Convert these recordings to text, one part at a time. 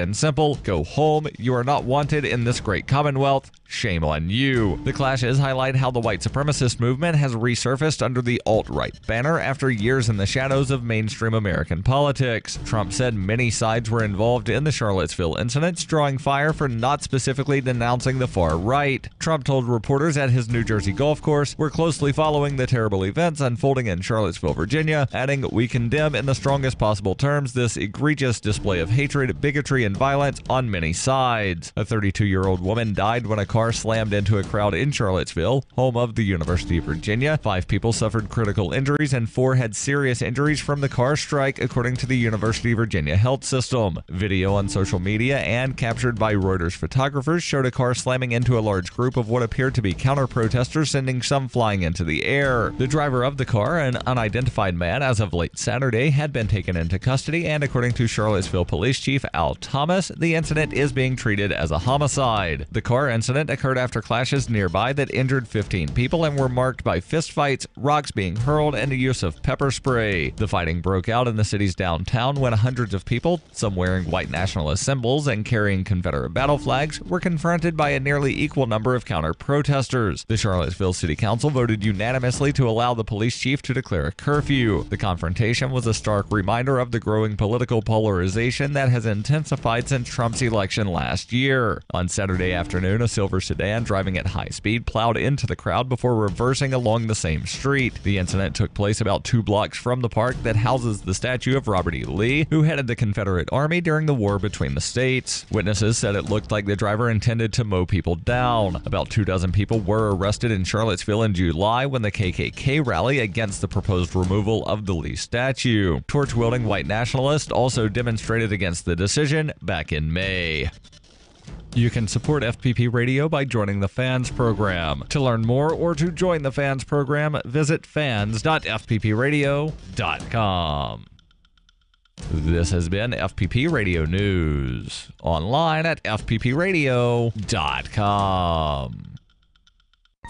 and simple, go home. You are not wanted in this great commonwealth. Shame on you. The clashes highlight how the white supremacist movement has resurfaced under the alt-right banner after years in the shadows of mainstream American politics. Trump said many sides were involved in the Charlottesville incidents, drawing fire for not specifically denouncing the far right. Trump told reporters at his New Jersey golf course, "We're closely following the terrible events unfolding in Charlottesville, Virginia," adding, "We condemn in the strongest possible terms this egregious display of hatred, bigotry, and violence on many sides." A 32-year-old woman died when a car slammed into a crowd in Charlottesville, home of the University of Virginia. 5 people suffered critical injuries and 4 had serious injuries from the car strike, according to the University of Virginia health system. Video on social media and captured by Reuters photographers showed a car slamming into a large group of what appeared to be counter-protesters, sending some flying into the air. The driver of the car, an unidentified man as of late Saturday, had been taken into custody, and according to Charlottesville Police Chief Al Thomas, the incident is being treated as a homicide. The car incident occurred after clashes nearby that injured 15 people and were marked by fistfights, rocks being hurled, and the use of pepper spray. The fighting broke out in the city's downtown when hundreds of people, some wearing white nationalist symbols and carrying Confederate battle flags, were confronted by a nearly equal number of counter-protesters. The Charlottesville City Council voted unanimously to allow the police chief to declare a curfew. The confrontation was a stark reminder of the growing political polarization that has intensified since Trump's election last year. On Saturday afternoon, a silver sedan driving at high speed plowed into the crowd before reversing along the same street. The incident took place about 2 blocks from the park that houses the statue of Robert E. Lee, who headed the Confederate Army during the war between the states. Witnesses said it looked like the driver intended to mow people down. About 24 people were arrested in Charlottesville in July when the KKK rally against the proposed removal of the Lee statue. Torch-wielding white nationalists also demonstrated against the decision back in May. You can support FPP Radio by joining the Fans program. To learn more or to join the Fans program, visit fans.fppradio.com. This has been FPP Radio News, online at fppradio.com.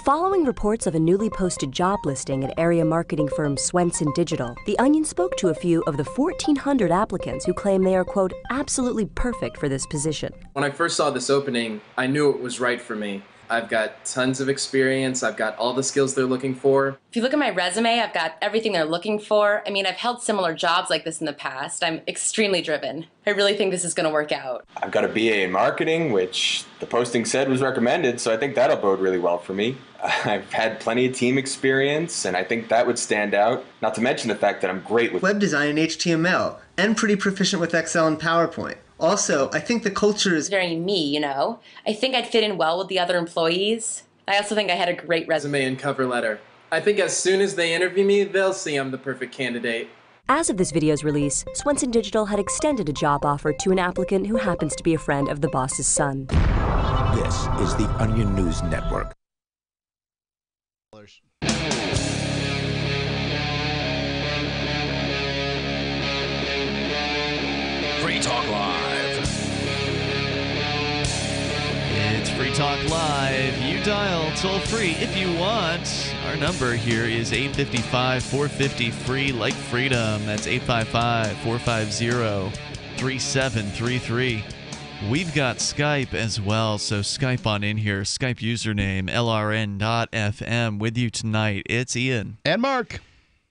Following reports of a newly posted job listing at area marketing firm Swenson Digital, The Onion spoke to a few of the 1,400 applicants who claim they are, quote, absolutely perfect for this position. When I first saw this opening, I knew it was right for me. I've got tons of experience. I've got all the skills they're looking for. If you look at my resume, I've got everything they're looking for. I mean, I've held similar jobs like this in the past. I'm extremely driven. I really think this is going to work out. I've got a BA in marketing, which the posting said was recommended, so I think that'll bode really well for me. I've had plenty of team experience, and I think that would stand out. Not to mention the fact that I'm great with web design and HTML, and pretty proficient with Excel and PowerPoint. Also, I think the culture is very me, you know. I think I'd fit in well with the other employees. I also think I had a great resume and cover letter. I think as soon as they interview me, they'll see I'm the perfect candidate. As of this video's release, Swenson Digital had extended a job offer to an applicant who happens to be a friend of the boss's son. This is the Onion News Network. Free Talk Live. It's Free Talk Live. You dial toll free if you want. Our number here is 855-450-FREE, like freedom. That's 855-450-3733. We've got Skype as well, so Skype on in here. Skype username LRN.FM. With you tonight, it's Ian. And Mark.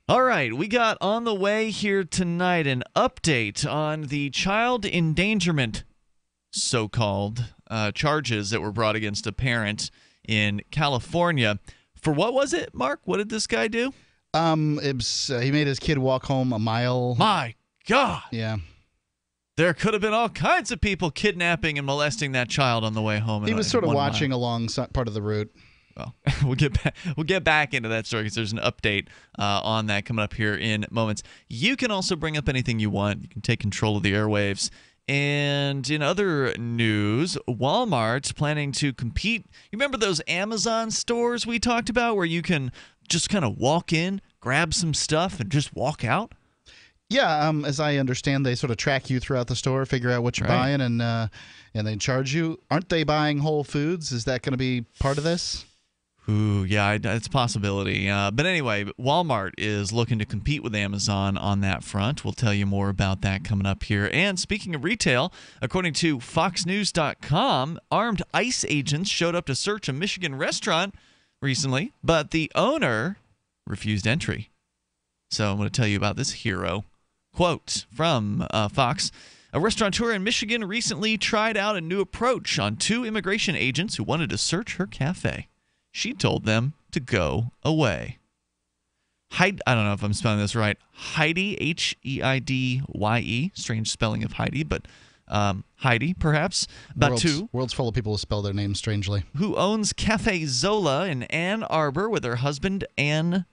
All right, we got on the way here tonight an update on the child endangerment, so-called, charges that were brought against a parent in California. For what was it, Mark? What did this guy do? It was, he made his kid walk home a mile. My God. Yeah. There could have been all kinds of people kidnapping and molesting that child on the way home. He was sort of watching along part of the route. Well, we'll get back into that story because there's an update on that coming up here in moments. You can also bring up anything you want. You can take control of the airwaves. And in other news, Walmart's planning to compete. You remember those Amazon stores we talked about where you can just kind of walk in, grab some stuff, and just walk out? Yeah, as I understand, they sort of track you throughout the store, figure out what you're buying, and they charge you. Aren't they buying Whole Foods? Is that going to be part of this? Ooh, yeah, it's a possibility. But anyway, Walmart is looking to compete with Amazon on that front. We'll tell you more about that coming up here. And speaking of retail, according to FoxNews.com, armed ICE agents showed up to search a Michigan restaurant recently, but the owner refused entry. So I'm going to tell you about this hero. Quote from Fox. A restaurateur in Michigan recently tried out a new approach on two immigration agents who wanted to search her cafe. She told them to go away. I don't know if I'm spelling this right. Heidi, Heidye, strange spelling of Heidi, but Heidi, perhaps. World's full of people who spell their names strangely. Who owns Cafe Zola in Ann Arbor with her husband, Alan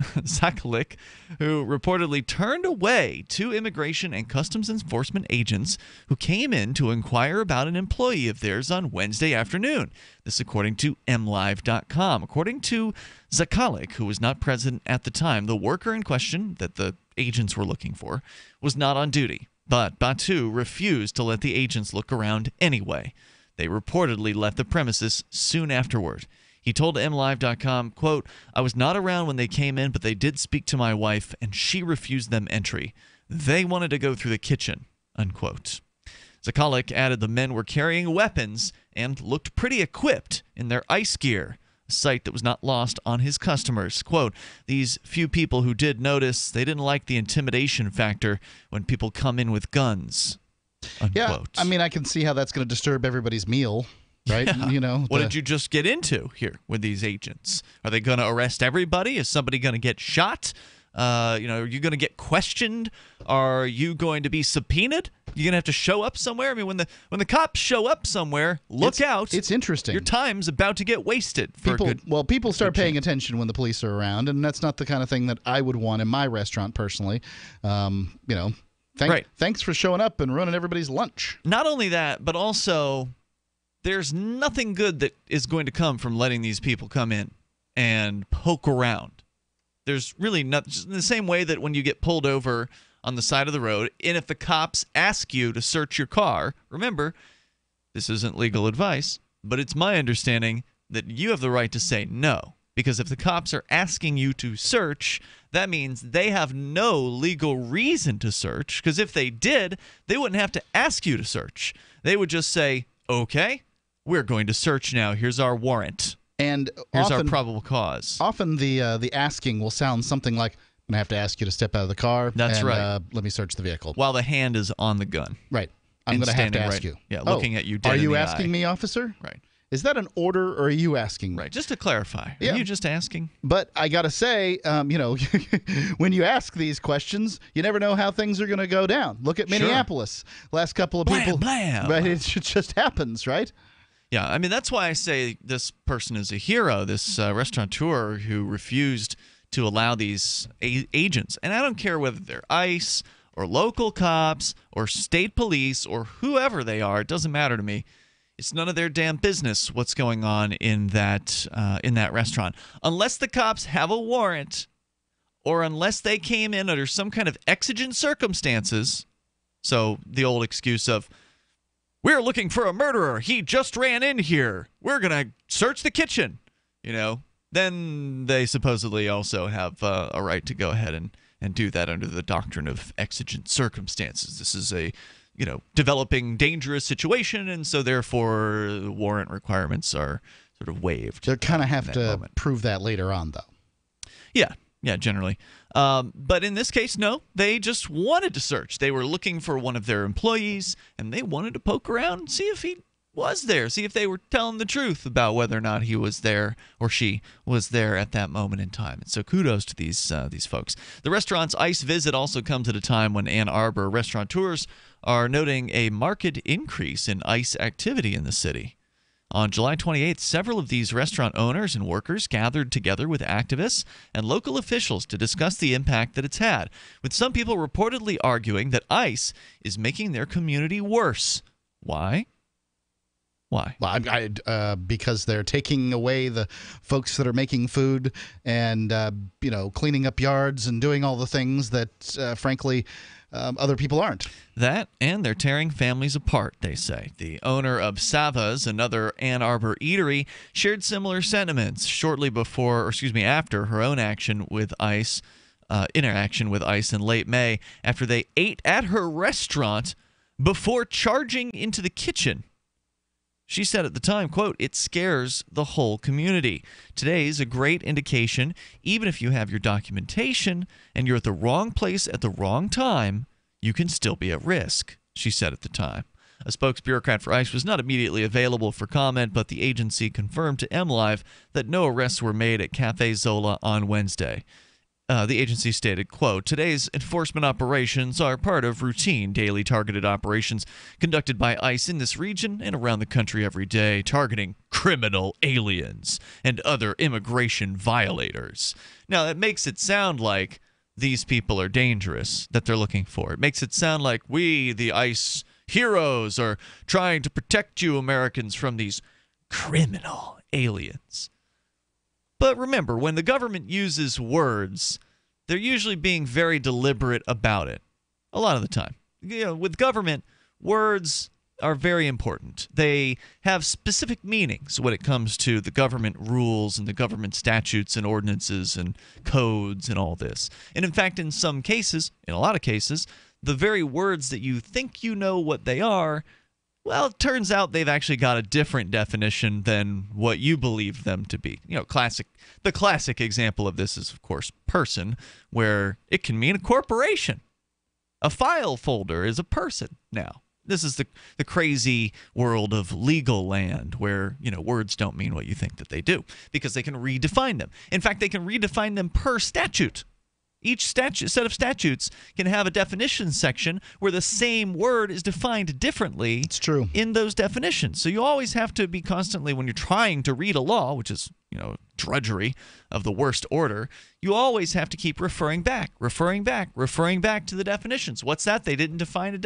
Zakalik, who reportedly turned away two immigration and customs enforcement agents who came in to inquire about an employee of theirs on Wednesday afternoon. This according to MLive.com. According to Zakalik, who was not present at the time, the worker in question that the agents were looking for was not on duty. But Batu refused to let the agents look around anyway. They reportedly left the premises soon afterward. He told MLive.com, quote, I was not around when they came in, but they did speak to my wife, and she refused them entry. They wanted to go through the kitchen, unquote. Zakalik added the men were carrying weapons and looked pretty equipped in their ice gear, a sight that was not lost on his customers. Quote, these few people who did notice, they didn't like the intimidation factor when people come in with guns, unquote. Yeah, I mean, I can see how that's going to disturb everybody's meal. Right? Yeah. You know, what did you just get into here with these agents? Are they going to arrest everybody? Is somebody going to get shot? Are you going to get questioned? Are you going to be subpoenaed? You're going to have to show up somewhere? I mean, when the cops show up somewhere, look out. It's interesting. Your time's about to get wasted. People start paying attention when the police are around, and that's not the kind of thing that I would want in my restaurant personally. Thanks for showing up and ruining everybody's lunch. Not only that, but also there's nothing good that is going to come from letting these people come in and poke around. There's really nothing. In the same way that when you get pulled over on the side of the road, and if the cops ask you to search your car, remember, this isn't legal advice, but it's my understanding that you have the right to say no. Because if the cops are asking you to search, that means they have no legal reason to search. Because if they did, they wouldn't have to ask you to search. They would just say, okay, we're going to search now. Here's our warrant. And here's our probable cause. Often the asking will sound something like, I'm going to have to ask you to step out of the car. That's right. Let me search the vehicle. While the hand is on the gun. Right. I'm going to have to ask you. Yeah, looking at you dead Are you in the asking eye. me, officer? Right. Is that an order, or are you asking me? Right. Just to clarify. Yeah. Are you just asking? But I got to say, when you ask these questions, you never know how things are going to go down. Look at Minneapolis. Last couple of people. Blam. Right. It just happens, right? Yeah, I mean, that's why I say this person is a hero, this restaurateur who refused to allow these agents. And I don't care whether they're ICE or local cops or state police or whoever they are. It doesn't matter to me. It's none of their damn business what's going on in that restaurant. Unless the cops have a warrant or unless they came in under some kind of exigent circumstances. So the old excuse of, we're looking for a murderer. He just ran in here. We're going to search the kitchen. Then they supposedly also have a right to go ahead and do that under the doctrine of exigent circumstances. This is a developing dangerous situation, and so therefore warrant requirements are sort of waived. They kind of have to prove that later on, though. Yeah, generally. But in this case, no. They just wanted to search. They were looking for one of their employees, and they wanted to poke around and see if he was there, see if they were telling the truth about whether or not he was there or she was there at that moment in time. And so kudos to these folks. The restaurant's ICE visit also comes at a time when Ann Arbor restaurateurs are noting a marked increase in ICE activity in the city. On July 28th, several of these restaurant owners and workers gathered together with activists and local officials to discuss the impact that it's had, with some people reportedly arguing that ICE is making their community worse. Why? Why? Well, because they're taking away the folks that are making food and cleaning up yards and doing all the things that, frankly, other people aren't. That, and they're tearing families apart, they say. The owner of Sava's, another Ann Arbor eatery, shared similar sentiments shortly after her own interaction with ICE in late May, after they ate at her restaurant before charging into the kitchen. She said at the time, quote, "It scares the whole community. Today's a great indication, even if you have your documentation and you're at the wrong place at the wrong time, you can still be at risk," she said at the time. A spokesbureaucrat for ICE was not immediately available for comment, but the agency confirmed to MLive that no arrests were made at Cafe Zola on Wednesday. The agency stated, quote, "Today's enforcement operations are part of routine daily targeted operations conducted by ICE in this region and around the country every day, targeting criminal aliens and other immigration violators." Now, that makes it sound like these people are dangerous that they're looking for. It makes it sound like we, the ICE heroes, are trying to protect you Americans from these criminal aliens. But remember, when the government uses words, they're usually being very deliberate about it. A lot of the time. With government, words are very important. They have specific meanings when it comes to the government rules and the government statutes and ordinances and codes and all this. And in fact, in some cases, in a lot of cases, the very words that you think you know what they are, well, it turns out they've actually got a different definition than what you believe them to be. The classic example of this is, of course, person, where it can mean a corporation. A file folder is a person now. This is the crazy world of legal land where, words don't mean what you think that they do because they can redefine them. In fact, they can redefine them per statute. Each set of statutes can have a definition section where the same word is defined differently. It's true. In those definitions. So you always have to be constantly, when you're trying to read a law, which is, drudgery of the worst order, you always have to keep referring back to the definitions. What's that? They didn't define a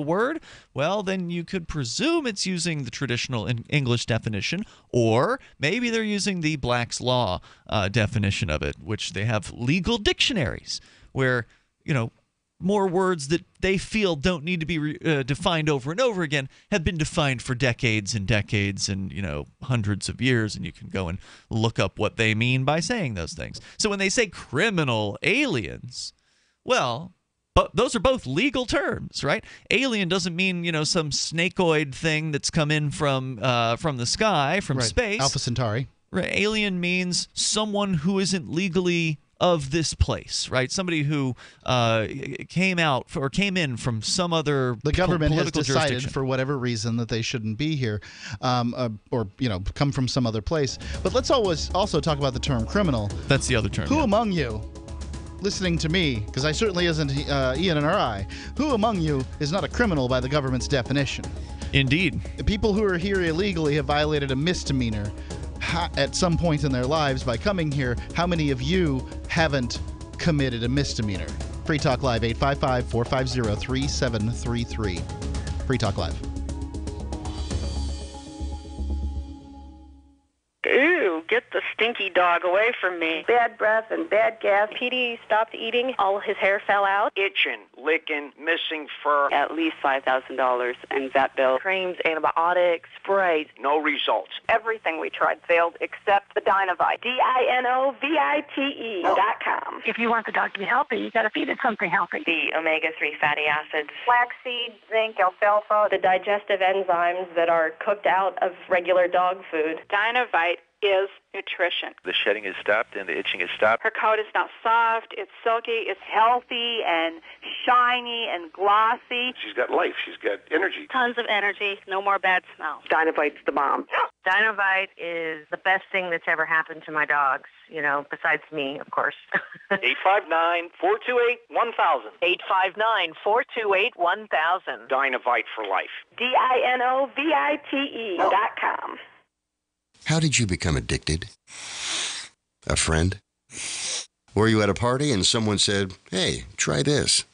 word? Well, then you could presume it's using the traditional English definition, or maybe they're using the Black's Law definition of it, which they have legal dictionaries where, more words that they feel don't need to be defined over and over again have been defined for decades and decades and, hundreds of years, and you can go and look up what they mean by saying those things. So when they say criminal aliens, well, but those are both legal terms, right? Alien doesn't mean, some snakeoid thing that's come in from the sky, from space. Alpha Centauri. Right. Alien means someone who isn't legally of this place, right? Somebody who came in from some other the government has political decided for whatever reason that they shouldn't be here, or come from some other place. But let's also talk about the term criminal. That's the other term. Who among you, listening to me, because I certainly isn't Ian and I, who among you is not a criminal by the government's definition? Indeed. The people who are here illegally have violated a misdemeanor at some point in their lives by coming here. How many of you haven't committed a misdemeanor? Free Talk Live, 855-450-3733. Free Talk Live. Ew, get the stinky dog away from me. Bad breath and bad gas. Petey stopped eating. All his hair fell out. Itching, licking, missing fur. At least $5,000 in vet bill. Creams, antibiotics, sprays. No results. Everything we tried failed except the Dinovite. DINOVITE.com. If you want the dog to be healthy, you got to feed it something healthy. The omega-3 fatty acids. Flaxseed, zinc, alfalfa. The digestive enzymes that are cooked out of regular dog food. Dinovite is nutrition. The shedding is stopped and the itching is stopped. Her coat is now soft, it's silky, it's healthy and shiny and glossy. She's got life. She's got energy. Tons of energy, no more bad smells. Dinovite's the bomb. Dinovite is the best thing that's ever happened to my dogs, besides me, of course. 859-428-1000. 859-428-1000. Dinovite for life. DINOVITE.com. How did you become addicted? A friend? Were you at a party and someone said, "Hey, try this"?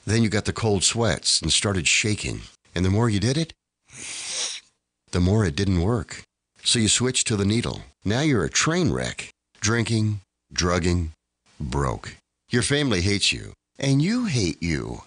Then you got the cold sweats and started shaking. And the more you did it, the more it didn't work. So you switched to the needle. Now you're a train wreck. Drinking, drugging, broke. Your family hates you. And you hate you.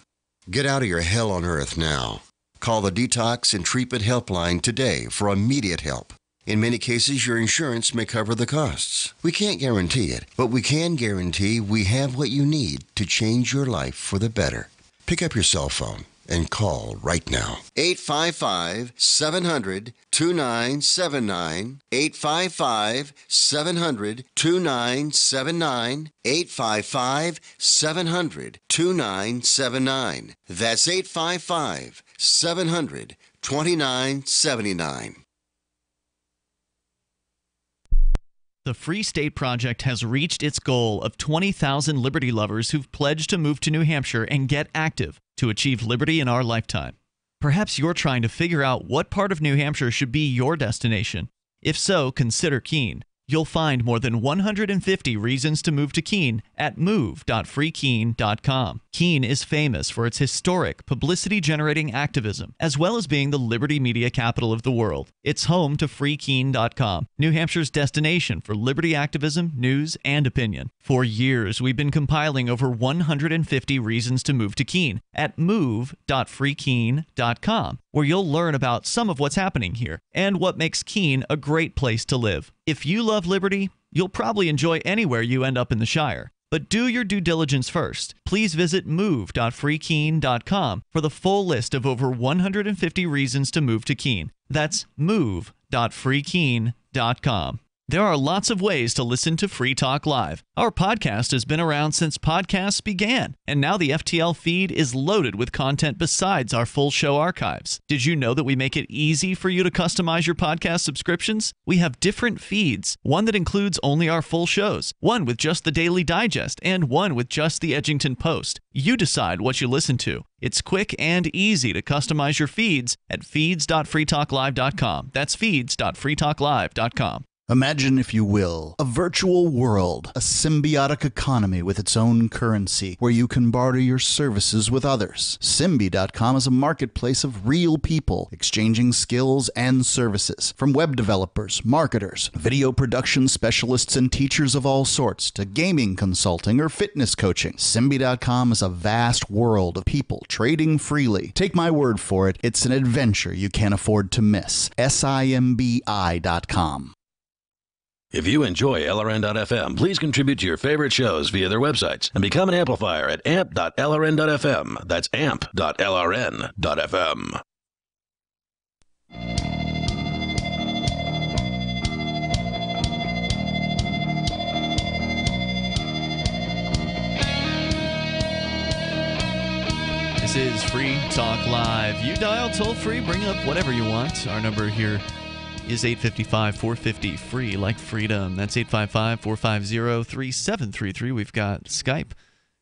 Get out of your hell on earth now. Call the Detox and Treatment Helpline today for immediate help. In many cases, your insurance may cover the costs. We can't guarantee it, but we can guarantee we have what you need to change your life for the better. Pick up your cell phone and call right now. 855-700-2979. 855-700-2979. 855-700-2979. That's 855-700-2979. The Free State Project has reached its goal of 20,000 liberty lovers who've pledged to move to New Hampshire and get active to achieve liberty in our lifetime. Perhaps you're trying to figure out what part of New Hampshire should be your destination. If so, consider Keene. You'll find more than 150 reasons to move to Keene at move.freekeene.com. Keene is famous for its historic, publicity-generating activism, as well as being the liberty media capital of the world. It's home to freekeene.com, New Hampshire's destination for liberty activism, news, and opinion. For years, we've been compiling over 150 reasons to move to Keene at move.freekeene.com, where you'll learn about some of what's happening here and what makes Keene a great place to live. If you love liberty, you'll probably enjoy anywhere you end up in the Shire. But do your due diligence first. Please visit move.freekeene.com for the full list of over 150 reasons to move to Keene. That's move.freekeene.com. There are lots of ways to listen to Free Talk Live. Our podcast has been around since podcasts began, and now the FTL feed is loaded with content besides our full show archives. Did you know that we make it easy for you to customize your podcast subscriptions? We have different feeds, one that includes only our full shows, one with just the Daily Digest, and one with just the Edgington Post. You decide what you listen to. It's quick and easy to customize your feeds at feeds.freetalklive.com. That's feeds.freetalklive.com. Imagine, if you will, a virtual world, a symbiotic economy with its own currency, where you can barter your services with others. Symbi.com is a marketplace of real people exchanging skills and services, from web developers, marketers, video production specialists, and teachers of all sorts, to gaming consulting or fitness coaching. Symbi.com is a vast world of people trading freely. Take my word for it, it's an adventure you can't afford to miss. Simbi.com. If you enjoy LRN.FM, please contribute to your favorite shows via their websites and become an amplifier at amp.lrn.fm. That's amp.lrn.fm. This is Free Talk Live. You dial toll free, bring up whatever you want. Our number here is 855-450-FREE, like freedom. That's 855-450-3733. We've got Skype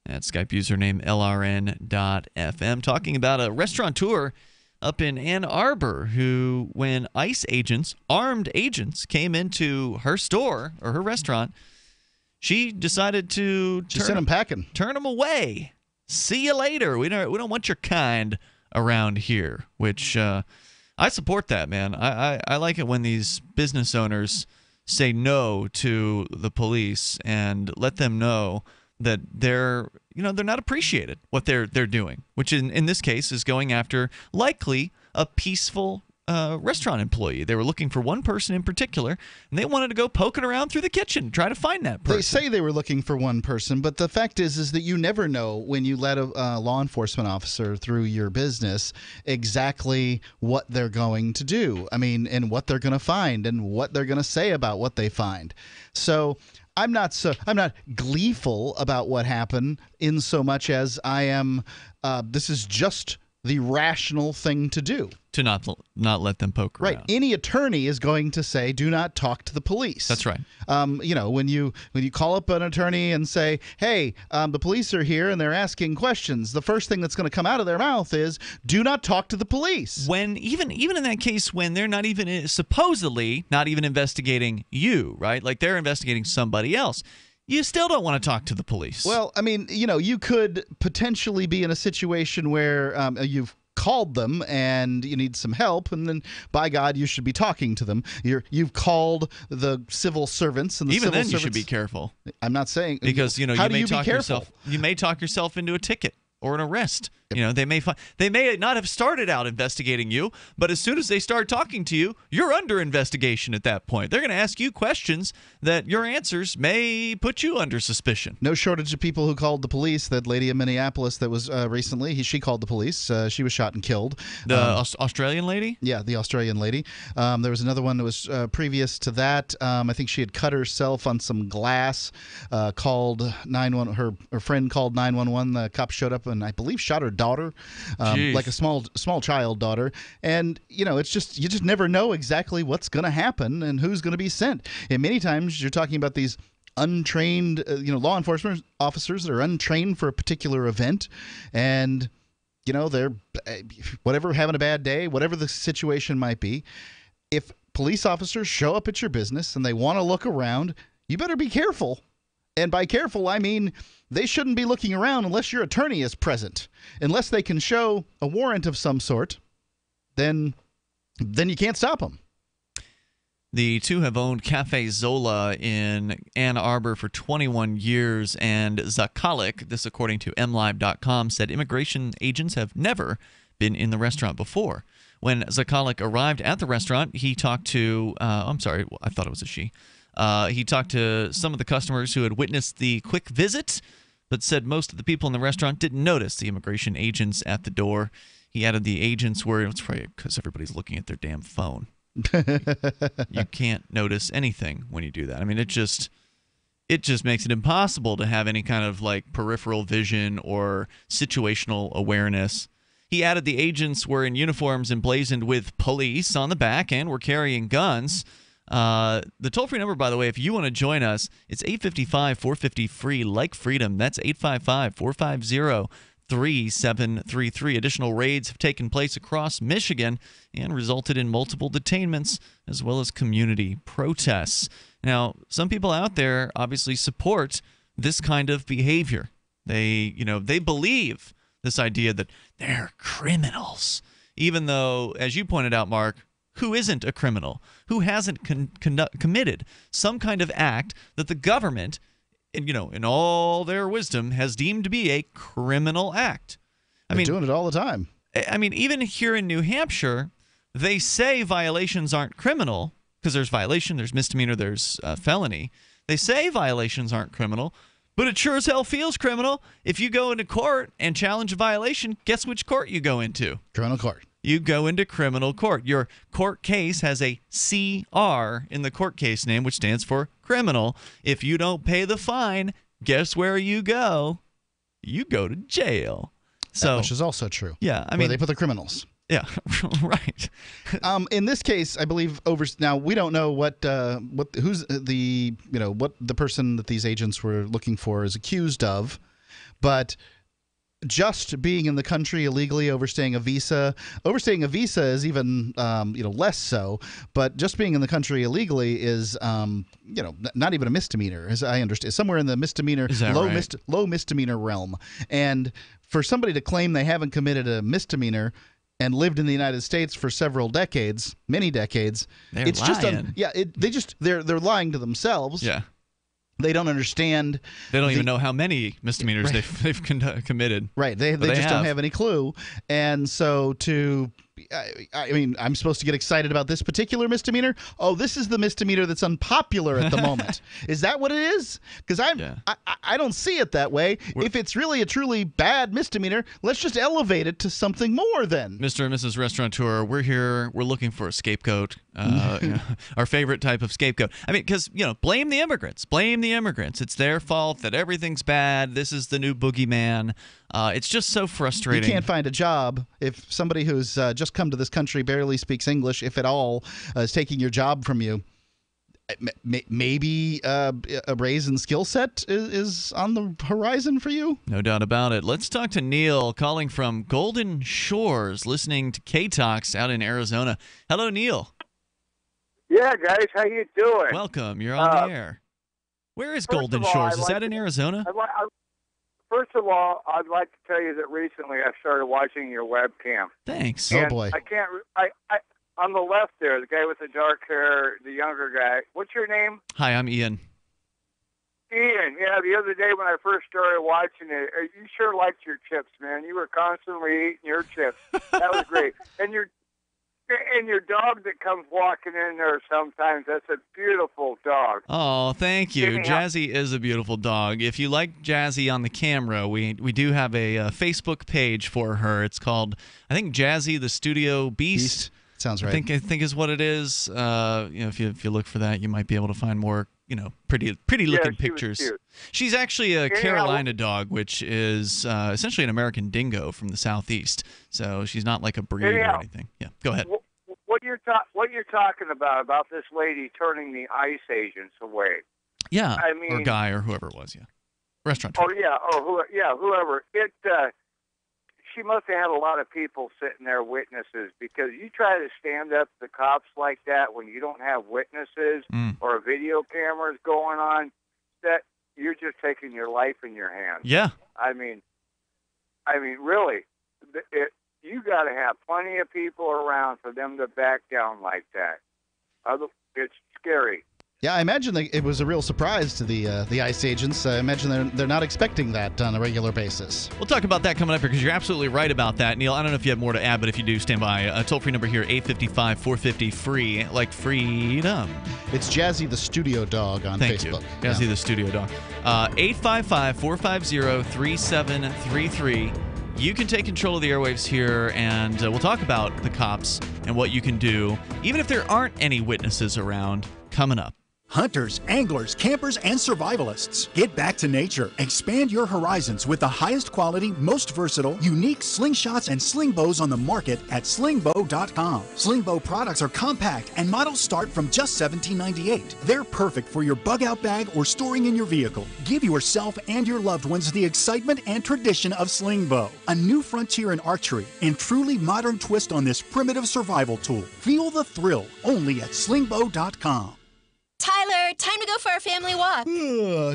at Skype username LRN.FM, talking about a restaurateur up in Ann Arbor who, when ICE agents, armed agents, came into her store or her restaurant, she decided to sent them packing. Turn them away. See you later. We don't want your kind around here, which I support that, man. I like it when these business owners say no to the police and let them know that they're not appreciated what they're doing, which in this case is going after likely a peaceful restaurant employee. They were looking for one person in particular, and they wanted to go poking around through the kitchen, try to find that person. They say they were looking for one person, but the fact is that you never know when you let a law enforcement officer through your business exactly what they're going to do. I mean, and what they're going to find and what they're going to say about what they find. So I'm not gleeful about what happened in so much as I am. This is just the rational thing to do. To not let them poke around. Right. Any attorney is going to say, do not talk to the police. That's right. When you call up an attorney and say, hey, the police are here and they're asking questions, the first thing that's going to come out of their mouth is, do not talk to the police. When even in that case, when they're not even supposedly not even investigating you, right? Like they're investigating somebody else. You still don't want to talk to the police. Well, I mean, you could potentially be in a situation where you've called them and you need some help, and then by God, you should be talking to them. You've called the civil servants, and the Even civil then, servants, you should be careful. I'm not saying Because how you do may you talk be careful? you may talk yourself into a ticket or an arrest. They may not have started out investigating you, but as soon as they start talking to you, you're under investigation at that point. They're going to ask you questions that your answers may put you under suspicion. No shortage of people who called the police. That lady in Minneapolis that was recently, she called the police. She was shot and killed. The Australian lady? Yeah, the Australian lady. There was another one that was previous to that. I think she had cut herself on some glass, called 911. Her friend called 911. The cops showed up and I believe shot her daughter, like a small child daughter. And it's just, you just never know exactly what's going to happen and who's going to be sent. And many times you're talking about these untrained law enforcement officers that are untrained for a particular event, and they're whatever, having a bad day, whatever the situation might be. If police officers show up at your business and they want to look around, you better be careful. And by careful, I mean they shouldn't be looking around unless your attorney is present. Unless they can show a warrant of some sort, then you can't stop them. The two have owned Cafe Zola in Ann Arbor for 21 years, and Zakalik, this according to MLive.com, said immigration agents have never been in the restaurant before. When Zakalik arrived at the restaurant, he talked to I'm sorry, I thought it was a she. He talked to some of the customers who had witnessed the quick visit, but said most of the people in the restaurant didn't notice the immigration agents at the door. He added the agents were, it's probably because everybody's looking at their damn phone. You can't notice anything when you do that. I mean, it just makes it impossible to have any kind of like peripheral vision or situational awareness. He added the agents were in uniforms emblazoned with police on the back and were carrying guns. The toll-free number, by the way, if you want to join us, it's 855-450-FREE, like freedom. That's 855-450-3733. Additional raids have taken place across Michigan and resulted in multiple detainments as well as community protests. Now, some people out there obviously support this kind of behavior. They believe this idea that they're criminals, even though, as you pointed out, Mark, who isn't a criminal? Who hasn't committed some kind of act that the government, in all their wisdom, has deemed to be a criminal act? They're doing it all the time. I mean, even here in New Hampshire, they say violations aren't criminal because there's violation, there's misdemeanor, there's felony. They say violations aren't criminal, but it sure as hell feels criminal. If you go into court and challenge a violation, guess which court you go into? Criminal court. You go into criminal court. Your court case has a CR in the court case name, which stands for criminal. If you don't pay the fine, guess where you go? You go to jail. So, which is also true. Yeah, I mean, where they put the criminals. Yeah, right. In this case, I believe now we don't know what the person that these agents were looking for is accused of, but just being in the country illegally, overstaying a visa is even less so. But just being in the country illegally is not even a misdemeanor, as I understand, somewhere in the misdemeanor low misdemeanor realm. And for somebody to claim they haven't committed a misdemeanor and lived in the United States for several decades, many decades, it's lying. They're lying to themselves. Yeah. They don't understand. They don't even know how many misdemeanors they've committed. Right. They just don't have any clue. And so I'm supposed to get excited about this particular misdemeanor. Oh, this is the misdemeanor that's unpopular at the moment. Is that what it is? Because I don't see it that way. If it's really a truly bad misdemeanor, let's just elevate it to something more then. Mr. and Mrs. Restaurateur, we're here. We're looking for a scapegoat. Our favorite type of scapegoat. I mean, because, blame the immigrants. Blame the immigrants. It's their fault that everything's bad. This is the new boogeyman. It's just so frustrating. You can't find a job if somebody who's just come to this country, barely speaks English, if at all, is taking your job from you. Maybe a raise in skill set is on the horizon for you? No doubt about it. Let's talk to Neil, calling from Golden Shores, listening to K-Talks out in Arizona. Hello, Neil. Yeah, guys, how you doing? Welcome. You're on the air. Where is Golden Shores? Is that in Arizona? first of all, I'd like to tell you that recently I started watching your webcam. Thanks. And Oh, boy. I can't. I on the left there, the guy with the dark hair, the younger guy. What's your name? Hi, I'm Ian. Ian. Yeah. The other day when I first started watching it, you sure liked your chips, man. You were constantly eating your chips. That was great. And your dog that comes walking in there sometimes, that's a beautiful dog. Oh, thank you. Anyhow. Jazzy is a beautiful dog. If you like Jazzy on the camera, we do have a Facebook page for her. It's called, I think, Jazzy the Studio Beast. Sounds right. I think is what it is. If you look for that, you might be able to find more, pretty looking pictures. Cute. She's actually a Carolina dog, which is essentially an American dingo from the southeast. So she's not like a breed or anything. Yeah, go ahead. What you're talking about this lady turning the ICE agents away? Yeah, I mean, or guy or whoever it was. Yeah, restaurant. Oh yeah, whoever. She must have had a lot of people sitting there, witnesses, because you try to stand up the cops like that when you don't have witnesses or video cameras going on. That you're just taking your life in your hands. Yeah. I mean, really, you got to have plenty of people around for them to back down like that. It's scary. Yeah, I imagine it was a real surprise to the ICE agents. I imagine they're not expecting that on a regular basis. We'll talk about that coming up here because you're absolutely right about that, Neil. I don't know if you have more to add, but if you do, stand by. A toll-free number here, 855-450-FREE, like freedom. It's Jazzy the Studio Dog on Thank Facebook. You. Jazzy the Studio Dog. 855-450-3733. You can take control of the airwaves here, and we'll talk about the cops and what you can do, even if there aren't any witnesses around, coming up. Hunters, anglers, campers, and survivalists. Get back to nature. Expand your horizons with the highest quality, most versatile, unique slingshots and sling bows on the market at slingbow.com. Slingbow products are compact and models start from just $17.98. They're perfect for your bug-out bag or storing in your vehicle. Give yourself and your loved ones the excitement and tradition of Slingbow, a new frontier in archery and truly modern twist on this primitive survival tool. Feel the thrill only at slingbow.com. Tyler, time to go for our family walk.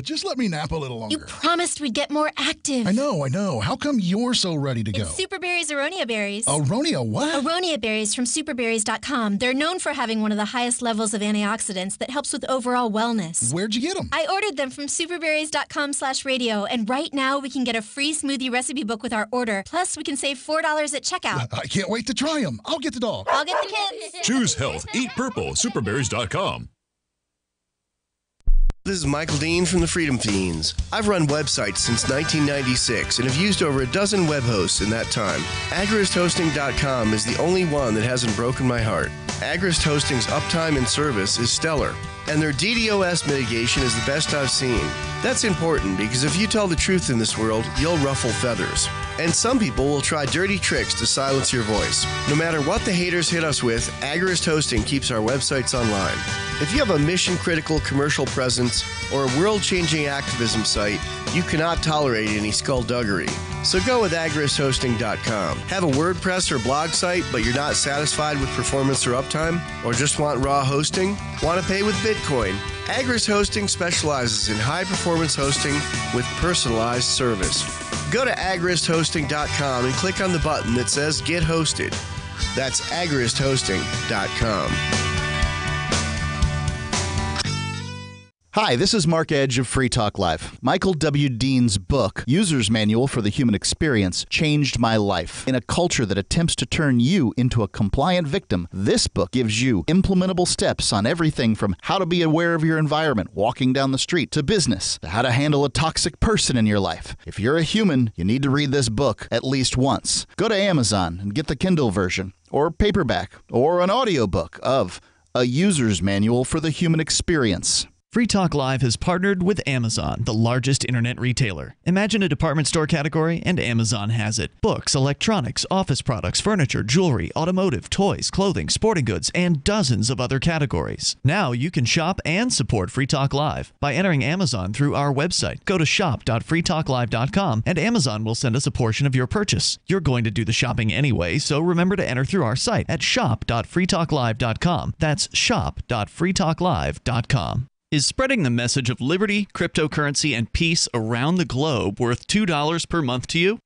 Just let me nap a little longer. You promised we'd get more active. I know. How come you're so ready to go? It's Superberry's Aronia berries. Aronia what? Aronia berries from superberries.com. They're known for having one of the highest levels of antioxidants that helps with overall wellness. Where'd you get them? I ordered them from superberries.com/radio, and right now we can get a free smoothie recipe book with our order. Plus, we can save $4 at checkout. I can't wait to try them. I'll get the dog. I'll get the kids. Choose health. Eat purple. Superberries.com. This is Michael Dean from the Freedom Fiends. I've run websites since 1996 and have used over a dozen web hosts in that time. AgristHosting.com is the only one that hasn't broken my heart. Agrist Hosting's uptime and service is stellar, and their DDoS mitigation is the best I've seen. That's important because if you tell the truth in this world, you'll ruffle feathers. And some people will try dirty tricks to silence your voice. No matter what the haters hit us with, Agrist Hosting keeps our websites online. If you have a mission-critical commercial presence or a world-changing activism site, you cannot tolerate any skullduggery. So go with agristhosting.com. Have a WordPress or blog site, but you're not satisfied with performance or uptime? Or just want raw hosting? Want to pay with Bitcoin? Agrist Hosting specializes in high-performance hosting with personalized service. Go to agristhosting.com and click on the button that says Get Hosted. That's agristhosting.com. Hi, this is Mark Edge of Free Talk Live. Michael W. Dean's book, User's Manual for the Human Experience, changed my life. In a culture that attempts to turn you into a compliant victim, this book gives you implementable steps on everything from how to be aware of your environment walking down the street to business, to how to handle a toxic person in your life. If you're a human, you need to read this book at least once. Go to Amazon and get the Kindle version, or paperback, or an audiobook of A User's Manual for the Human Experience. Free Talk Live has partnered with Amazon, the largest internet retailer. Imagine a department store category, and Amazon has it. Books, electronics, office products, furniture, jewelry, automotive, toys, clothing, sporting goods, and dozens of other categories. Now you can shop and support Free Talk Live by entering Amazon through our website. Go to shop.freetalklive.com, and Amazon will send us a portion of your purchase. You're going to do the shopping anyway, so remember to enter through our site at shop.freetalklive.com. That's shop.freetalklive.com. Is spreading the message of liberty, cryptocurrency, and peace around the globe worth $2 per month to you?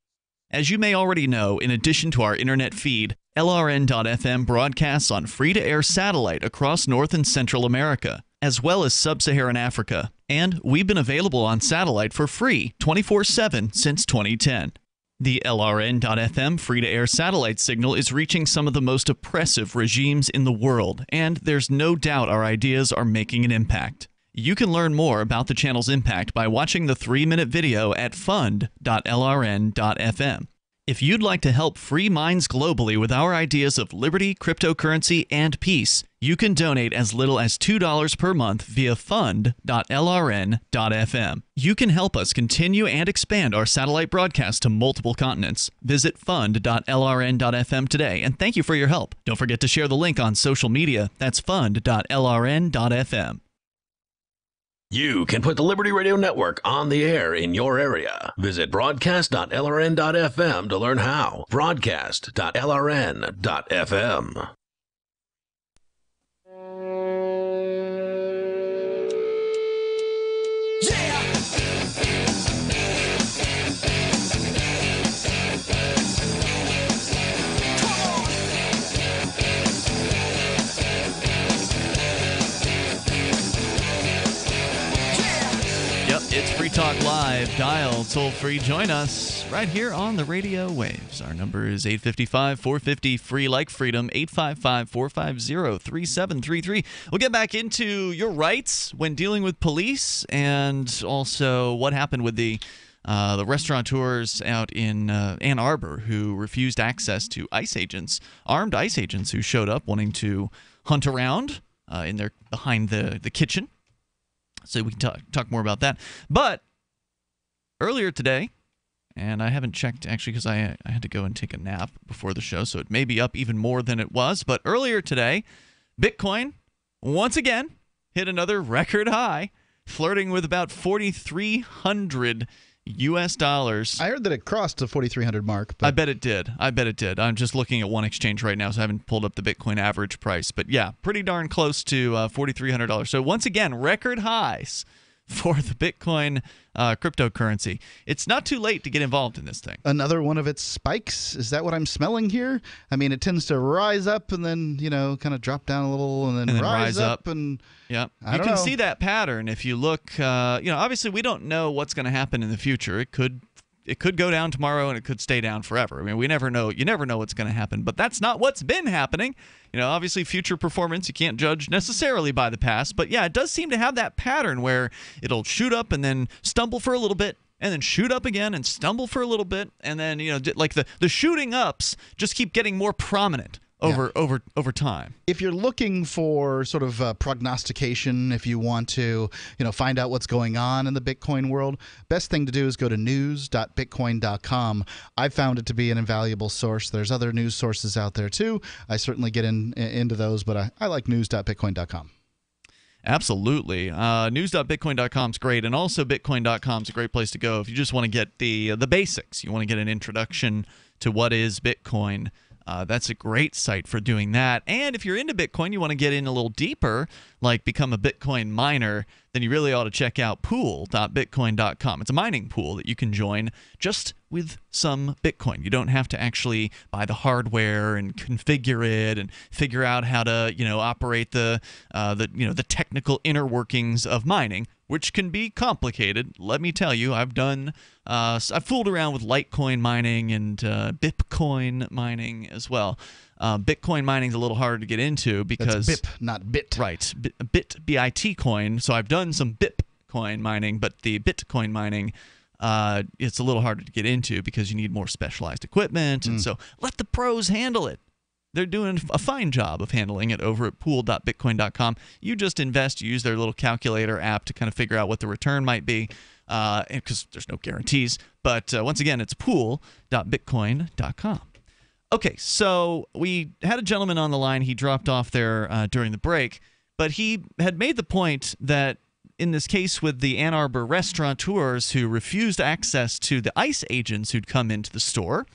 As you may already know, in addition to our internet feed, LRN.FM broadcasts on free-to-air satellite across North and Central America, as well as Sub-Saharan Africa. And we've been available on satellite for free 24/7 since 2010. The LRN.FM free-to-air satellite signal is reaching some of the most oppressive regimes in the world, and there's no doubt our ideas are making an impact. You can learn more about the channel's impact by watching the 3-minute video at fund.lrn.fm. If you'd like to help free minds globally with our ideas of liberty, cryptocurrency, and peace, you can donate as little as $2 per month via fund.lrn.fm. You can help us continue and expand our satellite broadcast to multiple continents. Visit fund.lrn.fm today, and thank you for your help. Don't forget to share the link on social media. That's fund.lrn.fm. You can put the Liberty Radio Network on the air in your area. Visit broadcast.lrn.fm to learn how. Broadcast.lrn.fm. It's Free Talk Live. Dial toll free. Join us right here on the radio waves. Our number is 855-450-FREE like freedom, 855-450-3733. We'll get back into your rights when dealing with police and also what happened with the restaurateurs out in Ann Arbor who refused access to ICE agents, armed ICE agents who showed up wanting to hunt around behind the kitchen. So we can talk more about that. But earlier today, and I haven't checked actually because I had to go and take a nap before the show, so it may be up even more than it was. But earlier today, Bitcoin once again hit another record high, flirting with about 4,300 US dollars. I heard that it crossed the 4,300 mark. But I bet it did. I'm just looking at one exchange right now, so I haven't pulled up the Bitcoin average price. But yeah, pretty darn close to $4,300. So once again, record highs for the Bitcoin cryptocurrency. It's not too late to get involved in this thing. Another one of its spikes? Is that what I'm smelling here? I mean, it tends to rise up and then, kind of drop down a little and then rise up. And yeah, you can see that pattern if you look. Obviously, we don't know what's going to happen in the future. It could go down tomorrow and it could stay down forever. I mean, we never know. You never know what's going to happen. But that's not what's been happening. Obviously, future performance, you can't judge necessarily by the past. But yeah, it does seem to have that pattern where it'll shoot up and then stumble for a little bit, and then shoot up again and stumble for a little bit, and then like the shooting ups just keep getting more prominent over time. If you're looking for sort of prognostication, if you want to find out what's going on in the Bitcoin world, best thing to do is go to news.bitcoin.com. I've found it to be an invaluable source. There's other news sources out there too. I certainly get into those, but I like news.bitcoin.com. Absolutely. News.bitcoin.com is great, and also bitcoin.com is a great place to go if you just want to get the basics. You want to get an introduction to what is Bitcoin. That's a great site for doing that. And if you're into Bitcoin, you want to get in a little deeper, like become a Bitcoin miner, then you really ought to check out pool.bitcoin.com. It's a mining pool that you can join just with some Bitcoin. You don't have to actually buy the hardware and configure it and figure out how to, operate the technical inner workings of mining, which can be complicated. Let me tell you, I've fooled around with Litecoin mining and Bitcoin mining as well. Bitcoin mining is a little harder to get into because that's BIP, not bit. Right, BIT coin. So I've done some Bitcoin mining, but the Bitcoin mining, it's a little harder to get into because you need more specialized equipment, and so let the pros handle it. They're doing a fine job of handling it over at pool.bitcoin.com. You just invest, you use their little calculator app to kind of figure out what the return might be, because there's no guarantees. But once again, it's pool.bitcoin.com. Okay, so we had a gentleman on the line. He dropped off there during the break, but he had made the point that in this case with the Ann Arbor restaurateurs who refused access to the ICE agents who'd come into the store,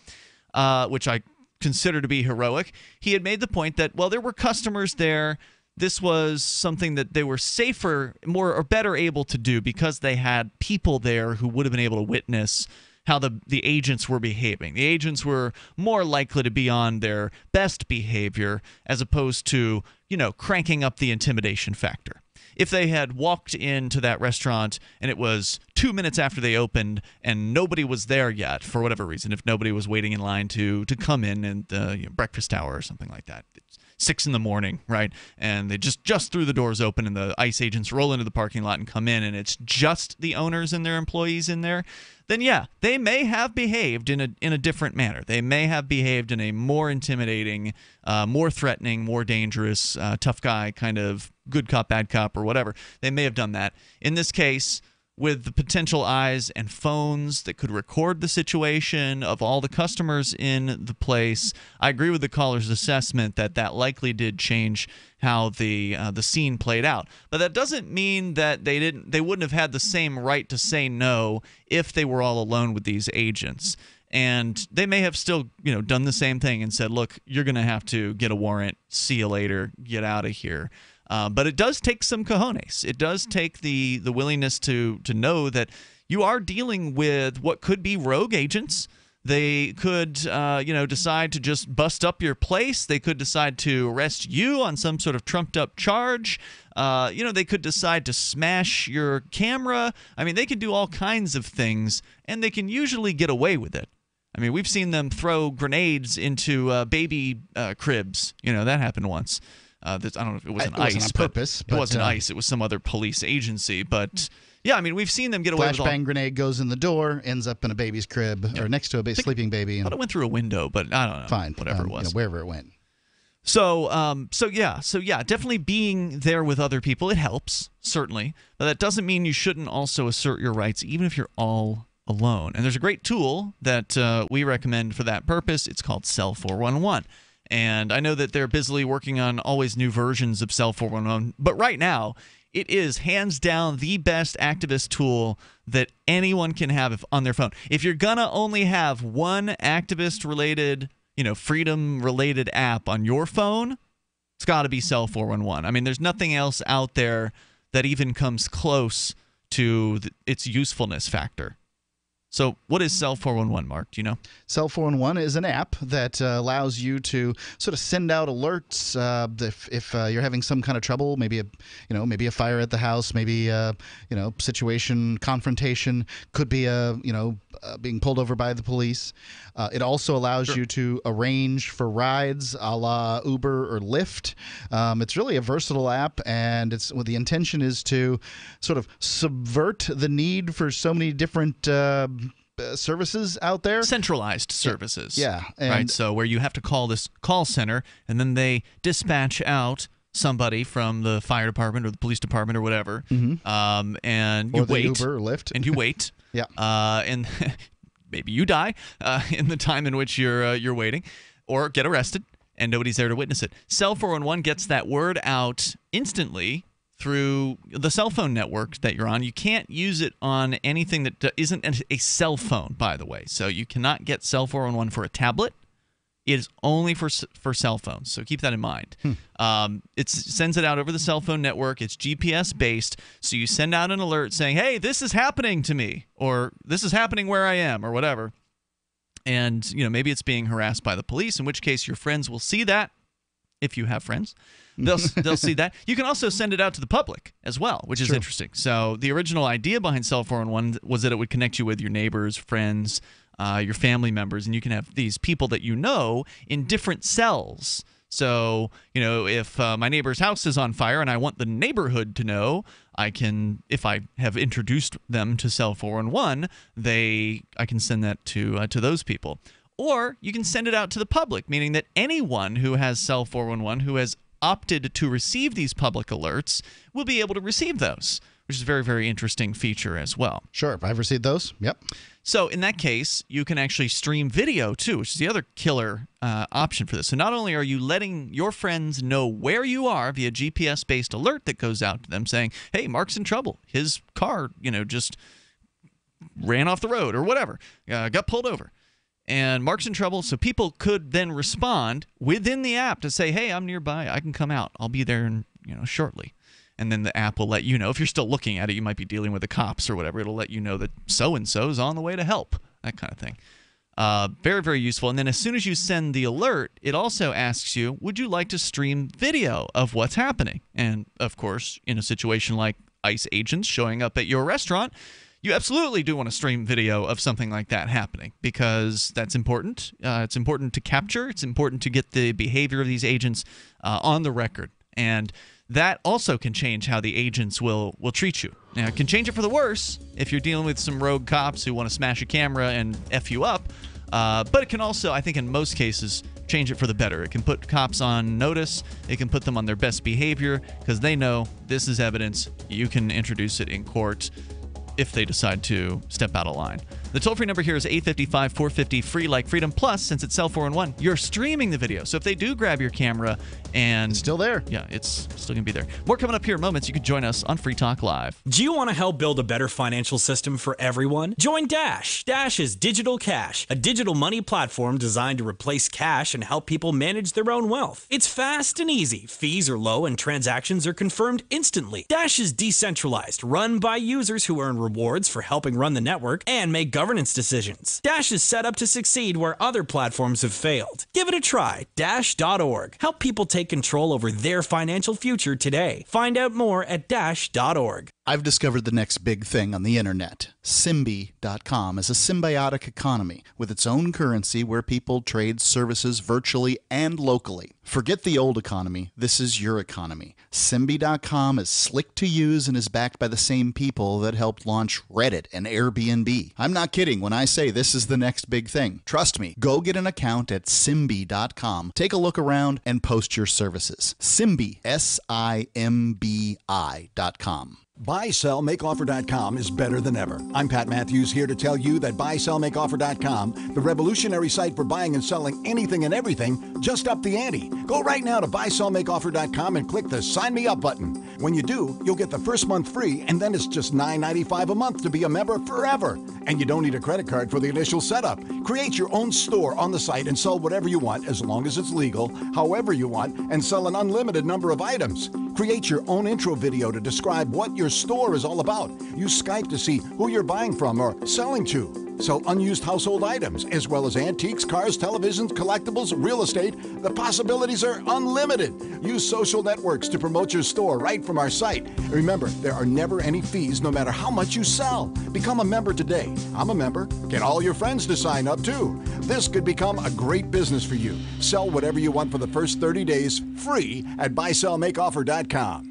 which I consider to be heroic, he had made the point that, well, there were customers there this was something that they were safer, more or better able to do because they had people there who would have been able to witness how the agents were behaving. The agents were more likely to be on their best behavior as opposed to, cranking up the intimidation factor. If they had walked into that restaurant and it was 2 minutes after they opened and nobody was there yet for whatever reason, if nobody was waiting in line to come in the breakfast hour or something like that, 6 a.m, right? And they just threw the doors open and the ICE agents roll into the parking lot and come in and it's just the owners and their employees in there, then yeah, they may have behaved in a different manner. They may have behaved in a more intimidating, more threatening, more dangerous, tough guy kind of good cop, bad cop, or whatever. They may have done that. In this case, with the potential eyes and phones that could record the situation of all the customers in the place, I agree with the caller's assessment that likely did change how the scene played out. But that doesn't mean that they wouldn't have had the same right to say no if they were all alone with these agents. And they may have still, done the same thing and said, look, you're going to have to get a warrant. See you later. Get out of here. But it does take some cojones. It does take the willingness to know that you are dealing with what could be rogue agents. They could, decide to just bust up your place. They could decide to arrest you on some sort of trumped-up charge. They could decide to smash your camera. I mean, they can do all kinds of things, and they can usually get away with it. I mean, we've seen them throw grenades into baby cribs. That happened once. I don't know if it wasn't ICE. Wasn't on purpose. It wasn't ICE. It was some other police agency. But, yeah, I mean, we've seen them get away with all... Flashbang grenade goes in the door, ends up in a baby's crib, or next to a sleeping baby. I thought it went through a window, but I don't know. Fine. Whatever it was. Wherever it went. So yeah, definitely being there with other people, it helps, certainly. But that doesn't mean you shouldn't also assert your rights, even if you're all alone. And there's a great tool that we recommend for that purpose. It's called Cell 411. And I know that they're busily working on always new versions of Cell 411, but right now it is hands down the best activist tool that anyone can have on their phone. If you're gonna only have one activist-related, freedom-related app on your phone, it's got to be Cell 411. I mean, there's nothing else out there that even comes close to its usefulness factor. So what is Cell 411, Mark? Do you know? Cell 411 is an app that allows you to sort of send out alerts if you're having some kind of trouble, maybe a fire at the house, maybe situation confrontation, could be being pulled over by the police. It also allows you to arrange for rides a la Uber or Lyft. It's really a versatile app, and the intention is to sort of subvert the need for so many different services out there. Centralized services. Yeah. Right. So where you have to call this call center, and then they dispatch out somebody from the fire department or the police department or whatever, and you wait. Uber or Lyft. And you wait. Yeah. And maybe you die in the time in which you're waiting, or get arrested, and nobody's there to witness it. Cell 411 gets that word out instantly through the cell phone network that you're on. You can't use it on anything that isn't a cell phone, by the way. So you cannot get Cell 411 for a tablet. It is only for cell phones, so keep that in mind. It sends it out over the cell phone network. It's GPS-based, so you send out an alert saying, hey, this is happening to me, or this is happening where I am, or whatever. And maybe it's being harassed by the police, in which case your friends will see that, if you have friends. They'll see that. You can also send it out to the public as well, which is interesting. So the original idea behind Cell 411 was that it would connect you with your neighbors, friends, your family members, and you can have these people that you know in different cells. So, if my neighbor's house is on fire and I want the neighborhood to know, I can, if I have introduced them to Cell 411, I can send that to those people. Or you can send it out to the public, meaning that anyone who has Cell 411 who has opted to receive these public alerts will be able to receive those, which is a very, very interesting feature as well. Sure. I've received those. Yep. So in that case, you can actually stream video too, which is the other killer option for this. So not only are you letting your friends know where you are via GPS-based alert that goes out to them saying, hey, Mark's in trouble. His car, just ran off the road or whatever, got pulled over. And Mark's in trouble, so people could then respond within the app to say, hey, I'm nearby. I can come out. I'll be there in shortly. And then the app will let you know. If you're still looking at it, you might be dealing with the cops or whatever. It'll let you know that so-and-so is on the way to help, that kind of thing. Very, very useful. And then as soon as you send the alert, it also asks you, would you like to stream video of what's happening? And, of course, in a situation like ICE agents showing up at your restaurant, you absolutely do want to stream video of something like that happening because that's important. It's important to capture. It's important to get the behavior of these agents on the record. And that also can change how the agents will treat you. Now, it can change it for the worse if you're dealing with some rogue cops who want to smash a camera and F you up. But it can also, I think in most cases, change it for the better. It can put cops on notice. It can put them on their best behavior because they know this is evidence. You can introduce it in court if they decide to step out of line. The toll-free number here is 855-450-FREE like freedom. Plus, since it's cell 411, you're streaming the video. So if they do grab your camera and... It's still there. Yeah, it's still going to be there. More coming up here in moments. You can join us on Free Talk Live. Do you want to help build a better financial system for everyone? Join Dash. Dash is Digital Cash, a digital money platform designed to replace cash and help people manage their own wealth. It's fast and easy. Fees are low and transactions are confirmed instantly. Dash is decentralized, run by users who earn rewards for helping run the network and make governance decisions. Dash is set up to succeed where other platforms have failed. Give it a try. Dash.org. Help people take control over their financial future today. Find out more at Dash.org. I've discovered the next big thing on the internet. Simbi.com is a symbiotic economy with its own currency where people trade services virtually and locally. Forget the old economy. This is your economy. Simbi.com is slick to use and is backed by the same people that helped launch Reddit and Airbnb. I'm not kidding when I say this is the next big thing. Trust me. Go get an account at Simbi.com. Take a look around and post your services. Simbi, SIMBI.com. BuySellMakeOffer.com is better than ever. I'm Pat Matthews here to tell you that BuySellMakeOffer.com, the revolutionary site for buying and selling anything and everything, just upped the ante. Go right now to BuySellMakeOffer.com and click the Sign Me Up button. When you do, you'll get the first month free, and then it's just $9.95 a month to be a member forever. And you don't need a credit card for the initial setup. Create your own store on the site and sell whatever you want as long as it's legal, however you want, and sell an unlimited number of items. Create your own intro video to describe what your store is all about. Use Skype to see who you're buying from or selling to. Sell unused household items, as well as antiques, cars, televisions, collectibles, real estate. The possibilities are unlimited. Use social networks to promote your store right from our site. Remember, there are never any fees no matter how much you sell. Become a member today. I'm a member. Get all your friends to sign up too. This could become a great business for you. Sell whatever you want for the first 30 days free at BuySellMakeOffer.com.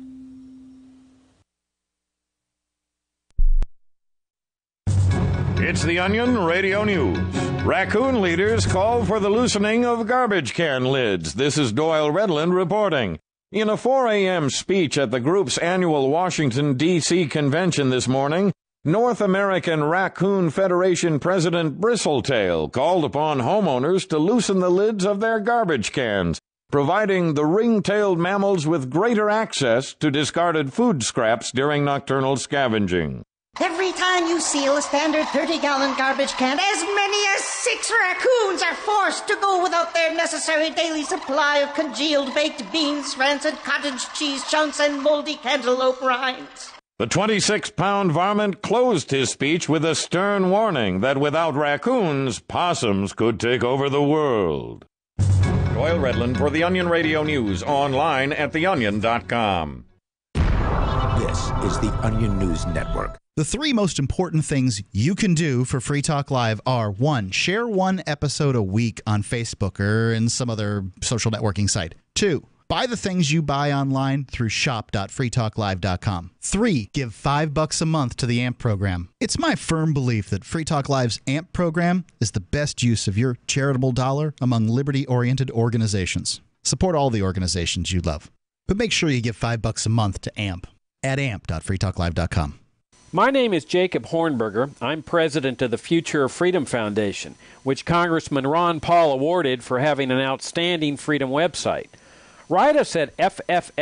It's the Onion Radio News. Raccoon leaders call for the loosening of garbage can lids. This is Doyle Redland reporting. In a 4 a.m. speech at the group's annual Washington, D.C. convention this morning, North American Raccoon Federation President Bristletail called upon homeowners to loosen the lids of their garbage cans, providing the ring-tailed mammals with greater access to discarded food scraps during nocturnal scavenging. Every time you seal a standard 30-gallon garbage can, as many as 6 raccoons are forced to go without their necessary daily supply of congealed baked beans, rancid cottage cheese chunks, and moldy cantaloupe rinds. The 26-pound varmint closed his speech with a stern warning that without raccoons, possums could take over the world. Doyle Redland for the Onion Radio News, online at theonion.com. This is the Onion News Network. The 3 most important things you can do for Free Talk Live are 1. Share 1 episode a week on Facebook or in some other social networking site. 2. Buy the things you buy online through shop.freetalklive.com. 3. Give $5 a month to the AMP program. It's my firm belief that Free Talk Live's AMP program is the best use of your charitable dollar among liberty-oriented organizations. Support all the organizations you love. But make sure you give $5 a month to AMP at amp.freetalklive.com. My name is Jacob Hornberger. I'm president of the Future of Freedom Foundation, which Congressman Ron Paul awarded for having an outstanding freedom website. Write us at fff@fff.org,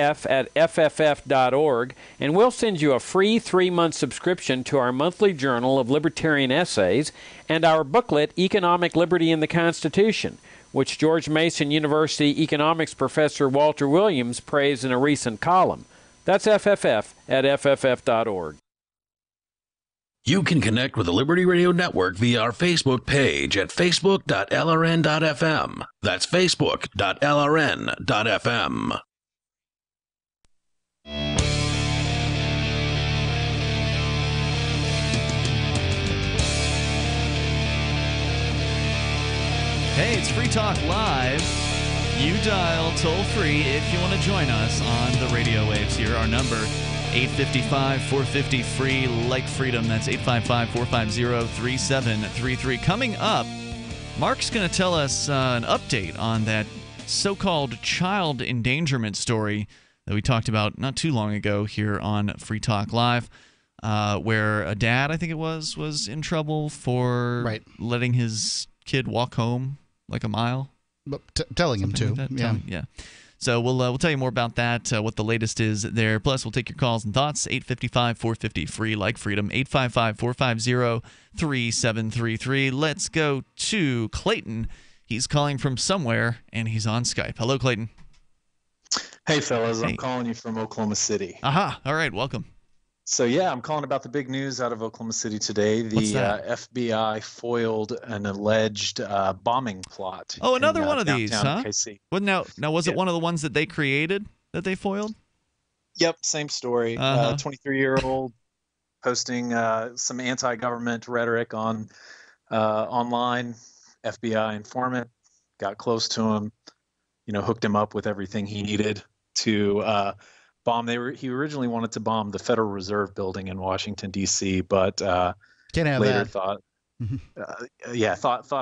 and we'll send you a free 3-month subscription to our monthly journal of libertarian essays and our booklet, Economic Liberty in the Constitution, which George Mason University economics professor Walter Williams praised in a recent column. That's FFF at FFF.org. You can connect with the Liberty Radio Network via our Facebook page at facebook.lrn.fm. That's facebook.lrn.fm. Hey, it's Free Talk Live. You dial toll-free if you want to join us on the radio waves here. Our number, 855-450-FREE, like freedom. That's 855-450-3733. Coming up, Mark's going to tell us an update on that so-called child endangerment story that we talked about not too long ago here on Free Talk Live, where a dad, I think it was in trouble for letting his kid walk home like a mile. But telling him to. Like yeah. So we'll tell you more about that, what the latest is there. Plus, we'll take your calls and thoughts. 855-450-FREE, like freedom. 855-450-3733. Let's go to Clayton. He's calling from somewhere, and he's on Skype. Hello, Clayton. Hey, fellas. I'm calling you from Oklahoma City. Aha. All right. Welcome. So, yeah, I'm calling about the big news out of Oklahoma City today. The FBI foiled an alleged bombing plot. Oh, another one of these, huh? KC. Well, now was it one of the ones that they created that they foiled? Yep, same story. 23-year-old posting some anti-government rhetoric on online. FBI informant got close to him, hooked him up with everything he needed to bomb. He originally wanted to bomb the Federal Reserve building in Washington D.C., but later thought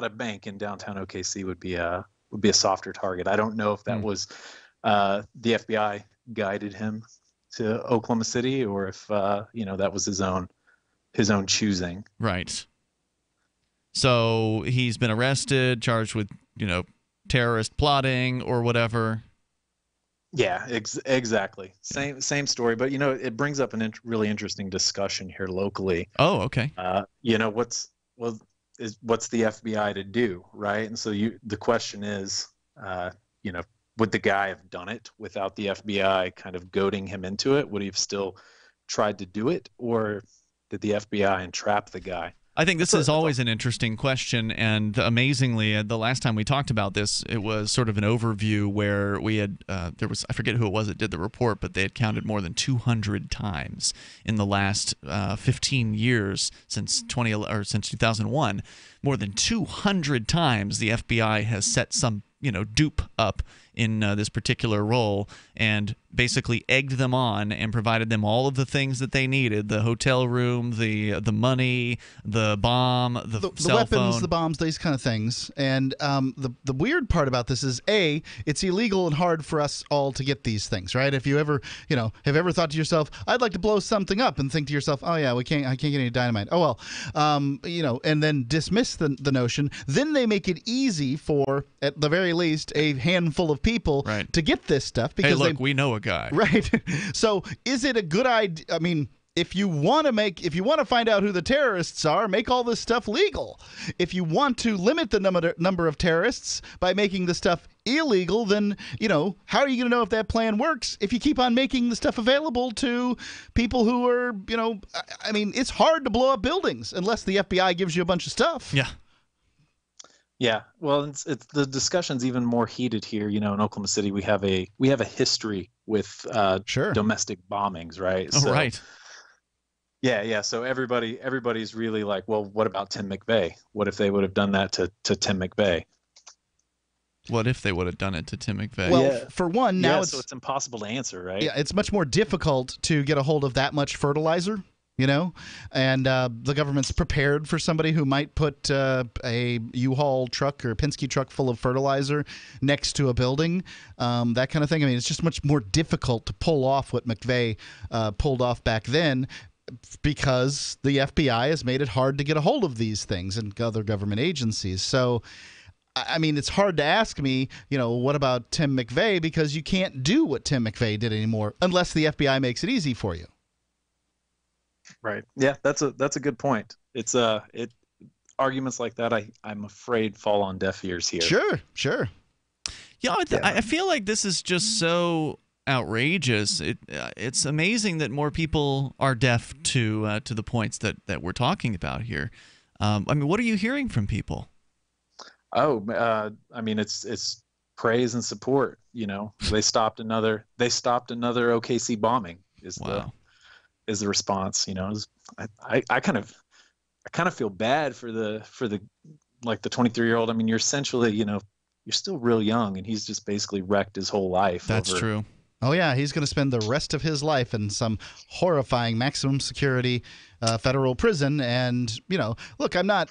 a bank in downtown OKC would be a softer target. I don't know if that was the FBI guided him to Oklahoma City, or if that was his own choosing. Right. So he's been arrested, charged with terrorist plotting or whatever. Yeah, exactly. Same story, but it brings up a really interesting discussion here locally. Oh, okay. What's the FBI to do, right? And so the question is, would the guy have done it without the FBI kind of goading him into it? Would he have still tried to do it, or did the FBI entrap the guy? I think this is always an interesting question, and amazingly, the last time we talked about this, it was sort of an overview where we had I forget who it was that did the report, but they had counted more than 200 times in the last 15 years since 2001. More than 200 times the FBI has set some dupe up in this particular role and basically egged them on and provided them all of the things that they needed: the hotel room, the money, the bomb, the cell weapons, phone. the bombs, these kind of things. And the weird part about this is, it's illegal and hard for us all to get these things, right? If you ever, have ever thought to yourself, I'd like to blow something up, and think to yourself, oh yeah, I can't get any dynamite. Oh well, and then dismiss the notion. Then they make it easy for, at the very least, a handful of people to get this stuff, because hey, look, we know a guy, right? So is it a good idea? I mean, if you want to find out who the terrorists are, make all this stuff legal. If you want to limit the number of terrorists by making the stuff illegal, then how are you going to know if that plan works if you keep on making the stuff available to people who are I mean, it's hard to blow up buildings unless the FBI gives you a bunch of stuff. Yeah, well, it's the discussion's even more heated here. In Oklahoma City, we have a history with domestic bombings, right? Oh, right. Yeah. So everybody's really like, well, what about Tim McVeigh? What if they would have done that to Tim McVeigh? What if they would have done it to Tim McVeigh? Well, for one, now so it's impossible to answer, right? Yeah, it's much more difficult to get a hold of that much fertilizer. And the government's prepared for somebody who might put a U-Haul truck or a Penske truck full of fertilizer next to a building, that kind of thing. I mean, it's just much more difficult to pull off what McVeigh pulled off back then, because the FBI has made it hard to get a hold of these things and other government agencies. So, I mean, it's hard to ask me, what about Tim McVeigh, because you can't do what Tim McVeigh did anymore unless the FBI makes it easy for you. Right. Yeah, that's a good point. It's arguments like that, I'm afraid, fall on deaf ears here. Sure. Yeah, I feel like this is just so outrageous. It's amazing that more people are deaf to the points that we're talking about here. I mean, what are you hearing from people? I mean, it's praise and support. You know, they stopped another OKC bombing is the response. You know, I kind of feel bad for the like the 23-year-old. I mean, you're essentially, you know, you're still real young, and he's just basically wrecked his whole life. That's true. Oh, yeah, he's going to spend the rest of his life in some horrifying maximum security federal prison. And, you know, look, I'm not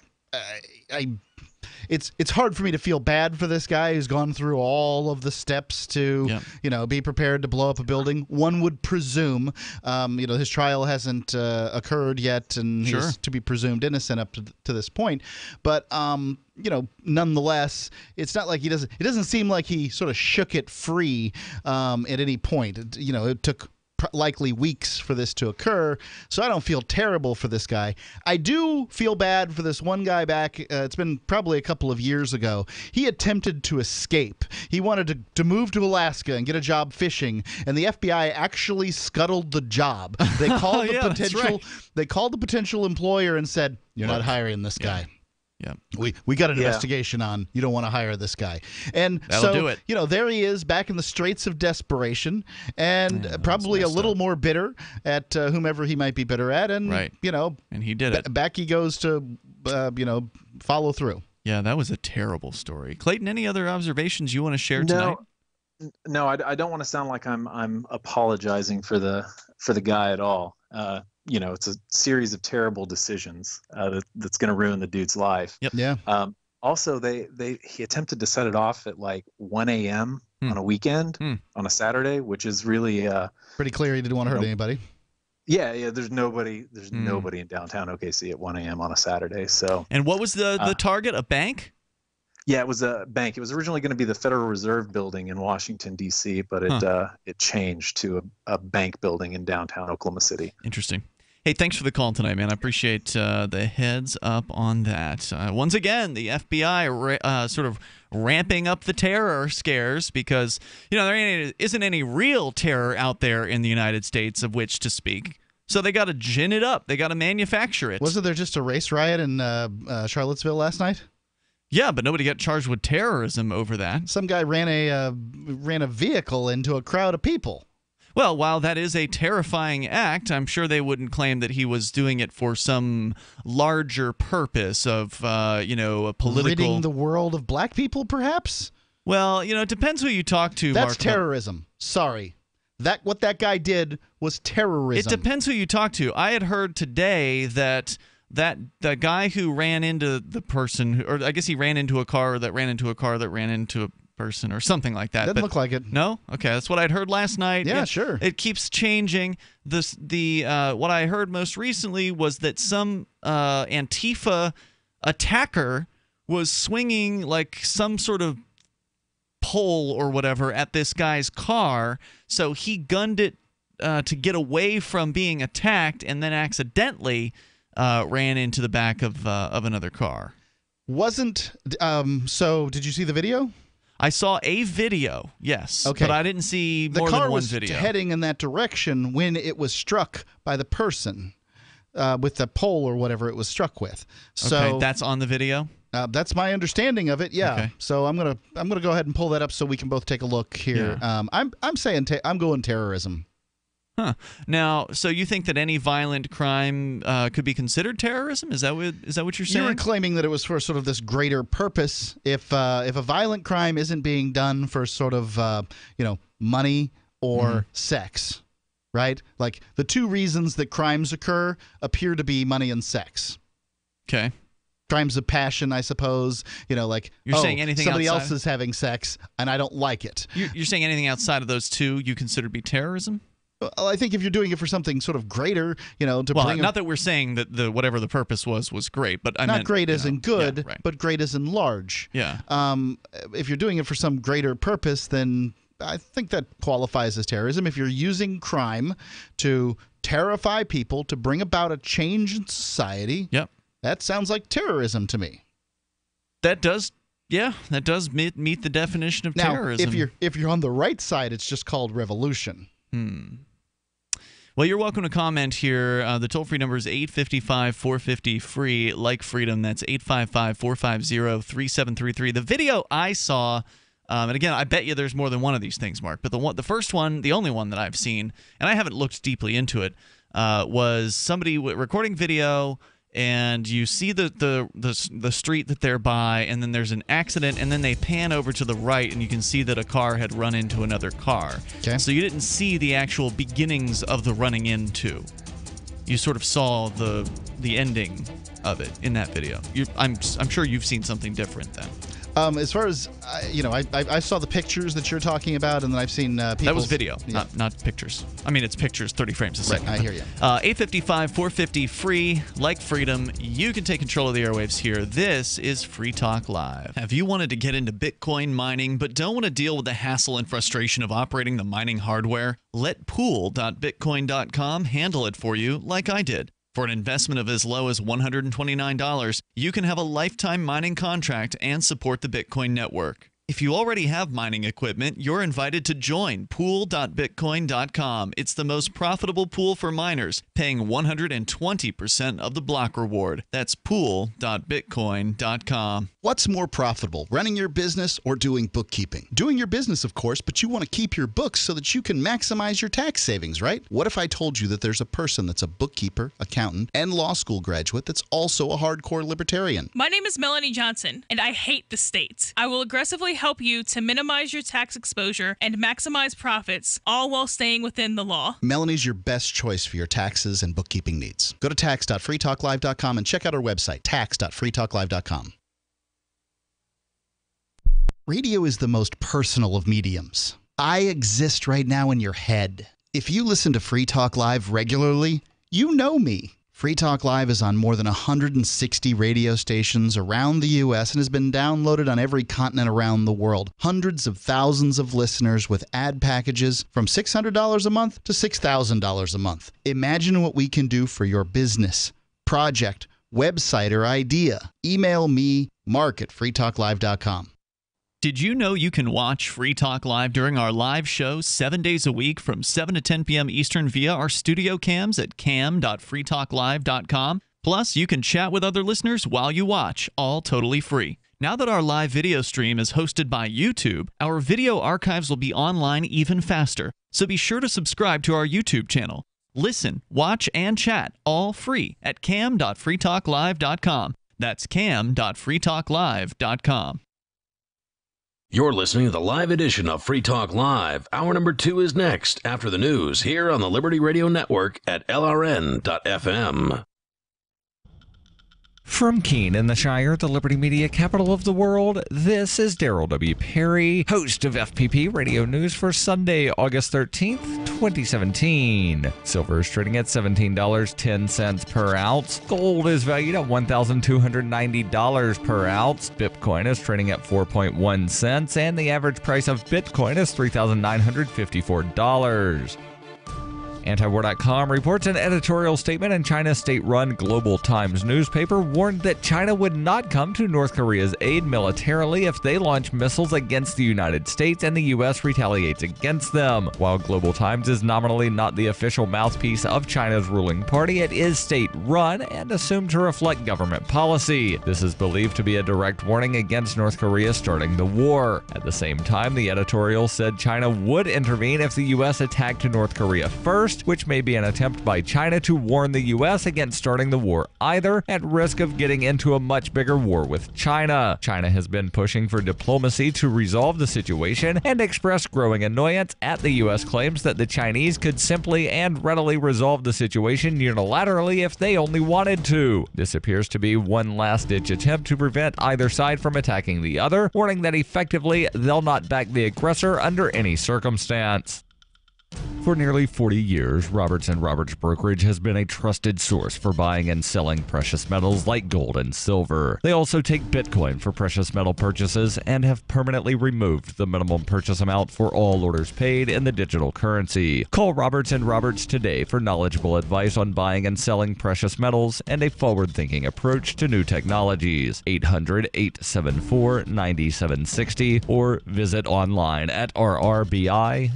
it's hard for me to feel bad for this guy who's gone through all of the steps to, you know, be prepared to blow up a building. One would presume, you know, his trial hasn't occurred yet, and he's to be presumed innocent up to this point. But, you know, nonetheless, it's not like it doesn't seem like he sort of shook it free at any point. You know, it took likely weeks for this to occur, so I don't feel terrible for this guy. I do feel bad for this one guy back, it's been probably a couple of years ago. He attempted to escape. He wanted to move to Alaska and get a job fishing, and the FBI actually scuttled the job. They called they called the potential employer and said, "You're not hiring this guy." Yeah, we got an investigation on. You don't want to hire this guy, and that'll do it. You know, there he is back in the straits of desperation, and probably a little more bitter at whomever he might be bitter at, and you know, and he did it. Back he goes to, you know, follow through. Yeah, that was a terrible story. Clayton, any other observations you want to share tonight? No, I don't want to sound like I'm apologizing for the guy at all. You know, it's a series of terrible decisions that's going to ruin the dude's life. Yep. Yeah. Also, he attempted to set it off at like 1 a.m. on a weekend, on a Saturday, which is really pretty clear he didn't want to hurt anybody. Yeah. There's nobody in downtown OKC at 1 a.m. on a Saturday. So. And what was the target? A bank? Yeah, it was a bank. It was originally going to be the Federal Reserve Building in Washington, D.C., but it changed to a bank building in downtown Oklahoma City. Interesting. Hey, thanks for the call tonight, man. I appreciate the heads up on that. Once again, the FBI sort of ramping up the terror scares because, you know, there isn't any real terror out there in the United States of which to speak. So they got to gin it up. They got to manufacture it. Wasn't there just a race riot in Charlottesville last night? Yeah, but nobody got charged with terrorism over that. Some guy ran a vehicle into a crowd of people. Well, while that is a terrifying act, I'm sure they wouldn't claim that he was doing it for some larger purpose of, you know, a political... Ridding the world of black people, perhaps? Well, you know, it depends who you talk to, That's Mark. terrorism. Sorry. What that guy did was terrorism. It depends who you talk to. I had heard today that the guy who ran into the person, or I guess he ran into a car that ran into a car that ran into a person or something like that. Doesn't look like it. No? Okay, that's what I'd heard last night. Yeah, sure. It keeps changing. What I heard most recently was that some Antifa attacker was swinging like some sort of pole or whatever at this guy's car, so he gunned it to get away from being attacked, and then accidentally ran into the back of another car. So did you see the video? I saw a video, yes. Okay. But I didn't see more than one video. The car was heading in that direction when it was struck by the person with the pole or whatever it was struck with. So okay, that's on the video? That's my understanding of it, yeah. Okay. So I'm gonna go ahead and pull that up so we can both take a look here. Yeah. I'm saying I'm going terrorism. Huh. Now, so you think that any violent crime could be considered terrorism? Is that what you're saying? You were claiming that it was for sort of this greater purpose. If a violent crime isn't being done for sort of money or sex, right? Like the two reasons that crimes occur appear to be money and sex. Okay. Crimes of passion, I suppose. You know, like you're saying anything somebody outside? else is having sex and I don't like it. You're saying anything outside of those two you consider to be terrorism? Well, I think if you're doing it for something sort of greater, not that we're saying that whatever the purpose was great, but I not meant, great as in good, right. but great as in large. Yeah. If you're doing it for some greater purpose, then I think that qualifies as terrorism. If you're using crime to terrify people, to bring about a change in society, yep, That sounds like terrorism to me. That does meet the definition of now, terrorism. If you're on the right side, it's just called revolution. Well, you're welcome to comment here. The toll-free number is 855-450-FREE, like freedom. That's 855-450-3733. The video I saw, and again, I bet you there's more than one of these things, Mark, but the first one, the only one that I've seen, and I haven't looked deeply into it, was somebody recording video, and you see the street that they're by, and then there's an accident, and then they pan over to the right, and you can see that a car had run into another car. Okay. So you didn't see the actual beginnings of the running into. You sort of saw the ending of it in that video. I'm sure you've seen something different then. As far as, I saw the pictures that you're talking about, and then I've seen people. That was video, not pictures. I mean, it's pictures, 30 frames a second. Right, I hear you. 855-450-FREE, like freedom. You can take control of the airwaves here. This is Free Talk Live. Have you wanted to get into Bitcoin mining, but don't want to deal with the hassle and frustration of operating the mining hardware? Let pool.bitcoin.com handle it for you like I did. For an investment of as low as $129, you can have a lifetime mining contract and support the Bitcoin network. If you already have mining equipment, you're invited to join pool.bitcoin.com. It's the most profitable pool for miners, paying 120% of the block reward. That's pool.bitcoin.com. What's more profitable, running your business or doing bookkeeping? Doing your business, of course, but you want to keep your books so that you can maximize your tax savings, right? What if I told you that there's a person that's a bookkeeper, accountant, and law school graduate that's also a hardcore libertarian? My name is Melanie Johnson, and I hate the state. I will aggressively help you to minimize your tax exposure and maximize profits, all while staying within the law. Melanie's your best choice for your taxes and bookkeeping needs. Go to tax.freetalklive.com and check out our website, tax.freetalklive.com. Radio is the most personal of mediums. I exist right now in your head. If you listen to Free Talk Live regularly, you know me. Free Talk Live is on more than 160 radio stations around the U.S. and has been downloaded on every continent around the world. Hundreds of thousands of listeners with ad packages from $600 a month to $6,000 a month. Imagine what we can do for your business, project, website, or idea. Email me, mark@freetalklive.com. Did you know you can watch Free Talk Live during our live show 7 days a week from 7 to 10 p.m. Eastern via our studio cams at cam.freetalklive.com? Plus, you can chat with other listeners while you watch, all totally free. Now that our live video stream is hosted by YouTube, our video archives will be online even faster, so be sure to subscribe to our YouTube channel. Listen, watch, and chat all free at cam.freetalklive.com. That's cam.freetalklive.com. You're listening to the live edition of Free Talk Live. Hour number 2 is next, after the news, here on the Liberty Radio Network at LRN.FM. From Keene in the Shire, the Liberty Media capital of the world, this is Daryl W. Perry, host of FPP Radio News for Sunday, August 13th, 2017. Silver is trading at $17.10 per ounce. Gold is valued at $1,290 per ounce. Bitcoin is trading at 4.1 cents, and the average price of Bitcoin is $3,954. Antiwar.com reports an editorial statement in China's state-run Global Times newspaper warned that China would not come to North Korea's aid militarily if they launch missiles against the United States and the U.S. retaliates against them. While Global Times is nominally not the official mouthpiece of China's ruling party, it is state-run and assumed to reflect government policy. This is believed to be a direct warning against North Korea starting the war. At the same time, the editorial said China would intervene if the U.S. attacked North Korea first, which may be an attempt by China to warn the U.S. against starting the war either, at risk of getting into a much bigger war with China. China has been pushing for diplomacy to resolve the situation and expressed growing annoyance at the U.S. claims that the Chinese could simply and readily resolve the situation unilaterally if they only wanted to. This appears to be one last-ditch attempt to prevent either side from attacking the other, warning that effectively they'll not back the aggressor under any circumstance. For nearly 40 years, Roberts & Roberts Brokerage has been a trusted source for buying and selling precious metals like gold and silver. They also take Bitcoin for precious metal purchases and have permanently removed the minimum purchase amount for all orders paid in the digital currency. Call Roberts & Roberts today for knowledgeable advice on buying and selling precious metals and a forward-thinking approach to new technologies. 800-874-9760 or visit online at rrbi.co.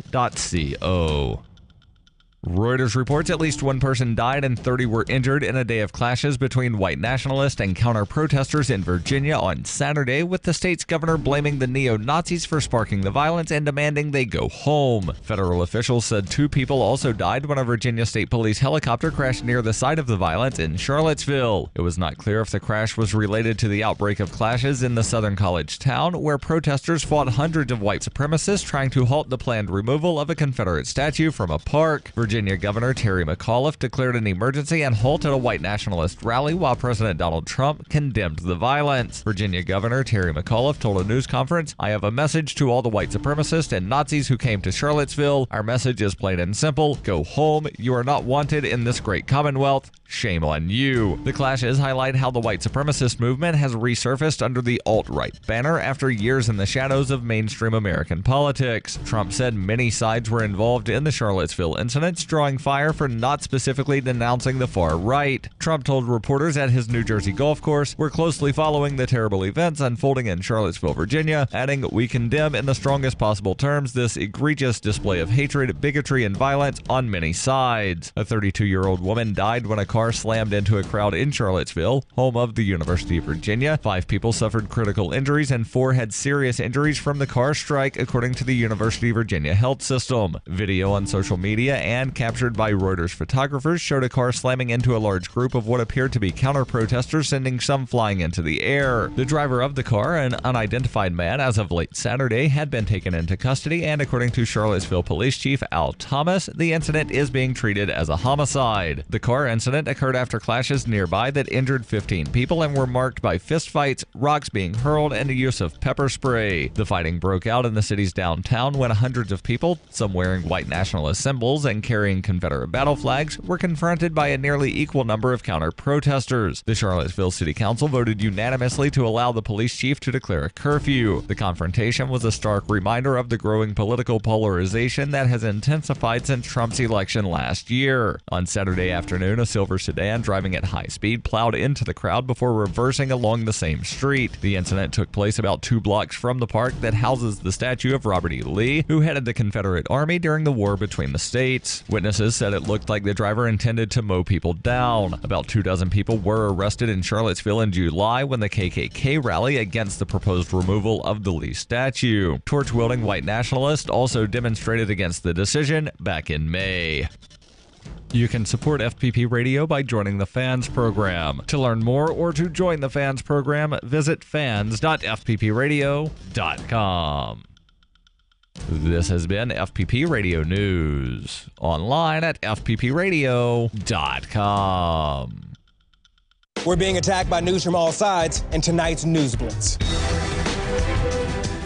Reuters reports at least one person died and 30 were injured in a day of clashes between white nationalist and counter-protesters in Virginia on Saturday, with the state's governor blaming the neo-Nazis for sparking the violence and demanding they go home. Federal officials said 2 people also died when a Virginia State Police helicopter crashed near the site of the violence in Charlottesville. It was not clear if the crash was related to the outbreak of clashes in the Southern College town, where protesters fought hundreds of white supremacists trying to halt the planned removal of a Confederate statue from a park. Virginia Governor Terry McAuliffe declared an emergency and halted a white nationalist rally while President Donald Trump condemned the violence. Virginia Governor Terry McAuliffe told a news conference, "I have a message to all the white supremacists and Nazis who came to Charlottesville. Our message is plain and simple. Go home. You are not wanted in this great Commonwealth. Shame on you." The clashes highlight how the white supremacist movement has resurfaced under the alt-right banner after years in the shadows of mainstream American politics. Trump said many sides were involved in the Charlottesville incidents, drawing fire for not specifically denouncing the far right. Trump told reporters at his New Jersey golf course, "We're closely following the terrible events unfolding in Charlottesville, Virginia," adding, "We condemn in the strongest possible terms this egregious display of hatred, bigotry, and violence on many sides." A 32-year-old woman died when a car slammed into a crowd in Charlottesville, home of the University of Virginia. 5 people suffered critical injuries and 4 had serious injuries from the car strike, according to the University of Virginia Health System. Video on social media and captured by Reuters photographers showed a car slamming into a large group of what appeared to be counter-protesters, sending some flying into the air. The driver of the car, an unidentified man as of late Saturday, had been taken into custody, and according to Charlottesville Police Chief Al Thomas, the incident is being treated as a homicide. The car incident occurred after clashes nearby that injured 15 people and were marked by fistfights, rocks being hurled, and the use of pepper spray. The fighting broke out in the city's downtown when hundreds of people, some wearing white nationalist symbols and carrying Confederate battle flags, were confronted by a nearly equal number of counter-protesters. The Charlottesville City Council voted unanimously to allow the police chief to declare a curfew. The confrontation was a stark reminder of the growing political polarization that has intensified since Trump's election last year. On Saturday afternoon, a silver sedan driving at high speed plowed into the crowd before reversing along the same street. The incident took place about 2 blocks from the park that houses the statue of Robert E. Lee, who headed the Confederate Army during the war between the states. Witnesses said it looked like the driver intended to mow people down. About 24 people were arrested in Charlottesville in July when the KKK rally against the proposed removal of the Lee statue. Torch-wielding white nationalists also demonstrated against the decision back in May. You can support FPP Radio by joining the Fans program. To learn more or to join the Fans program, visit fans.fppradio.com. This has been FPP Radio News, online at fppradio.com. We're being attacked by news from all sides in tonight's News Blitz.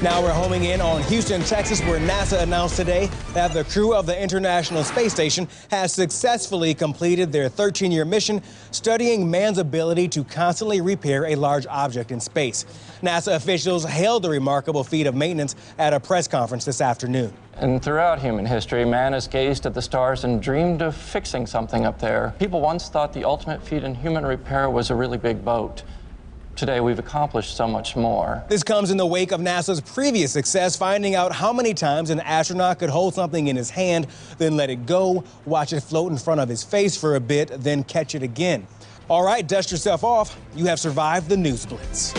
Now we're homing in on Houston, Texas, where NASA announced today that the crew of the International Space Station has successfully completed their 13-year mission studying man's ability to constantly repair a large object in space. NASA officials hailed the remarkable feat of maintenance at a press conference this afternoon. And throughout human history, man has gazed at the stars and dreamed of fixing something up there. People once thought the ultimate feat in human repair was a really big boat. Today, we've accomplished so much more. This comes in the wake of NASA's previous success, finding out how many times an astronaut could hold something in his hand, then let it go, watch it float in front of his face for a bit, then catch it again. All right, dust yourself off. You have survived the News Blitz.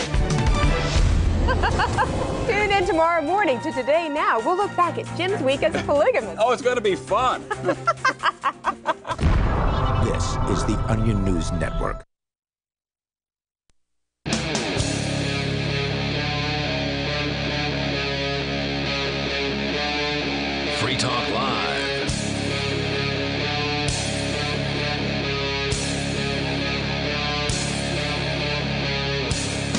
Tune in tomorrow morning to Today Now. We'll look back at Jim's week as a polygamist. Oh, it's going to be fun. This is the Onion News Network. Free Talk Live.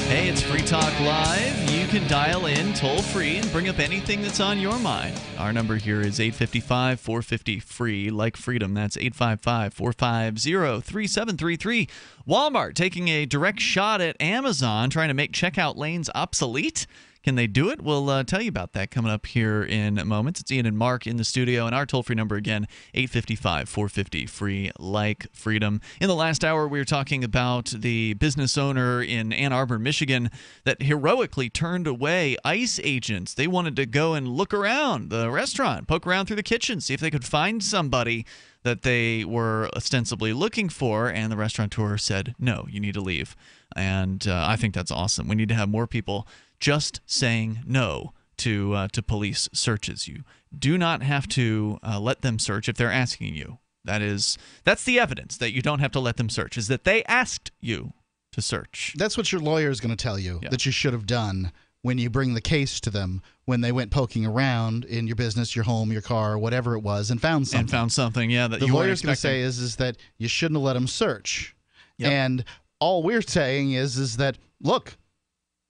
Hey, it's It's Free Talk Live. You can dial in toll-free and bring up anything that's on your mind. Our number here is 855-450-FREE, like freedom. That's 855-450-3733. Walmart taking a direct shot at Amazon, trying to make checkout lanes obsolete. Can they do it? We'll tell you about that coming up here in moments. It's Ian and Mark in the studio, and our toll-free number again, 855-450-FREE, like freedom. In the last hour, we were talking about the business owner in Ann Arbor, Michigan, that heroically turned away ICE agents. They wanted to go and look around the restaurant, poke around through the kitchen, see if they could find somebody that they were ostensibly looking for, and the restaurateur said, no, you need to leave. And I think that's awesome. We need to have more people just saying no to police searches. You do not have to let them search if they're asking you. That's the evidence that you don't have to let them search, is that they asked you to search. That's what your lawyer is going to tell you that you should have done when you bring the case to them, when they went poking around in your business, your home, your car, whatever it was, and found something. Yeah. That the lawyer's going to say is that you shouldn't have let them search. Yep. And all we're saying is that, look,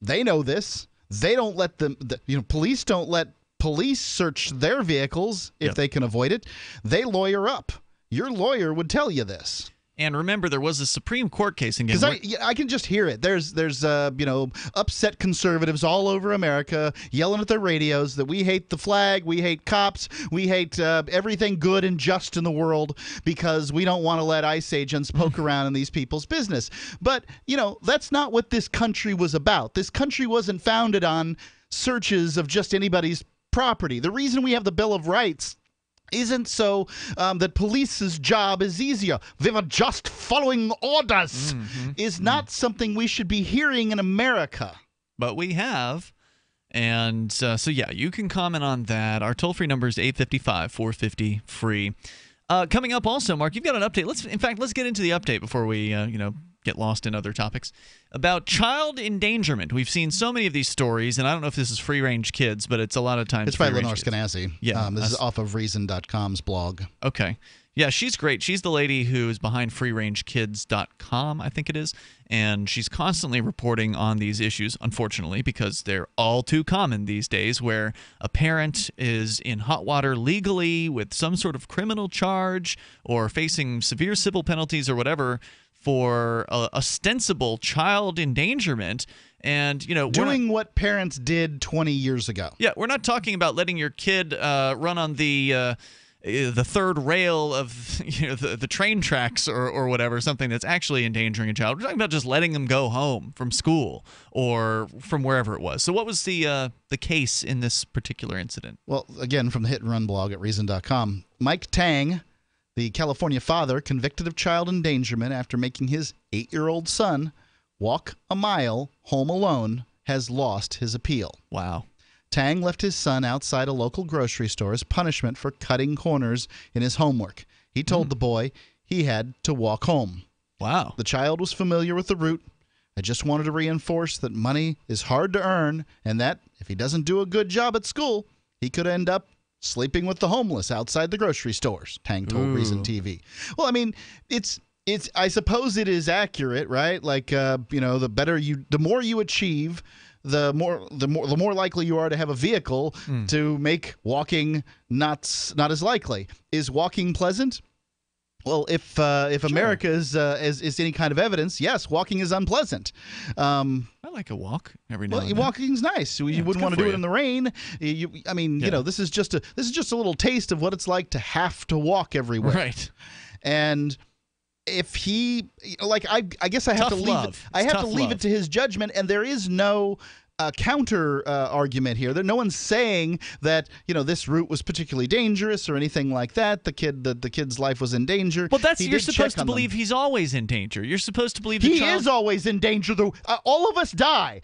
they know this. They don't let them, police don't let police search their vehicles if they can avoid it. They lawyer up. Your lawyer would tell you this. And remember, there was a Supreme Court case again. Because I can just hear it. There's upset conservatives all over America yelling at their radios that we hate the flag, we hate cops, we hate everything good and just in the world because we don't want to let ICE agents poke around in these people's business. But, that's not what this country was about. This country wasn't founded on searches of just anybody's property. The reason we have the Bill of Rights isn't so that police's job is easier. They were just following orders is not something we should be hearing in America. But we have. And you can comment on that. Our toll-free number is 855-450-FREE. Coming up also, Mark, you've got an update. Let's get into the update before we get lost in other topics about child endangerment. We've seen so many of these stories, and I don't know if this is free-range kids, but it's a lot of times it's by Lenore Skenazy. Yeah, this is off of Reason.com's blog. Okay. Yeah, she's great. She's the lady who is behind freerangekids.com, I think it is, and she's constantly reporting on these issues, unfortunately, because they're all too common these days, where a parent is in hot water legally with some sort of criminal charge or facing severe civil penalties or whatever for ostensible child endangerment. And, doing what parents did 20 years ago. Yeah, we're not talking about letting your kid run on the third rail of the train tracks or whatever, something that's actually endangering a child. We're talking about just letting them go home from school or from wherever it was. So what was the case in this particular incident? Well, again, from the Hit and Run blog at Reason.com, Mike Tang, the California father convicted of child endangerment after making his 8-year-old son walk a mile home alone, has lost his appeal. Wow. Tang left his son outside a local grocery store as punishment for cutting corners in his homework. He told the boy he had to walk home. Wow. The child was familiar with the route. I just wanted to reinforce that money is hard to earn and that if he doesn't do a good job at school, he could end up sleeping with the homeless outside the grocery stores, Tang told Reason TV. Well, I mean, it's I suppose it is accurate, right? Like the more you achieve, the more likely you are to have a vehicle to make walking not as likely. Is walking pleasant? Well, if America is any kind of evidence, yes, walking is unpleasant. I like a walk every now and then. Walking's nice. You wouldn't want to do it in the rain. This is just a little taste of what it's like to have to walk everywhere. Right. And if he, I guess I have to leave it to his judgment, and there is no counter argument here. That no one's saying that this route was particularly dangerous or anything like that. The kid's life was in danger. Well, you're supposed to believe he's always in danger. You're supposed to believe he is always in danger. All of us die.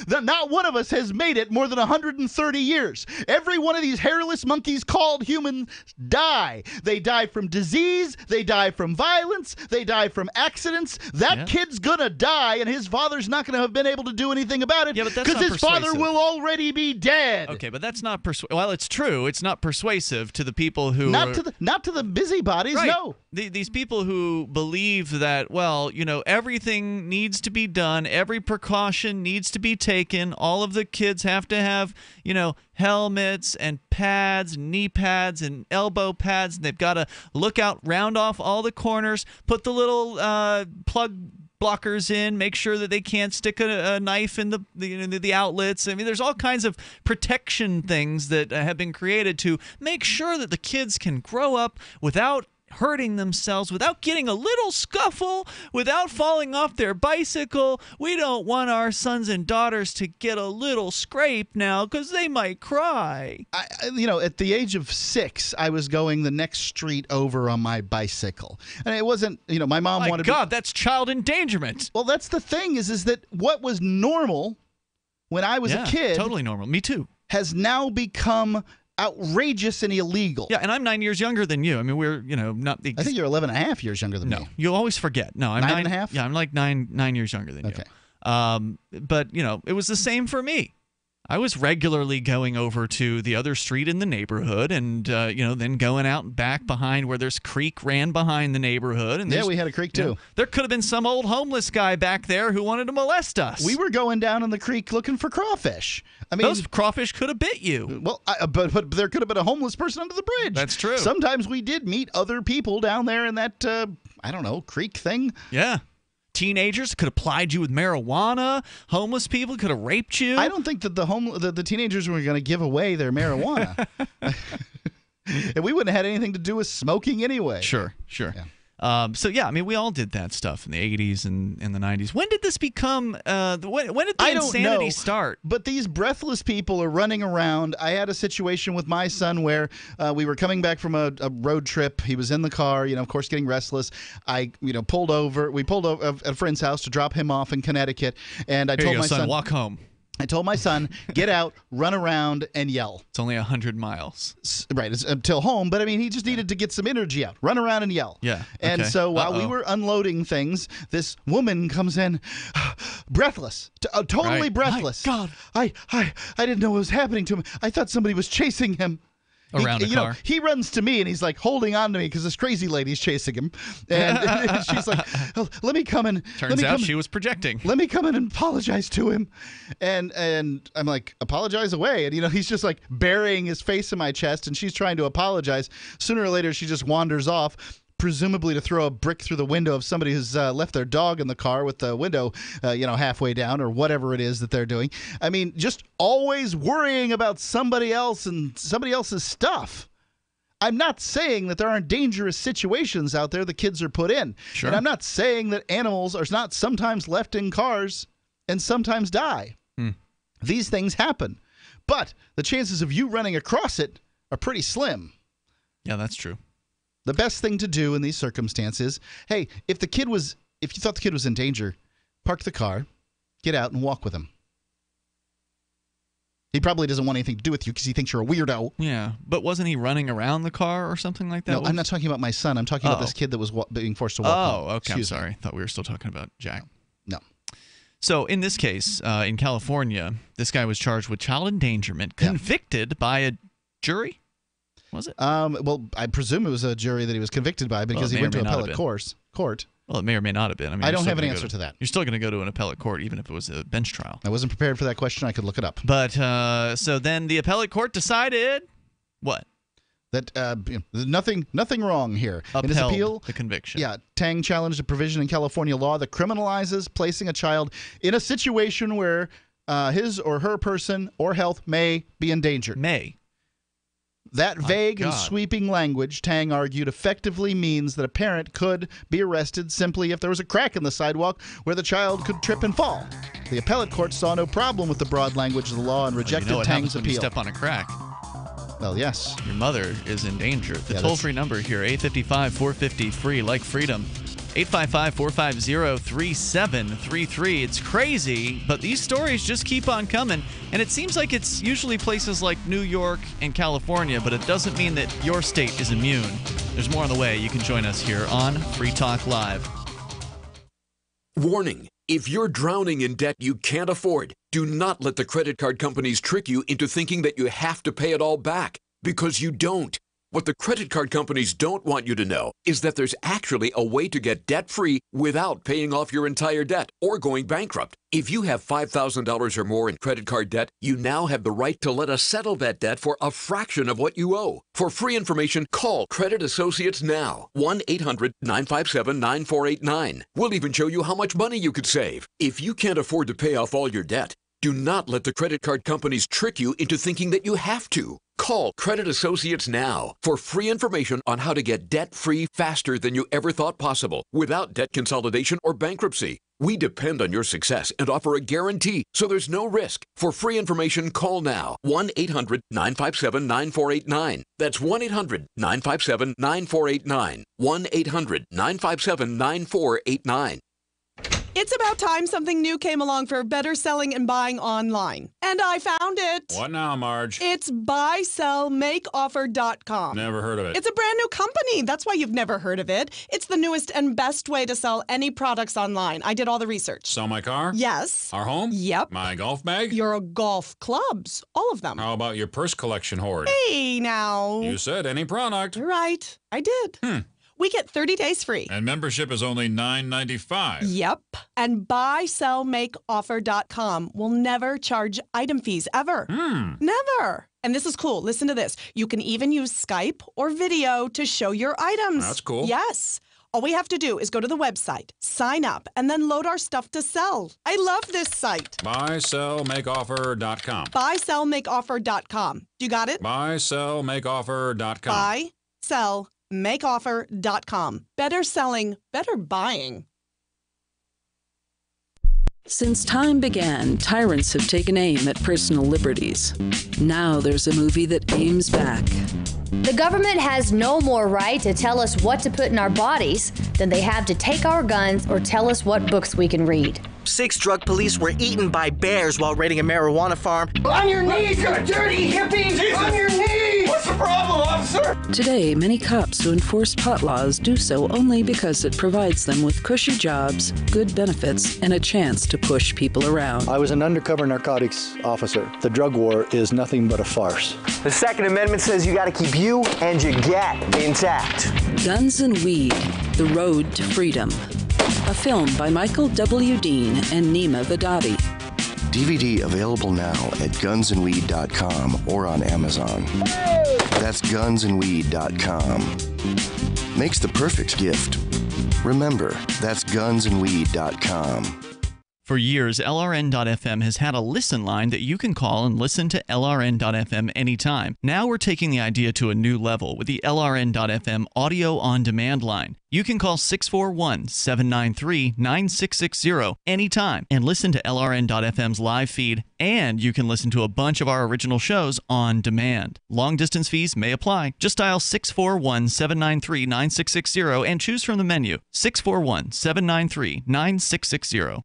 Not one of us has made it more than 130 years. Every one of these hairless monkeys called humans die. They die from disease. They die from violence. They die from accidents. That kid's gonna die, and his father's not gonna have been able to do anything about it. Yeah, but that's because not his father persuasive. will already be dead. Okay, but that's not well, it's true. It's not persuasive to the people who not to the busybodies. Right. No, these people who believe that, well, everything needs to be done, every precaution needs to be taken. All of the kids have to have, helmets and pads, knee pads and elbow pads, and they've got to look out, round off all the corners, put the little plug blockers in, make sure that they can't stick a knife in the outlets. I mean, there's all kinds of protection things that have been created to make sure that the kids can grow up without hurting themselves, without getting a little scuffle, without falling off their bicycle. We don't want our sons and daughters to get a little scrape now because they might cry. At the age of 6, I was going the next street over on my bicycle. And it wasn't, my mom wanted God, that's child endangerment. Well, that's the thing is that what was normal when I was a kid. Totally normal. Me too. Has now become outrageous and illegal. Yeah, and I'm 9 years younger than you. I mean, we're, not the... I think you're 11 and a half years younger than me. No, you always forget. No, I'm 9.5? Yeah, I'm like nine years younger than you. But, it was the same for me. I was regularly going over to the other street in the neighborhood and, then going out back behind where there's creek ran behind the neighborhood. And we had a creek too. There could have been some old homeless guy back there who wanted to molest us. We were going down in the creek looking for crawfish. I mean, those crawfish could have bit you. Well, but there could have been a homeless person under the bridge. That's true. Sometimes we did meet other people down there in that, creek thing. Yeah. Teenagers could have plied you with marijuana. Homeless people could have raped you. I don't think that the teenagers were going to give away their marijuana. And we wouldn't have had anything to do with smoking anyway. Sure. Yeah. We all did that stuff in the 80s and the 90s. When did this become, when did the insanity start? But these breathless people are running around. I had a situation with my son where we were coming back from a road trip. He was in the car, of course, getting restless. We pulled over at a friend's house to drop him off in Connecticut. And I told my son, walk home. I told my son, get out, run around, and yell. It's only 100 miles. Right, it's until home, but he just needed to get some energy out. Run around and yell. Yeah. And so while we were unloading things, this woman comes in, breathless, totally breathless. My God. I didn't know what was happening to him. I thought somebody was chasing him. Around a car. He runs to me and he's like holding on to me because this crazy lady's chasing him. And she's like, oh, let me come in. Turns out she was projecting. Let me come in and apologize to him. And I'm like, apologize away. And, he's just like burying his face in my chest and she's trying to apologize. Sooner or later, she just wanders off, presumably to throw a brick through the window of somebody who's left their dog in the car with the window, halfway down or whatever it is that they're doing. I mean, just always worrying about somebody else and somebody else's stuff. I'm not saying that there aren't dangerous situations out there the kids are put in. Sure. And I'm not saying that animals are not sometimes left in cars and sometimes die. These things happen. But the chances of you running across it are pretty slim. Yeah, that's true. The best thing to do in these circumstances, hey, if you thought the kid was in danger, park the car, get out and walk with him. He probably doesn't want anything to do with you because he thinks you're a weirdo. Yeah, but wasn't he running around the car or something like that? No, I'm not talking about my son. I'm talking about this kid that was being forced to walk home. Oh, okay. I'm sorry. I thought we were still talking about Jack. No. So in this case, in California, this guy was charged with child endangerment, convicted by a jury. Was it? Well, I presume it was a jury that he was convicted by because he went to appellate court. Well, it may or may not have been. I mean, I don't have an answer to that. You're still going to go to an appellate court, even if it was a bench trial. I wasn't prepared for that question. I could look it up. But so then the appellate court decided what? That nothing wrong here. Upheld in his appeal, the conviction. Yeah, Tang challenged a provision in California law that criminalizes placing a child in a situation where his or her person or health may be endangered. That vague and sweeping language, Tang argued, effectively means that a parent could be arrested simply if there was a crack in the sidewalk where the child could trip and fall. The appellate court saw no problem with the broad language of the law and rejected Tang's appeal. When you step on a crack. Well, yes. Your mother is in danger. The toll-free number here, 855-450-FREE, like freedom. 855-450-3733. It's crazy, but these stories just keep on coming. And it seems like it's usually places like New York and California, but it doesn't mean that your state is immune. There's more on the way. You can join us here on Free Talk Live. Warning. If you're drowning in debt you can't afford, Do not let the credit card companies trick you into thinking that you have to pay it all back, because you don't. What the credit card companies don't want you to know is that there's actually a way to get debt-free without paying off your entire debt or going bankrupt. If you have $5,000 or more in credit card debt, you now have the right to let us settle that debt for a fraction of what you owe. For free information, call Credit Associates now. 1-800-957-9489. We'll even show you how much money you could save. If you can't afford to pay off all your debt, do not let the credit card companies trick you into thinking that you have to. Call Credit Associates now for free information on how to get debt-free faster than you ever thought possible without debt consolidation or bankruptcy. We depend on your success and offer a guarantee, so there's no risk. For free information, call now. 1-800-957-9489. That's 1-800-957-9489. 1-800-957-9489. It's about time something new came along for better selling and buying online. And I found it. What now, Marge? It's buysellmakeoffer.com. Never heard of it. It's a brand new company. That's why you've never heard of it. It's the newest and best way to sell any products online. I did all the research. Sell my car? Yes. Our home? Yep. My golf bag? Your golf clubs. All of them. How about your purse collection hoard? Hey, now. You said any product. Right. I did. We get 30 days free. And membership is only $9.95. Yep. And buysellmakeoffer.com will never charge item fees, ever. Never. And this is cool. Listen to this. You can even use Skype or video to show your items. That's cool. Yes. All we have to do is go to the website, sign up, and then load our stuff to sell. I love this site. Buysellmakeoffer.com. Buysellmakeoffer.com. You got it? Buysellmakeoffer.com. Buysellmakeoffer.com. Better selling, better buying. Since time began, tyrants have taken aim at personal liberties. Now there's a movie that aims back. The government has no more right to tell us what to put in our bodies than they have to take our guns or tell us what books we can read. 6 drug police were eaten by bears while raiding a marijuana farm. On your knees, you dirty hippies! Jesus. On your knees! What's the problem, officer? Today, many cops who enforce pot laws do so only because it provides them with cushy jobs, good benefits, and a chance to push people around. I was an undercover narcotics officer. The drug war is nothing but a farce. The Second Amendment says you got to keep you and your get intact. Guns and Weed, The Road to Freedom. A film by Michael W. Dean and Nima Vadadi. DVD available now at gunsandweed.com or on Amazon. That's gunsandweed.com. Makes the perfect gift. Remember, that's gunsandweed.com. For years, LRN.FM has had a listen line that you can call and listen to LRN.FM anytime. Now we're taking the idea to a new level with the LRN.FM audio on demand line. You can call 641-793-9660 anytime and listen to LRN.FM's live feed, and you can listen to a bunch of our original shows on demand. Long distance fees may apply. Just dial 641-793-9660 and choose from the menu 641-793-9660.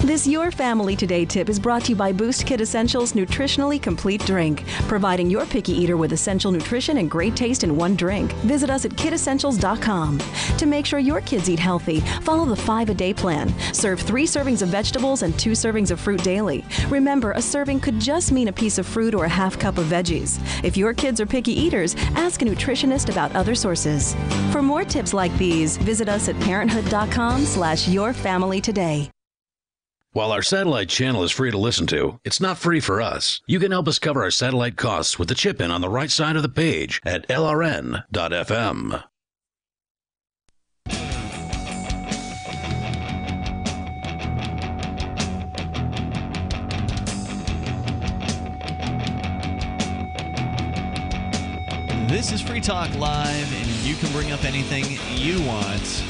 This Your Family Today tip is brought to you by Boost Kid Essentials Nutritionally Complete Drink, providing your picky eater with essential nutrition and great taste in one drink. Visit us at kidessentials.com. To make sure your kids eat healthy, follow the 5-a-day plan. Serve 3 servings of vegetables and 2 servings of fruit daily. Remember, a serving could just mean a piece of fruit or a half cup of veggies. If your kids are picky eaters, ask a nutritionist about other sources. For more tips like these, visit us at parenthood.com/yourfamilytoday. While our satellite channel is free to listen to, it's not free for us. You can help us cover our satellite costs with the chip-in on the right side of the page at lrn.fm. This is Free Talk Live, and you can bring up anything you want.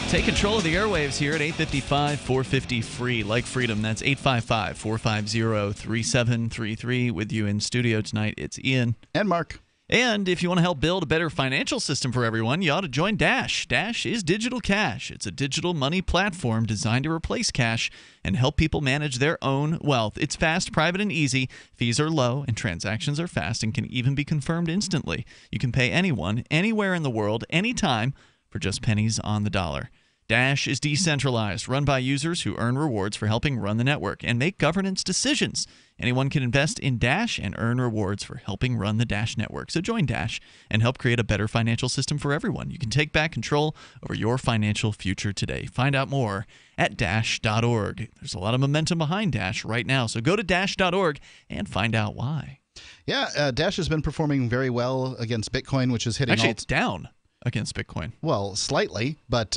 Take control of the airwaves here at 855-450-FREE, like freedom. That's 855-450-3733. With you in studio tonight, it's Ian. And Mark. And if you want to help build a better financial system for everyone, you ought to join Dash. Dash is digital cash. It's a digital money platform designed to replace cash and help people manage their own wealth. It's fast, private, and easy. Fees are low, and transactions are fast and can even be confirmed instantly. You can pay anyone, anywhere in the world, anytime, for just pennies on the dollar. Dash is decentralized, run by users who earn rewards for helping run the network and make governance decisions. Anyone can invest in Dash and earn rewards for helping run the Dash network. So join Dash and help create a better financial system for everyone. You can take back control over your financial future today. Find out more at Dash.org. There's a lot of momentum behind Dash right now, so go to Dash.org and find out why. Yeah, Dash has been performing very well against Bitcoin, which is hitting Actually, it's down against Bitcoin. Well, slightly, but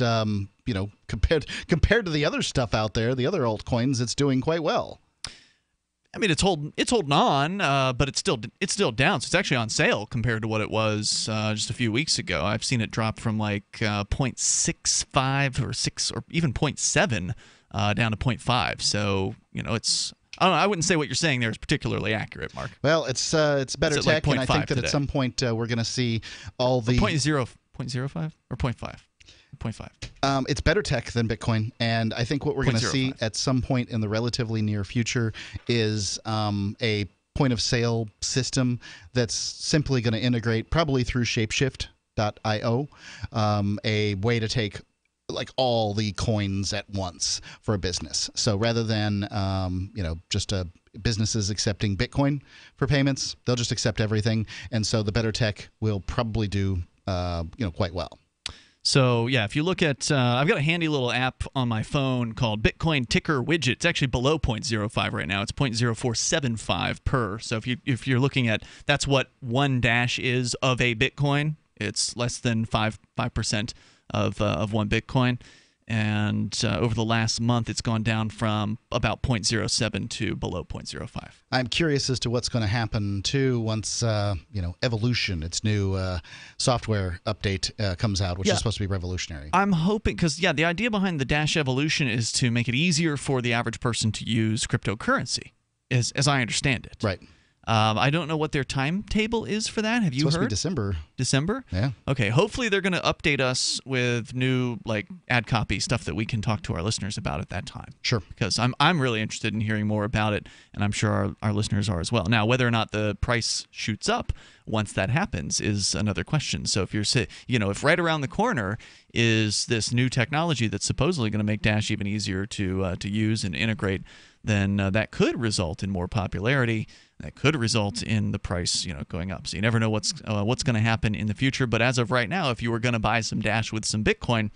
compared to the other stuff out there, the other altcoins, it's doing quite well. I mean, it's holding on, but it's still down. So it's actually on sale compared to what it was just a few weeks ago. I've seen it drop from like 0.65 or 6 or even 0.7 down to 0.5. So it's. I don't know. I wouldn't say what you're saying there is particularly accurate, Mark. Well, it's better tech, like and I think that today. at some point we're going to see all the 0.05 or 0.5. 0.5. It's better tech than Bitcoin, and I think what we're going to see at some point in the relatively near future is a point of sale system that's simply going to integrate, probably through Shapeshift.io, a way to take like all the coins at once for a business. So rather than just businesses accepting Bitcoin for payments, they'll just accept everything, and so the better tech will probably do quite well. So, yeah, if you look at I've got a handy little app on my phone called Bitcoin Ticker Widget. It's actually below 0.05 right now. It's 0.0475 per. So if you're looking at that's what one Dash is of a Bitcoin, it's less than 5% of one Bitcoin. And over the last month, it's gone down from about 0.07 to below 0.05. I'm curious as to what's going to happen, too, once, Evolution, its new software update comes out, which is supposed to be revolutionary. I'm hoping, because, the idea behind the Dash Evolution is to make it easier for the average person to use cryptocurrency, as I understand it. Right. I don't know what their timetable is for that. Have you heard? It's supposed to be December. December? Yeah. Okay. Hopefully they're going to update us with new ad copy stuff that we can talk to our listeners about at that time. Sure. Because I'm really interested in hearing more about it, and I'm sure our listeners are as well. Now, whether or not the price shoots up once that happens is another question. So if if right around the corner is this new technology that's supposedly going to make Dash even easier to use and integrate, then that could result in more popularity. That could result in the price, going up. So you never know what's going to happen in the future. But as of right now, if you were going to buy some Dash with some Bitcoin,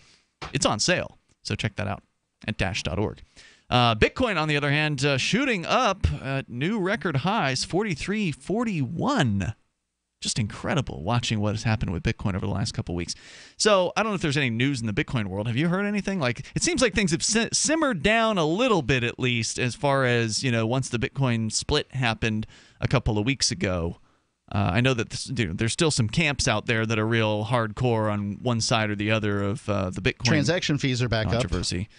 it's on sale. So check that out at Dash.org. Bitcoin, on the other hand, shooting up at new record highs, 43.41. Just incredible watching what has happened with Bitcoin over the last couple of weeks. So I don't know if there's any news in the Bitcoin world. Have you heard anything? It seems like things have simmered down a little bit, at least, as far as, once the Bitcoin split happened a couple of weeks ago. I know that there's still some camps out there that are real hardcore on one side or the other of the Bitcoin transaction fees are back controversy.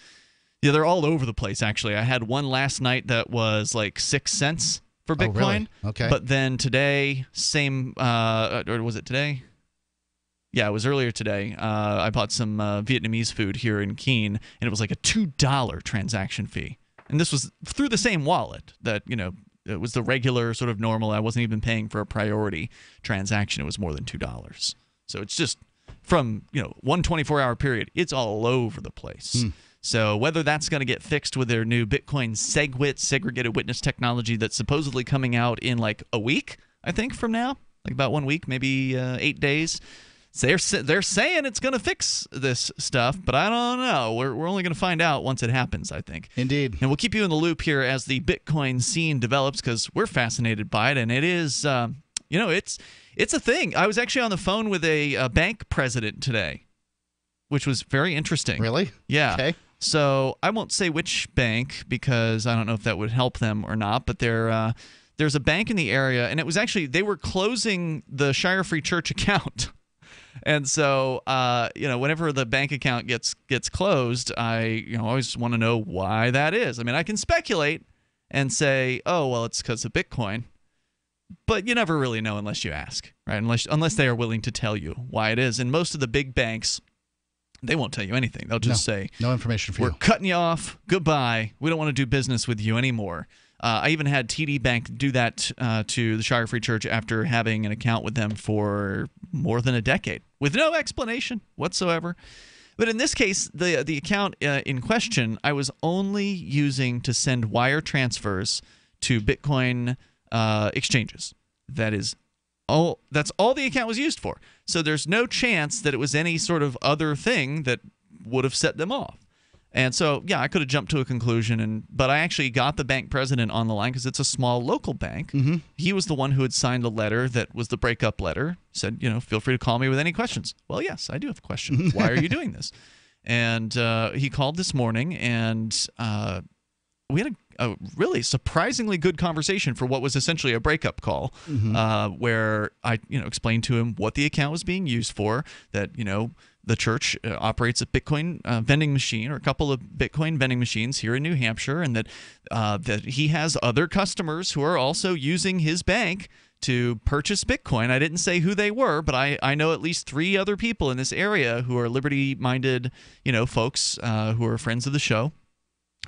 Yeah, they're all over the place, actually. I had one last night that was like 6 cents for Bitcoin. Oh, really? Okay. But then today, or was it today? Yeah, it was earlier today. I bought some Vietnamese food here in Keene, and it was like a $2 transaction fee. And this was through the same wallet that, it was the regular sort of normal. I wasn't even paying for a priority transaction. It was more than $2. So it's just from, 1 24-hour period, it's all over the place. So whether that's going to get fixed with their new Bitcoin SegWit, segregated witness technology that's supposedly coming out in like a week, I think, from now, like about 1 week, maybe 8 days. So they're saying it's going to fix this stuff, but I don't know. We're only going to find out once it happens, I think. Indeed. And we'll keep you in the loop here as the Bitcoin scene develops because we're fascinated by it, and it is, it's a thing. I was actually on the phone with a bank president today, which was very interesting. Really? Yeah. Okay. So I won't say which bank because I don't know if that would help them or not, but there's a bank in the area, and it was actually they were closing the Shire Free Church account. And so, whenever the bank account gets closed, I always want to know why that is. I mean, I can speculate and say, oh, well, it's because of Bitcoin. But you never really know unless you ask, right? Unless they are willing to tell you why it is. And most of the big banks, they won't tell you anything. They'll just say, no information for you. you. We're cutting you off. Goodbye. We don't want to do business with you anymore. I even had TD Bank do that to the Shire Free Church after having an account with them for more than a decade with no explanation whatsoever. But in this case, the account in question, I was only using to send wire transfers to Bitcoin exchanges. That's all the account was used for. So there's no chance that it was any sort of other thing that would have set them off. And so, yeah, I could have jumped to a conclusion, but I actually got the bank president on the line because it's a small local bank. Mm-hmm. He was the one who had signed the letter that was the breakup letter. Said, feel free to call me with any questions. Well, yes, I do have a question. Why are you doing this? And he called this morning, and we had a really surprisingly good conversation for what was essentially a breakup call, where I explained to him what the account was being used for, that the church operates a Bitcoin vending machine, or a couple of Bitcoin vending machines here in New Hampshire, and that he has other customers who are also using his bank to purchase Bitcoin. I didn't say who they were, but I know at least 3 other people in this area who are liberty-minded, folks who are friends of the show,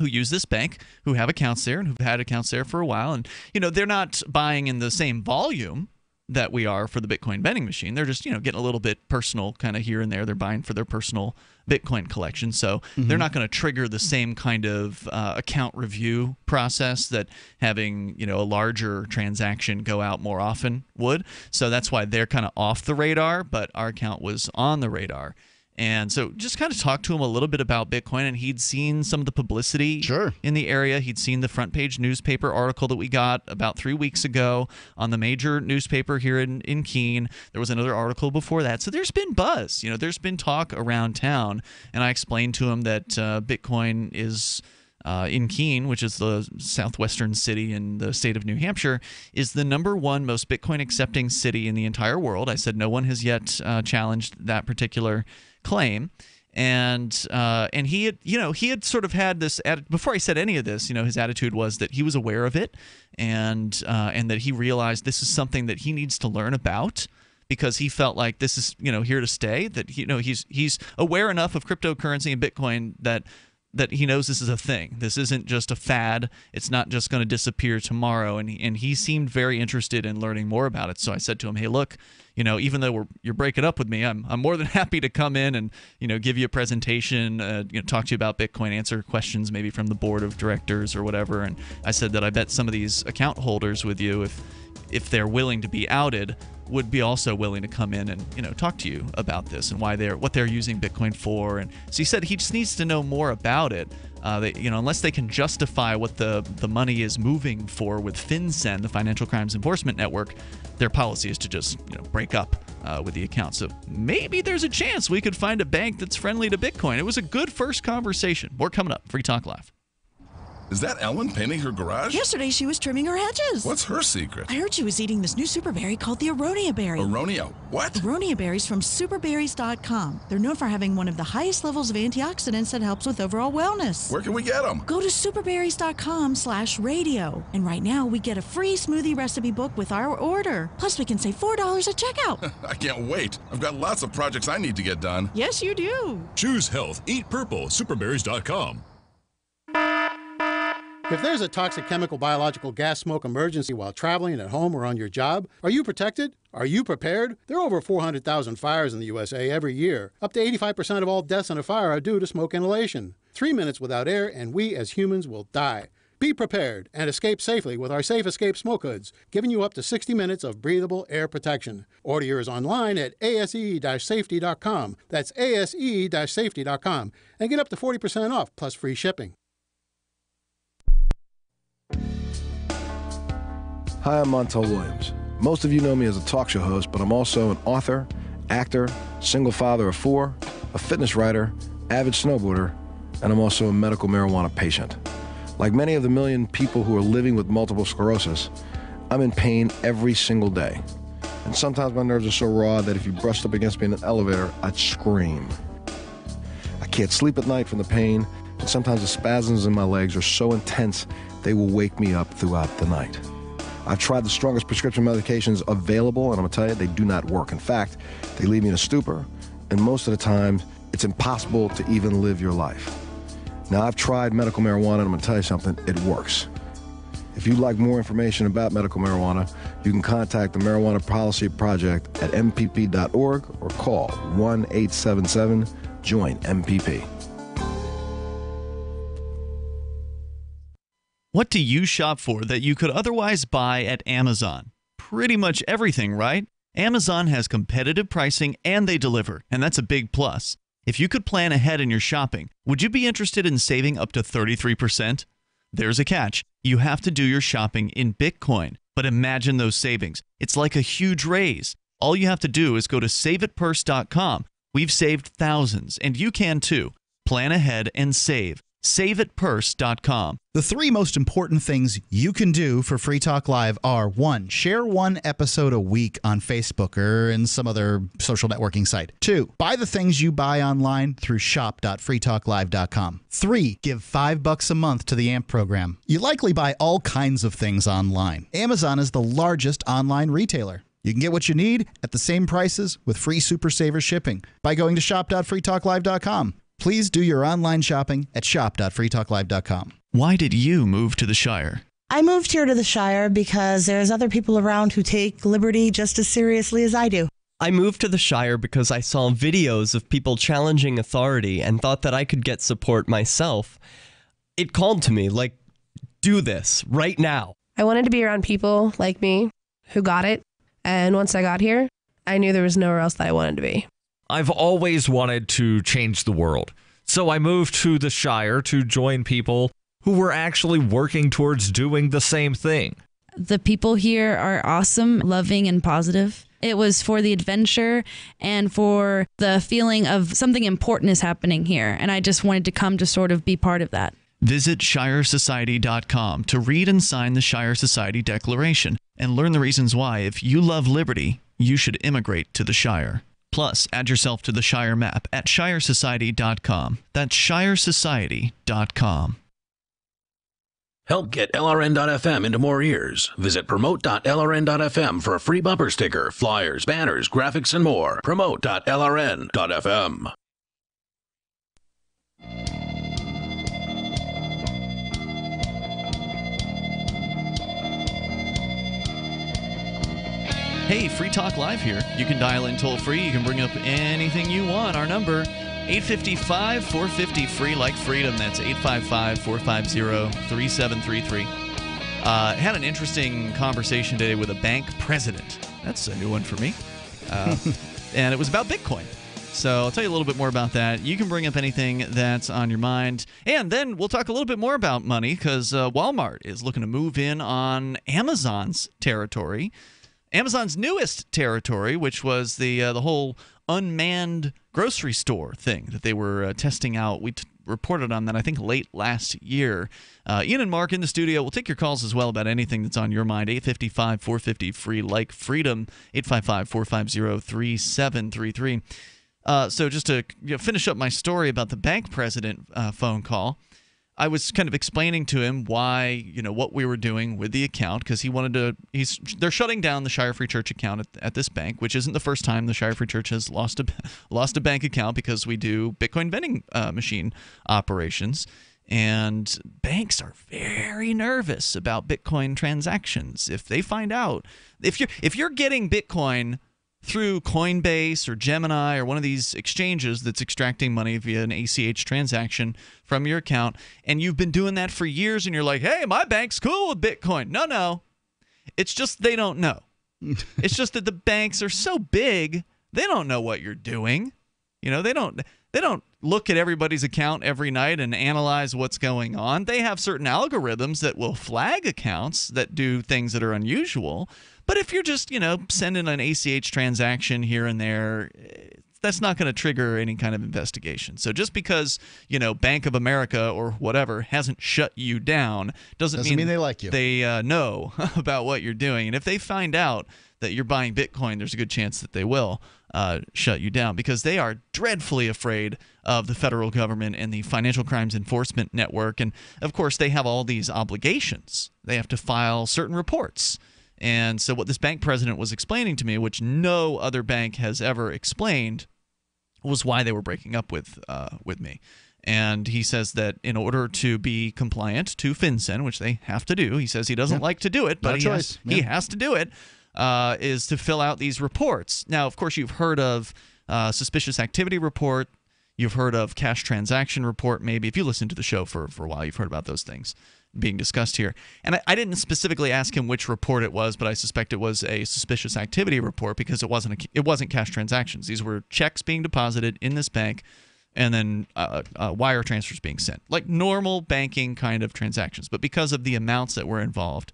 who use this bank, who have accounts there, and who've had accounts there for a while. And, they're not buying in the same volume that we are for the Bitcoin vending machine. They're just, getting a little bit personal kind of here and there. They're buying for their personal Bitcoin collection. So they're not going to trigger the same kind of account review process that having, a larger transaction go out more often would. So that's why they're kind of off the radar, but our account was on the radar. And so just kind of talked to him a little bit about Bitcoin, and he'd seen some of the publicity in the area. He'd seen the front page newspaper article that we got about 3 weeks ago on the major newspaper here in Keene. There was another article before that. So there's been buzz. There's been talk around town. And I explained to him that Bitcoin is in Keene, which is the southwestern city in the state of New Hampshire, is the #1 most Bitcoin accepting city in the entire world. I said no one has yet challenged that particular claim, and he had sort of had this before I said any of this. His attitude was that he was aware of it, and that he realized this is something that he needs to learn about, because he felt like this is here to stay. That he's aware enough of cryptocurrency and Bitcoin that he knows this is a thing. This isn't just a fad. It's not just going to disappear tomorrow. And he seemed very interested in learning more about it. So I said to him, hey, look, even though you're breaking up with me, I'm more than happy to come in and, give you a presentation, talk to you about Bitcoin, answer questions maybe from the board of directors or whatever. And I said that I bet some of these account holders with you, if they're willing to be outed, would be also willing to come in and talk to you about this and what they're using Bitcoin for. And so he said he just needs to know more about it. Unless they can justify what the money is moving for with FinCEN, the Financial Crimes Enforcement Network, their policy is to just break up with the account. So maybe there's a chance we could find a bank that's friendly to Bitcoin. It was a good first conversation. More coming up. Free Talk Live. Is that Ellen painting her garage? Yesterday she was trimming her hedges. What's her secret? I heard she was eating this new super berry called the aronia berry. Aronia what? Aronia berries from superberries.com. They're known for having one of the highest levels of antioxidants that helps with overall wellness. Where can we get them? Go to superberries.com/radio. And right now we get a free smoothie recipe book with our order. Plus we can save $4 at checkout. I can't wait. I've got lots of projects I need to get done. Yes, you do. Choose health. Eat purple. Superberries.com. If there's a toxic chemical, biological, gas, smoke emergency while traveling, at home, or on your job, are you protected? Are you prepared? There are over 400,000 fires in the USA every year. Up to 85% of all deaths in a fire are due to smoke inhalation. 3 minutes without air, and we as humans will die. Be prepared and escape safely with our Safe Escape smoke hoods, giving you up to 60 minutes of breathable air protection. Order yours online at ase-safety.com. That's ase-safety.com. And get up to 40% off, plus free shipping. Hi, I'm Montel Williams. Most of you know me as a talk show host, but I'm also an author, actor, single father of 4, a fitness writer, avid snowboarder, and I'm also a medical marijuana patient. Like many of the million people who are living with multiple sclerosis, I'm in pain every single day. And sometimes my nerves are so raw that if you brushed up against me in an elevator, I'd scream. I can't sleep at night from the pain, and sometimes the spasms in my legs are so intense they will wake me up throughout the night. I've tried the strongest prescription medications available, and I'm going to tell you, they do not work. In fact, they leave me in a stupor, and most of the time, it's impossible to even live your life. Now, I've tried medical marijuana, and I'm going to tell you something, it works. If you'd like more information about medical marijuana, you can contact the Marijuana Policy Project at mpp.org or call 1-877 Join MPP. What do you shop for that you could otherwise buy at Amazon? Pretty much everything, right? Amazon has competitive pricing and they deliver, and that's a big plus. If you could plan ahead in your shopping, would you be interested in saving up to 33%? There's a catch. You have to do your shopping in Bitcoin. But imagine those savings. It's like a huge raise. All you have to do is go to saveatpurse.com. We've saved thousands, and you can too. Plan ahead and save. SaveAtPurse.com. The three most important things you can do for Free Talk Live are: 1, share one episode a week on Facebook or in some other social networking site. 2, buy the things you buy online through shop.freetalklive.com. 3, give $5 a month to the AMP program. You likely buy all kinds of things online. Amazon is the largest online retailer. You can get what you need at the same prices with free Super Saver shipping by going to shop.freetalklive.com. Please do your online shopping at shop.freetalklive.com. Why did you move to the Shire? I moved here to the Shire because there's other people around who take liberty just as seriously as I do. I moved to the Shire because I saw videos of people challenging authority and thought that I could get support myself. It called to me, like, do this right now. I wanted to be around people like me who got it. And once I got here, I knew there was nowhere else that I wanted to be. I've always wanted to change the world. So I moved to the Shire to join people who were actually working towards doing the same thing. The people here are awesome, loving, and positive. It was for the adventure and for the feeling of something important is happening here. And I just wanted to come to sort of be part of that. Visit ShireSociety.com to read and sign the Shire Society Declaration and learn the reasons why, if you love liberty, you should immigrate to the Shire. Plus, add yourself to the Shire map at ShireSociety.com. That's ShireSociety.com. Help get LRN.FM into more ears. Visit promote.lrn.fm for a free bumper sticker, flyers, banners, graphics, and more. Promote.lrn.fm. Hey, Free Talk Live here. You can dial in toll-free. You can bring up anything you want. Our number, 855-450-FREE, like freedom. That's 855-450-3733. Had an interesting conversation today with a bank president. That's a new one for me. And it was about Bitcoin. So I'll tell you a little bit more about that. You can bring up anything that's on your mind. And then we'll talk a little bit more about money because Walmart is looking to move in on Amazon's territory. Amazon's newest territory, which was the whole unmanned grocery store thing that they were testing out. We reported on that, I think, late last year. Ian and Mark in the studio. We'll take your calls as well about anything that's on your mind. 855-450-FREE, like freedom, 855-450-3733. So just to finish up my story about the bank president phone call, I was kind of explaining to him why, what we were doing with the account, because he wanted to. They're shutting down the Shire Free Church account at this bank, which isn't the first time the Shire Free Church has lost a bank account because we do Bitcoin vending machine operations, and banks are very nervous about Bitcoin transactions. If they find out if you're getting Bitcoin through Coinbase or Gemini or one of these exchanges that's extracting money via an ACH transaction from your account, and you've been doing that for years, and you're like, hey, my bank's cool with Bitcoin. No. It's just they don't know. It's just that the banks are so big, they don't know what you're doing. They don't look at everybody's account every night and analyze what's going on. They have certain algorithms that will flag accounts that do things that are unusual. But if you're just, sending an ACH transaction here and there, that's not going to trigger any kind of investigation. So just because, Bank of America or whatever hasn't shut you down doesn't mean they like you. They know about what you're doing. And if they find out that you're buying Bitcoin, there's a good chance that they will shut you down because they are dreadfully afraid of the federal government and the Financial Crimes Enforcement Network. And, of course, they have all these obligations. They have to file certain reports. And so what this bank president was explaining to me, which no other bank has ever explained, was why they were breaking up with me. And he says that in order to be compliant to FinCEN, which they have to do, he says he doesn't like to do it, but he has to do it, is to fill out these reports. Now, of course, you've heard of suspicious activity report. You've heard of cash transaction report, maybe. If you listen to the show for a while, you've heard about those things being discussed here. And I didn't specifically ask him which report it was, but I suspect it was a suspicious activity report because it wasn't cash transactions. These were checks being deposited in this bank and then wire transfers being sent, like normal banking kind of transactions. But because of the amounts that were involved,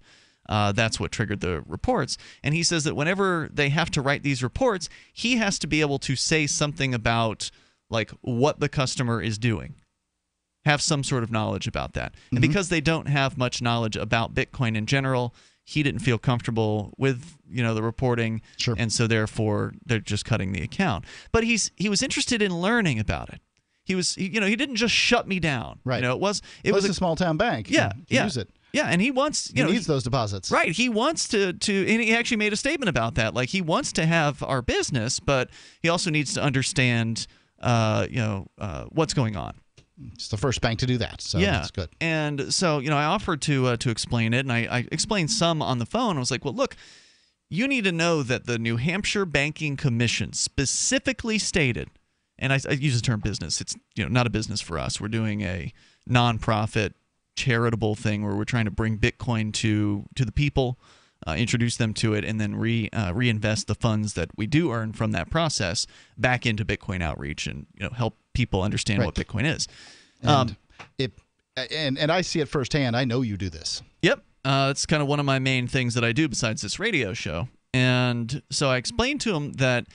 that's what triggered the reports. And he says that whenever they have to write these reports, he has to be able to say something about like what the customer is doing, have some sort of knowledge about that. And because they don't have much knowledge about Bitcoin in general, he didn't feel comfortable with the reporting, and so therefore they're just cutting the account. But he was interested in learning about it. He didn't just shut me down. Right. It was a small town bank. Yeah. Use it. Yeah, and he wants he needs those deposits. Right. He wants to and he actually made a statement about that. Like he wants to have our business, but he also needs to understand what's going on. It's the first bank to do that, so yeah, that's good. And so, I offered to explain it, and I explained some on the phone. I was like, well, look, you need to know that the New Hampshire Banking Commission specifically stated, and I use the term business. It's not a business for us. We're doing a nonprofit charitable thing where we're trying to bring Bitcoin to the people, introduce them to it, and then reinvest the funds that we do earn from that process back into Bitcoin outreach and help people understand what Bitcoin is. And and I see it firsthand. I know you do this. Yep. It's kind of one of my main things that I do besides this radio show. And so I explained to him that,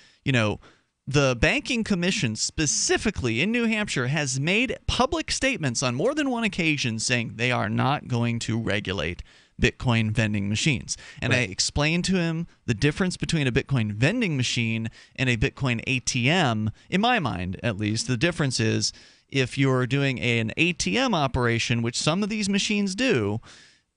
the Banking Commission specifically in New Hampshire has made public statements on more than one occasion saying they are not going to regulate Bitcoin vending machines. And I explained to him the difference between a Bitcoin vending machine and a Bitcoin ATM. In my mind, at least, the difference is if you're doing an ATM operation, which some of these machines do,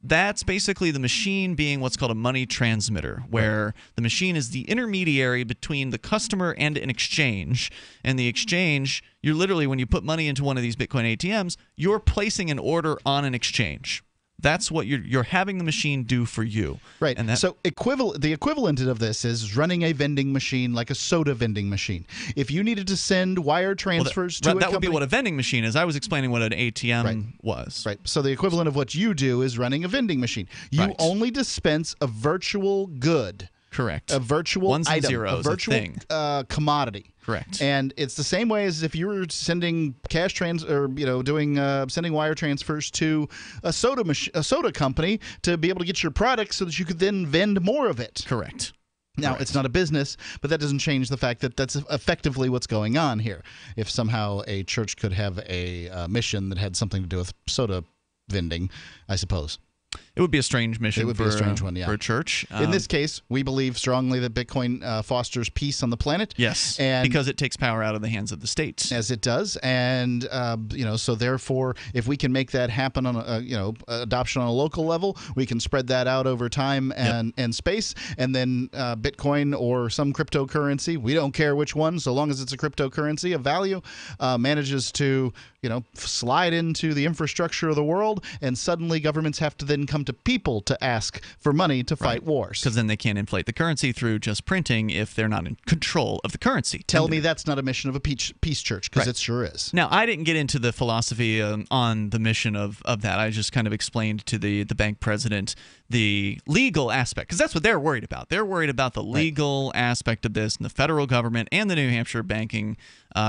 that's basically the machine being what's called a money transmitter, where the machine is the intermediary between the customer and an exchange. And the exchange, you're literally, when you put money into one of these Bitcoin ATMs, you're placing an order on an exchange. That's what you're having the machine do for you. Right. And so the equivalent of this is running a vending machine like a soda vending machine. If you needed to send wire transfers to a company, that would be what a vending machine is. I was explaining what an ATM was. Right. So the equivalent of what you do is running a vending machine. You only dispense a virtual good. Correct. A virtual ones and item, zeros, a virtual thing. Commodity. Correct. And it's the same way as if you were sending sending wire transfers to a soda company to be able to get your product so that you could then vend more of it. Correct. Now, it's not a business, but that doesn't change the fact that that's effectively what's going on here. If somehow a church could have a mission that had something to do with soda vending, I suppose. It would be a strange mission. It would be a strange one, yeah. For a church. In this case, we believe strongly that Bitcoin fosters peace on the planet. Yes, because it takes power out of the hands of the states. As it does, and so therefore, if we can make that happen on adoption on a local level, we can spread that out over time and space, and then Bitcoin or some cryptocurrency, we don't care which one, so long as it's a cryptocurrency of value, manages to slide into the infrastructure of the world, and suddenly governments have to then come to people to ask for money to fight wars. Because then they can't inflate the currency through just printing if they're not in control of the currency. Tell me that's not a mission of a peace church, because it sure is. Now, I didn't get into the philosophy on the mission of that. I just kind of explained to the bank president the legal aspect, because that's what they're worried about. They're worried about the legal aspect of this, and the federal government and the New Hampshire Banking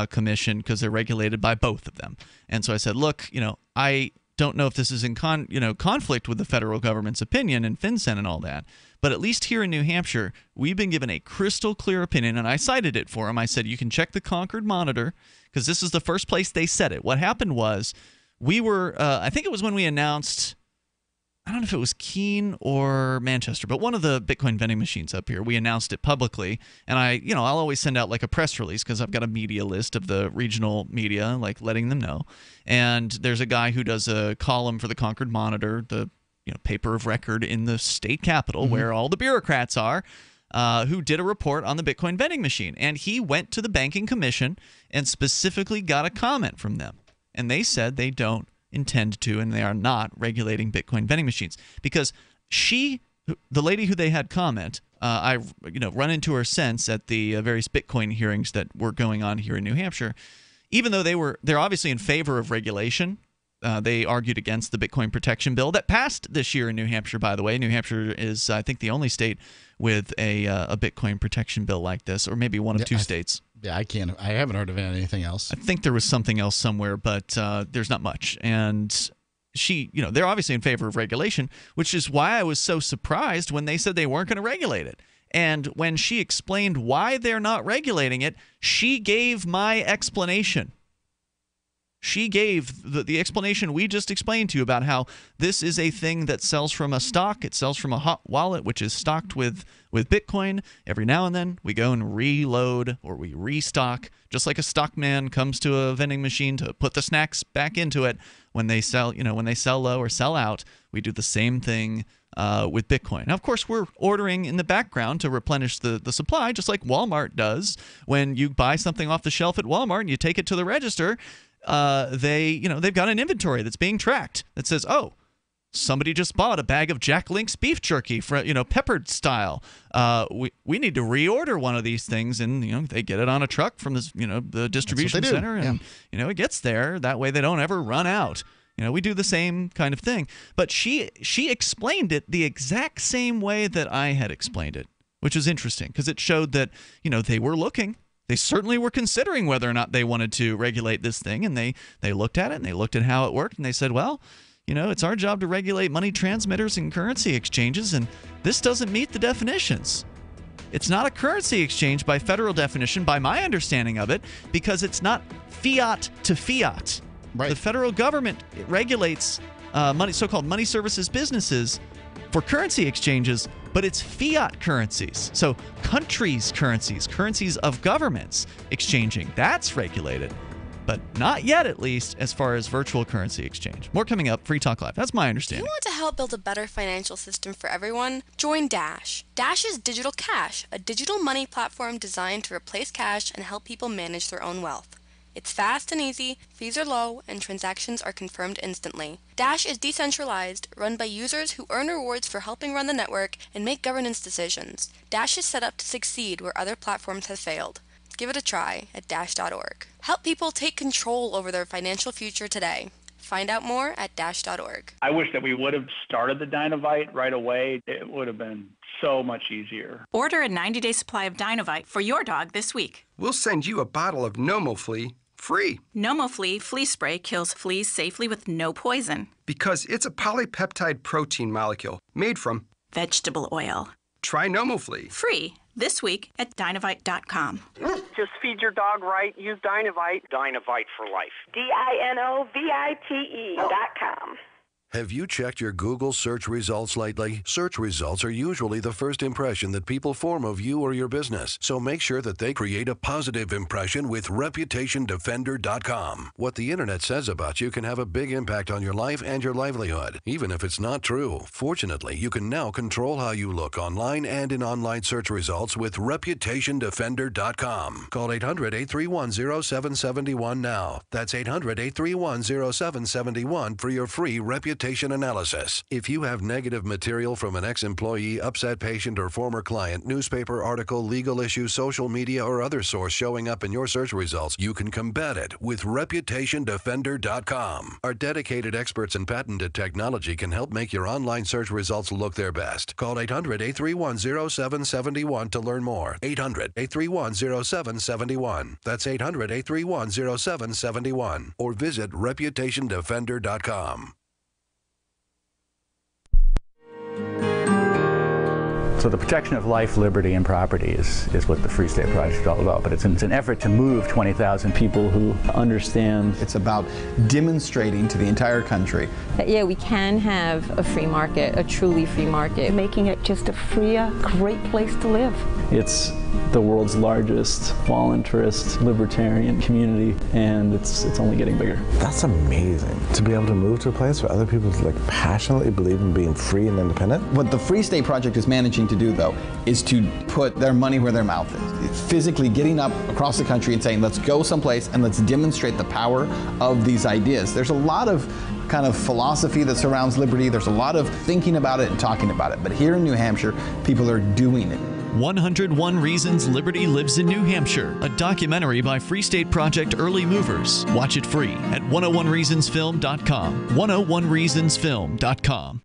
Commission, because they're regulated by both of them. And so I said, look, I don't know if this is in conflict with the federal government's opinion and FinCEN and all that, but at least here in New Hampshire, we've been given a crystal clear opinion, and I cited it for him. I said, you can check the Concord Monitor, because this is the first place they said it. What happened was we were, I think it was when we announced, I don't know if it was Keene or Manchester, but one of the Bitcoin vending machines up here, we announced it publicly. And I'll always send out like a press release because I've got a media list of the regional media, like letting them know. And there's a guy who does a column for the Concord Monitor, the paper of record in the state capital where all the bureaucrats are, who did a report on the Bitcoin vending machine. And he went to the Banking Commission and specifically got a comment from them. And they said they don't intend to, and they are not regulating Bitcoin vending machines, because the lady who they had comment, I run into her since at the various Bitcoin hearings that were going on here in New Hampshire. even though they're obviously in favor of regulation. They argued against the Bitcoin protection bill that passed this year in New Hampshire, by the way. New Hampshire is, I think, the only state with a Bitcoin protection bill like this, or maybe one of two states. I haven't heard of anything else. I think there was something else somewhere, but there's not much. And they're obviously in favor of regulation, which is why I was so surprised when they said they weren't going to regulate it. And when she explained why they're not regulating it, she gave my explanation. She gave the explanation we just explained to you about how this is a thing that sells from a stock. It sells from a hot wallet, which is stocked with Bitcoin. Every now and then we go and reload or we restock, just like a stockman comes to a vending machine to put the snacks back into it when they sell, when they sell low or sell out. We do the same thing with Bitcoin. Now, of course, we're ordering in the background to replenish the supply, just like Walmart does. When you buy something off the shelf at Walmart and you take it to the register, they've got an inventory that's being tracked that says, oh, somebody just bought a bag of Jack Link's beef jerky for peppered style. We need to reorder one of these things, and they get it on a truck from this the distribution center, and it gets there. That way they don't ever run out. We do the same kind of thing. But she explained it the exact same way that I had explained it, which is interesting because it showed that they were looking. They certainly were considering whether or not they wanted to regulate this thing, and they looked at it, and they looked at how it worked, and they said, well, it's our job to regulate money transmitters and currency exchanges, and this doesn't meet the definitions. It's not a currency exchange by federal definition, by my understanding of it, because it's not fiat to fiat. Right. The federal government regulates so-called money services businesses for currency exchanges, but it's fiat currencies. So countries' currencies of governments exchanging, that's regulated. But not yet, at least, as far as virtual currency exchange. More coming up, Free Talk Live. That's my Do understanding. you want to help build a better financial system for everyone? Join Dash. Dash is Digital Cash, a digital money platform designed to replace cash and help people manage their own wealth. It's fast and easy, fees are low, and transactions are confirmed instantly. Dash is decentralized, run by users who earn rewards for helping run the network and make governance decisions. Dash is set up to succeed where other platforms have failed. Give it a try at dash.org. Help people take control over their financial future today. Find out more at dash.org. I wish that we would have started the Dynovite right away. It would have been so much easier. Order a 90-day supply of Dynovite for your dog this week. We'll send you a bottle of NomoFlea free. NomoFlea flea spray kills fleas safely with no poison. Because it's a polypeptide protein molecule made from vegetable oil. Try NomoFlea. Free this week at Dynovite.com. Just feed your dog right. Use Dynovite. Dynovite for life. DINOVITE.com. Have you checked your Google search results lately? Search results are usually the first impression that people form of you or your business. So make sure that they create a positive impression with ReputationDefender.com. What the internet says about you can have a big impact on your life and your livelihood, even if it's not true. Fortunately, you can now control how you look online and in online search results with ReputationDefender.com. Call 800-831-0771 now. That's 800-831-0771 for your free reputation analysis. If you have negative material from an ex-employee, upset patient, or former client, newspaper article, legal issue, social media, or other source showing up in your search results, you can combat it with ReputationDefender.com. Our dedicated experts in patented technology can help make your online search results look their best. Call 800-831-0771 to learn more. 800-831-0771. That's 800-831-0771. Or visit ReputationDefender.com. So the protection of life, liberty, and property is what the Free State Project is all about. But it's an effort to move 20,000 people who understand. It's about demonstrating to the entire country that, yeah, we can have a free market, a truly free market. Making it just a freer, great place to live. It's the world's largest voluntarist libertarian community, and it's only getting bigger. That's amazing. To be able to move to a place where other people passionately believe in being free and independent. What the Free State Project is managing to do, though, is to put their money where their mouth is. It's physically getting up across the country and saying, let's go someplace and let's demonstrate the power of these ideas. There's a lot of kind of philosophy that surrounds liberty. There's a lot of thinking about it and talking about it. But here in New Hampshire, people are doing it. 101 Reasons Liberty Lives in New Hampshire, a documentary by Free State Project Early Movers. Watch it free at 101reasonsfilm.com. 101reasonsfilm.com.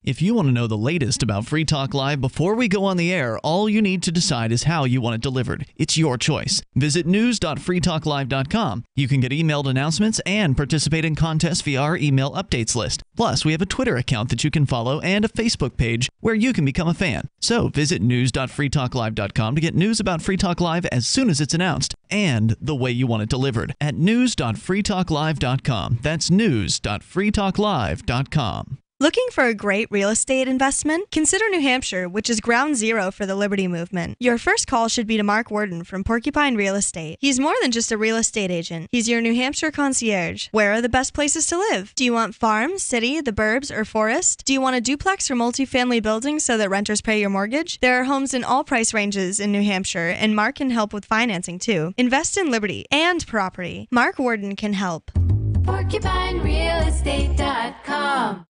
If you want to know the latest about Free Talk Live before we go on the air, all you need to decide is how you want it delivered. It's your choice. Visit news.freetalklive.com. You can get emailed announcements and participate in contests via our email updates list. Plus, we have a Twitter account that you can follow and a Facebook page where you can become a fan. So visit news.freetalklive.com to get news about Free Talk Live as soon as it's announced and the way you want it delivered at news.freetalklive.com. That's news.freetalklive.com. Looking for a great real estate investment? Consider New Hampshire, which is ground zero for the Liberty Movement. Your first call should be to Mark Worden from Porcupine Real Estate. He's more than just a real estate agent. He's your New Hampshire concierge. Where are the best places to live? Do you want farm, city, the burbs, or forest? Do you want a duplex or multifamily building so that renters pay your mortgage? There are homes in all price ranges in New Hampshire, and Mark can help with financing too. Invest in liberty and property. Mark Worden can help. PorcupineRealEstate.com.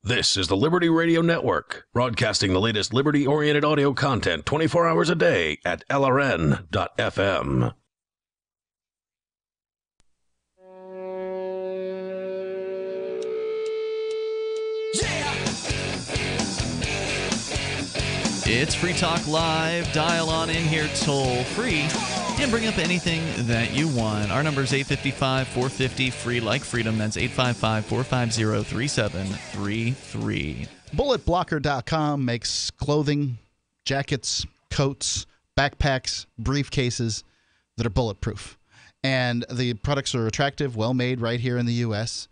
This is the Liberty Radio Network, broadcasting the latest liberty-oriented audio content 24 hours a day at LRN.FM. It's Free Talk Live. Dial on in here toll free and bring up anything that you want. Our number is 855-450-FREE like freedom. That's 855-450-3733. BulletBlocker.com makes clothing, jackets, coats, backpacks, briefcases that are bulletproof. And the products are attractive, well-made right here in the U.S.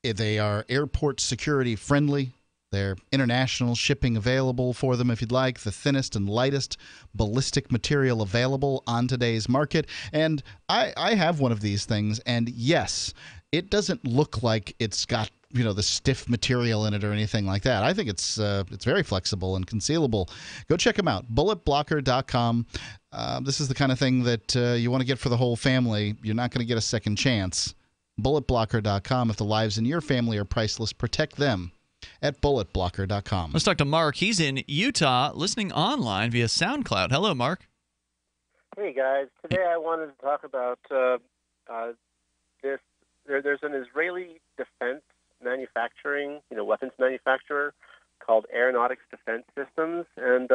They are airport security friendly. They're international shipping available for them if you'd like. The thinnest and lightest ballistic material available on today's market. And I have one of these things, and yes, it doesn't look like it's got the stiff material in it or anything like that. I think it's very flexible and concealable. Go check them out. BulletBlocker.com. This is the kind of thing that you want to get for the whole family. You're not going to get a second chance. BulletBlocker.com. If the lives in your family are priceless, protect them at BulletBlocker.com. Let's talk to Mark. He's in Utah, listening online via SoundCloud. Hello, Mark. Hey, guys. Today I wanted to talk about this. There's an Israeli defense manufacturing, weapons manufacturer called Aeronautics Defense Systems, and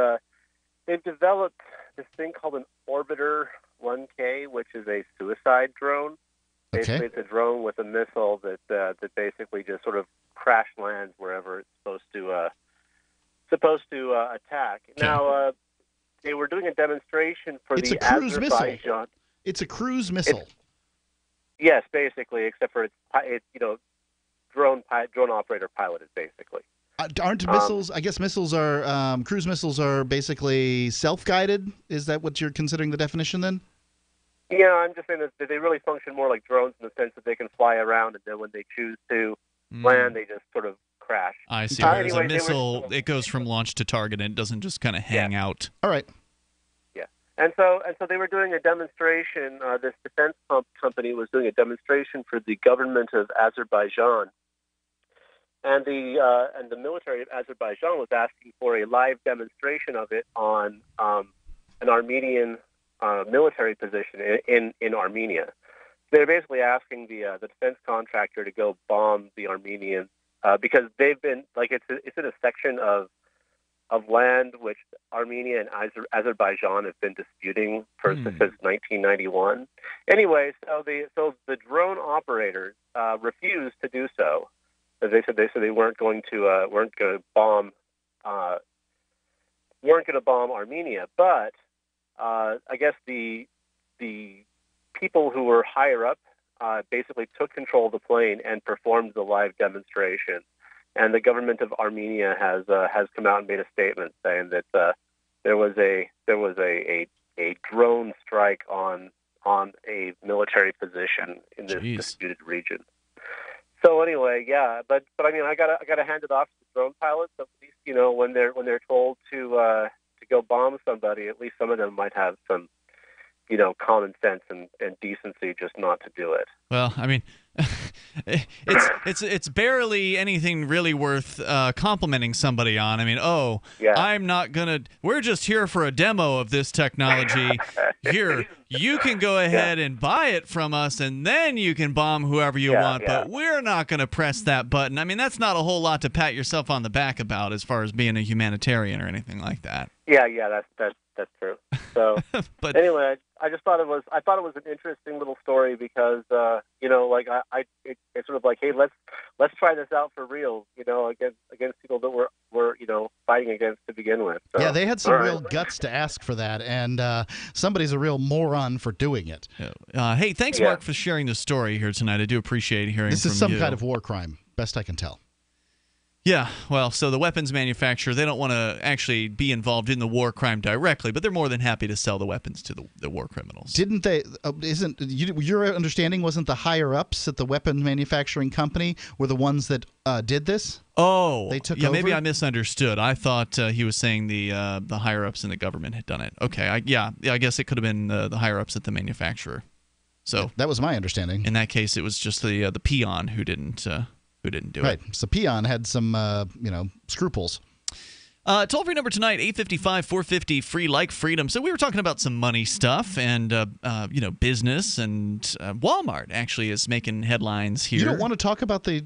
they've developed this thing called an Orbiter 1K, which is a suicide drone. Basically, it's a drone with a missile that basically just sort of crash lands wherever it's supposed to attack. Okay. Now, they were doing a demonstration for the Azerbaijan. Missile. It's a cruise missile. Yes, basically, except for it's drone operator piloted, basically. Aren't missiles? I guess missiles are cruise missiles are basically self-guided. Is that what you're considering the definition then? Yeah, I'm just saying that they really function more like drones in the sense that they can fly around, and then when they choose to land, they just sort of crash. I see. Whereas a missile, it goes from launch to target, and it doesn't just kind of hang out. All right. Yeah, and so they were doing a demonstration. This defense company was doing a demonstration for the government of Azerbaijan, and the military of Azerbaijan was asking for a live demonstration of it on an Armenian military position in Armenia. They're basically asking the defense contractor to go bomb the Armenians because they've been it's in a section of land which Armenia and Azerbaijan have been disputing since 1991. Anyway, so the drone operators refused to do so. They said they weren't going to bomb Armenia, but I guess the people who were higher up basically took control of the plane and performed the live demonstration. And the government of Armenia has come out and made a statement saying that there was a drone strike on a military position in this disputed region. So anyway, yeah, but I mean, I gotta hand it off to the drone pilots. At least when they're told to go bomb somebody, at least some of them might have some common sense and decency just not to do it. Well, I mean, It's barely anything really worth complimenting somebody on. I mean, I'm not gonna. We're just here for a demo of this technology. Here, you can go ahead and buy it from us, and then you can bomb whoever you want. But we're not gonna press that button. I mean, that's not a whole lot to pat yourself on the back about as far as being a humanitarian or anything like that. Yeah, that's true. So, but anyway, I just thought it was an interesting little story because it's sort of like, hey, let's try this out for real, against people that we're fighting against to begin with. So, yeah, they had some real guts to ask for that, and somebody's a real moron for doing it. Hey, thanks, Mark, for sharing the story here tonight. I do appreciate hearing this from you. This is some kind of war crime, best I can tell. Yeah, well, so the weapons manufacturer, they don't want to actually be involved in the war crime directly, but they're more than happy to sell the weapons to the war criminals. Didn't they? Your understanding wasn't the higher ups at the weapons manufacturing company were the ones that did this? Oh, they took yeah. over? Maybe I misunderstood. I thought he was saying the higher ups in the government had done it. Okay, I guess it could have been the higher ups at the manufacturer. So that was my understanding. In that case, it was just the peon who didn't do it. Right. So Peon had some, scruples. Toll-free number tonight, 855-450, free like freedom. So we were talking about some money stuff and, business, and Walmart actually is making headlines here. You don't want to talk about the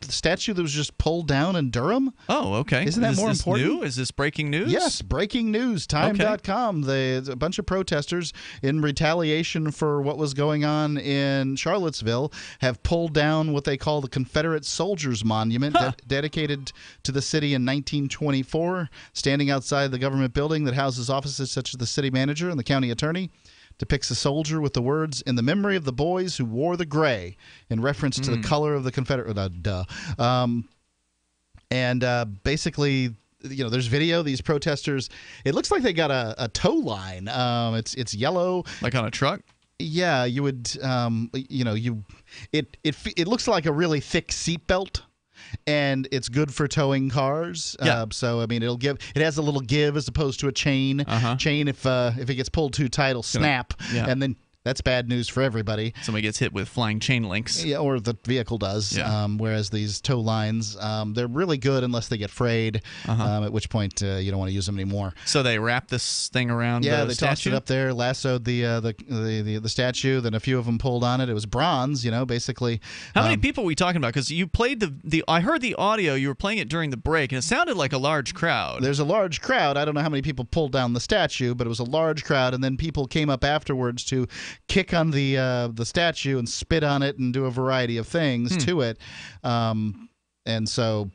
statue that was just pulled down in Durham? Oh, okay. Isn't that more important? New? Is this breaking news? Yes, breaking news. Time.com. A bunch of protesters, in retaliation for what was going on in Charlottesville, have pulled down what they call the Confederate Soldiers Monument, dedicated to the city in 1924. Standing outside the government building that houses offices such as the city manager and the county attorney, depicts a soldier with the words, "In the memory of the boys who wore the gray," in reference to the color of the Confederate. Basically, there's video. These protesters, it looks like they got a tow line. It's yellow, like on a truck. Yeah, you would. It looks like a really thick seatbelt. And it's good for towing cars. So I mean, it has a little give as opposed to a chain. Chain, if it gets pulled too tight, it'll snap, and then that's bad news for everybody. Somebody gets hit with flying chain links. Yeah, or the vehicle does. Yeah. Whereas these tow lines, they're really good unless they get frayed, at which point you don't want to use them anymore. So they wrap this thing around the they statue? tossed it up there, lassoed the statue, then a few of them pulled on it. It was bronze, basically. How many people are we talking about? Because you played I heard the audio, you were playing it during the break, and it sounded like a large crowd. There's a large crowd. I don't know how many people pulled down the statue, but it was a large crowd, and then people came up afterwards to kick on the statue and spit on it and do a variety of things to it. And so,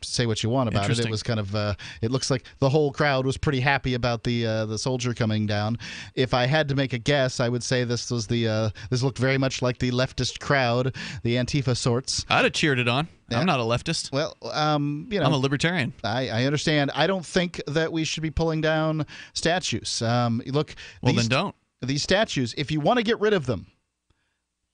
say what you want about it. It was kind of it looks like the whole crowd was pretty happy about the soldier coming down. If I had to make a guess, I would say this was this looked very much like the leftist crowd, the Antifa sorts. I'd have cheered it on. Yeah. I'm not a leftist. Well, I'm a libertarian. I understand. I don't think that we should be pulling down statues. Look, then don't. These statues, if you want to get rid of them,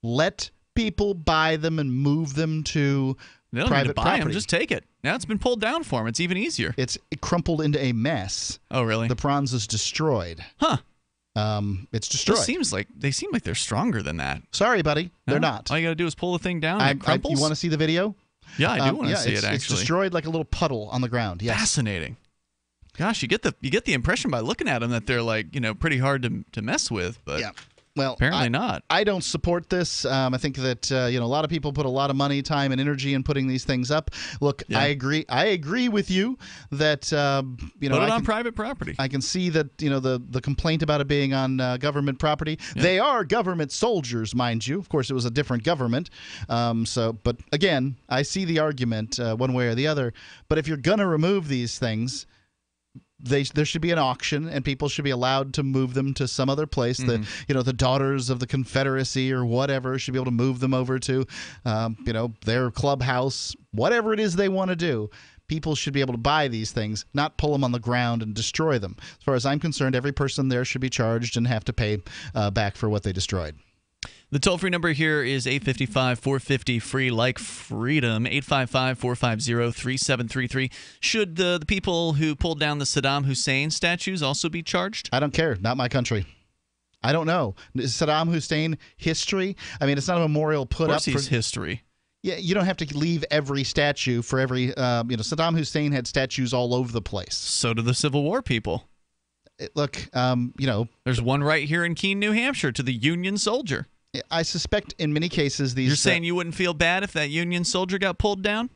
let people buy them and move them to they don't private need to buy property. them, just take it. Now it's been pulled down for them. It's even easier. It's crumpled into a mess. Oh, really? The bronze is destroyed. Huh. It's destroyed. They seem like they're stronger than that. Sorry, buddy. No? They're not. All you got to do is pull the thing down and it crumples? You want to see the video? Yeah, I do want to see it, actually. It's destroyed like a little puddle on the ground. Yes. Fascinating. Gosh, you get the impression by looking at them that they're pretty hard to mess with, but well, apparently not. I don't support this. I think that a lot of people put a lot of money, time, and energy in putting these things up. Look, I agree with you that put it on private property. I can see that the complaint about it being on government property. Yeah. They are government soldiers, mind you. Of course, it was a different government. But again, I see the argument one way or the other. But if you're gonna remove these things, there should be an auction, and people should be allowed to move them to some other place. The Daughters of the Confederacy or whatever should be able to move them over to, their clubhouse, whatever it is they want to do. People should be able to buy these things, not pull them on the ground and destroy them. As far as I'm concerned, every person there should be charged and have to pay back for what they destroyed. The toll-free number here is 855-450 free like freedom, 855-450-3733. Should the people who pulled down the Saddam Hussein statues also be charged? I don't care. Not my country. I don't know. Is Saddam Hussein history? I mean, it's not a memorial put Of up course he's for history. Yeah, you don't have to leave every statue for every. Saddam Hussein had statues all over the place. So do the Civil War people. Look, there's one right here in Keene, New Hampshire, to the Union soldier. I suspect in many cases these. You're saying you wouldn't feel bad if that Union soldier got pulled down?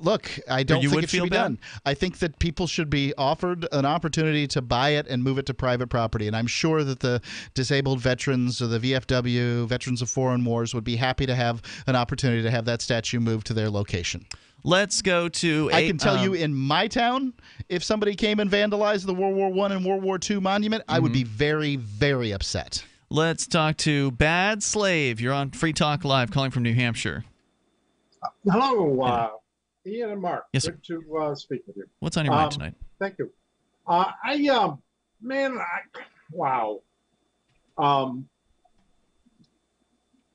Look, I don't think it should be bad? done. I think that people should be offered an opportunity to buy it and move it to private property. And I'm sure that the disabled veterans or the VFW, Veterans of Foreign Wars, would be happy to have an opportunity to have that statue moved to their location. Let's go to I can tell you in my town, if somebody came and vandalized the World War I and World War II monument, I would be very, very upset. Let's talk to Bad Slave. You're on Free Talk Live, calling from New Hampshire. Hello, Ian and Mark. Yes, sir. Good to speak with you. What's on your mind tonight? Thank you. Wow.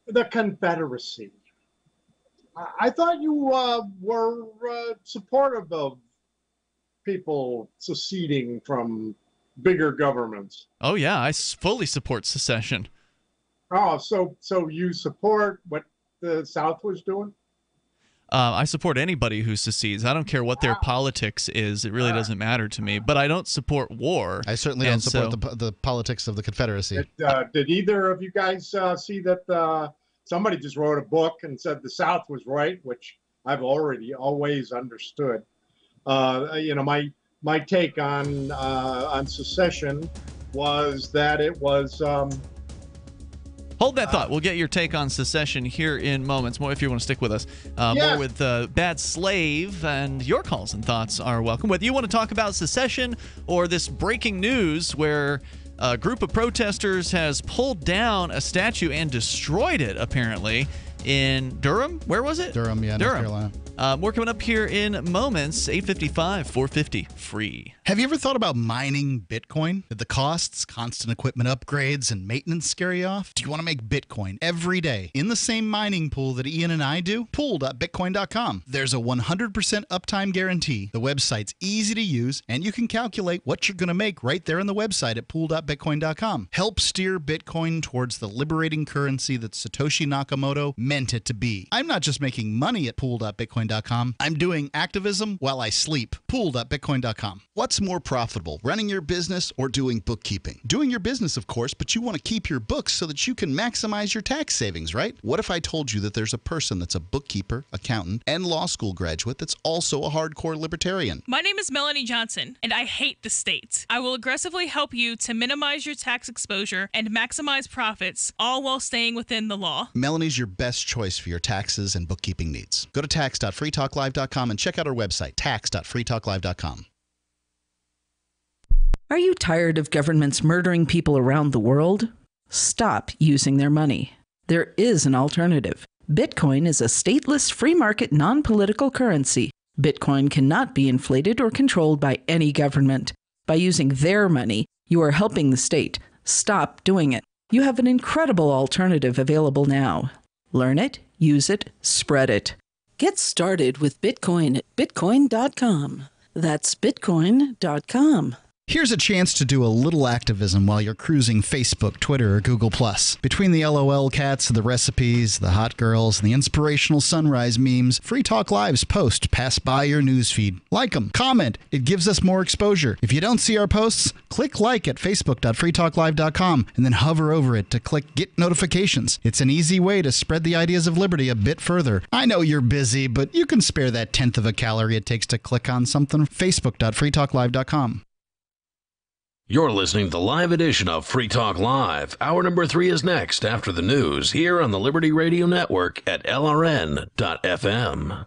The Confederacy. I thought you were supportive of people seceding from bigger governments. Oh, yeah, I fully support secession. Oh, so you support what the South was doing? I support anybody who secedes. I don't care what their politics is. It really doesn't matter to me. But I don't support war. I certainly don't support the politics of the Confederacy. Did either of you guys see that somebody just wrote a book and said the South was right, which I've always understood. My take on secession was that it was. Hold that thought. We'll get your take on secession here in moments. More if you want to stick with us. More with Bad Slave, and your calls and thoughts are welcome. Whether you want to talk about secession or this breaking news where a group of protesters has pulled down a statue and destroyed it, apparently, in Durham. Where was it? Durham, yeah, North Carolina. More coming up here in moments. 855-450 free. Have you ever thought about mining Bitcoin? Did the costs, constant equipment upgrades, and maintenance scare you off? Do you want to make Bitcoin every day in the same mining pool that Ian and I do? Pool.bitcoin.com. There's a 100% uptime guarantee. The website's easy to use, and you can calculate what you're going to make right there on the website at pool.bitcoin.com. Help steer Bitcoin towards the liberating currency that Satoshi Nakamoto meant it to be. I'm not just making money at pool.bitcoin.com. I'm doing activism while I sleep. Pool.bitcoin.com. What's more profitable, running your business or doing bookkeeping? Doing your business, of course, but you want to keep your books so that you can maximize your tax savings, right? What if I told you that there's a person that's a bookkeeper, accountant, and law school graduate that's also a hardcore libertarian? My name is Melanie Johnson, and I hate the state. I will aggressively help you to minimize your tax exposure and maximize profits, all while staying within the law. Melanie's your best choice for your taxes and bookkeeping needs. Go to tax.freetalklive.com and check out our website, tax.freetalklive.com. Are you tired of governments murdering people around the world? Stop using their money. There is an alternative. Bitcoin is a stateless, free market, non-political currency. Bitcoin cannot be inflated or controlled by any government. By using their money, you are helping the state. Stop doing it. You have an incredible alternative available now. Learn it, use it, spread it. Get started with Bitcoin at bitcoin.com. That's bitcoin.com. Here's a chance to do a little activism while you're cruising Facebook, Twitter, or Google+. Between the LOL cats, the recipes, the hot girls, and the inspirational sunrise memes, Free Talk Live's posts pass by your newsfeed. Like them, comment. It gives us more exposure. If you don't see our posts, click like at facebook.freetalklive.com and then hover over it to click Get Notifications. It's an easy way to spread the ideas of liberty a bit further. I know you're busy, but you can spare that 1/10 of a calorie it takes to click on something. facebook.freetalklive.com. You're listening to the live edition of Free Talk Live. Hour number 3 is next after the news here on the Liberty Radio Network at LRN.FM.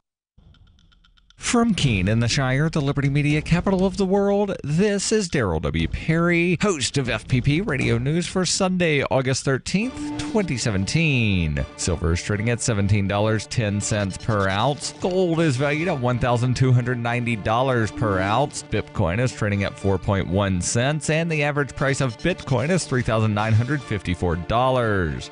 From Keene in the Shire, the Liberty Media capital of the world, this is Daryl W. Perry, host of FPP Radio News for Sunday, August 13th, 2017. Silver is trading at $17.10 per ounce. Gold is valued at $1,290 per ounce. Bitcoin is trading at 4.1 cents, and the average price of Bitcoin is $3,954.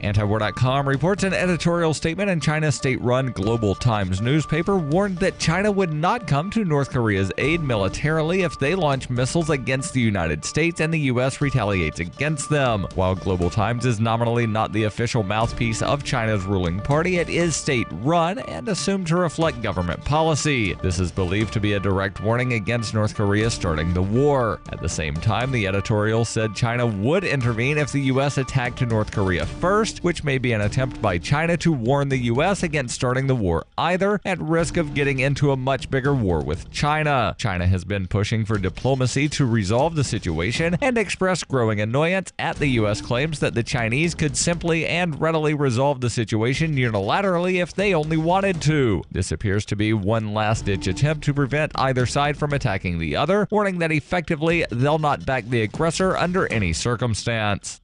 Antiwar.com reports an editorial statement in China's state-run Global Times newspaper warned that China would not come to North Korea's aid militarily if they launch missiles against the United States and the U.S. retaliates against them. While Global Times is nominally not the official mouthpiece of China's ruling party, it is state-run and assumed to reflect government policy. This is believed to be a direct warning against North Korea starting the war. At the same time, the editorial said China would intervene if the U.S. attacked North Korea first, which may be an attempt by China to warn the U.S. against starting the war either, at risk of getting into a much bigger war with China. China has been pushing for diplomacy to resolve the situation and expressed growing annoyance at the U.S. claims that the Chinese could simply and readily resolve the situation unilaterally if they only wanted to. This appears to be one last-ditch attempt to prevent either side from attacking the other, warning that effectively they'll not back the aggressor under any circumstance.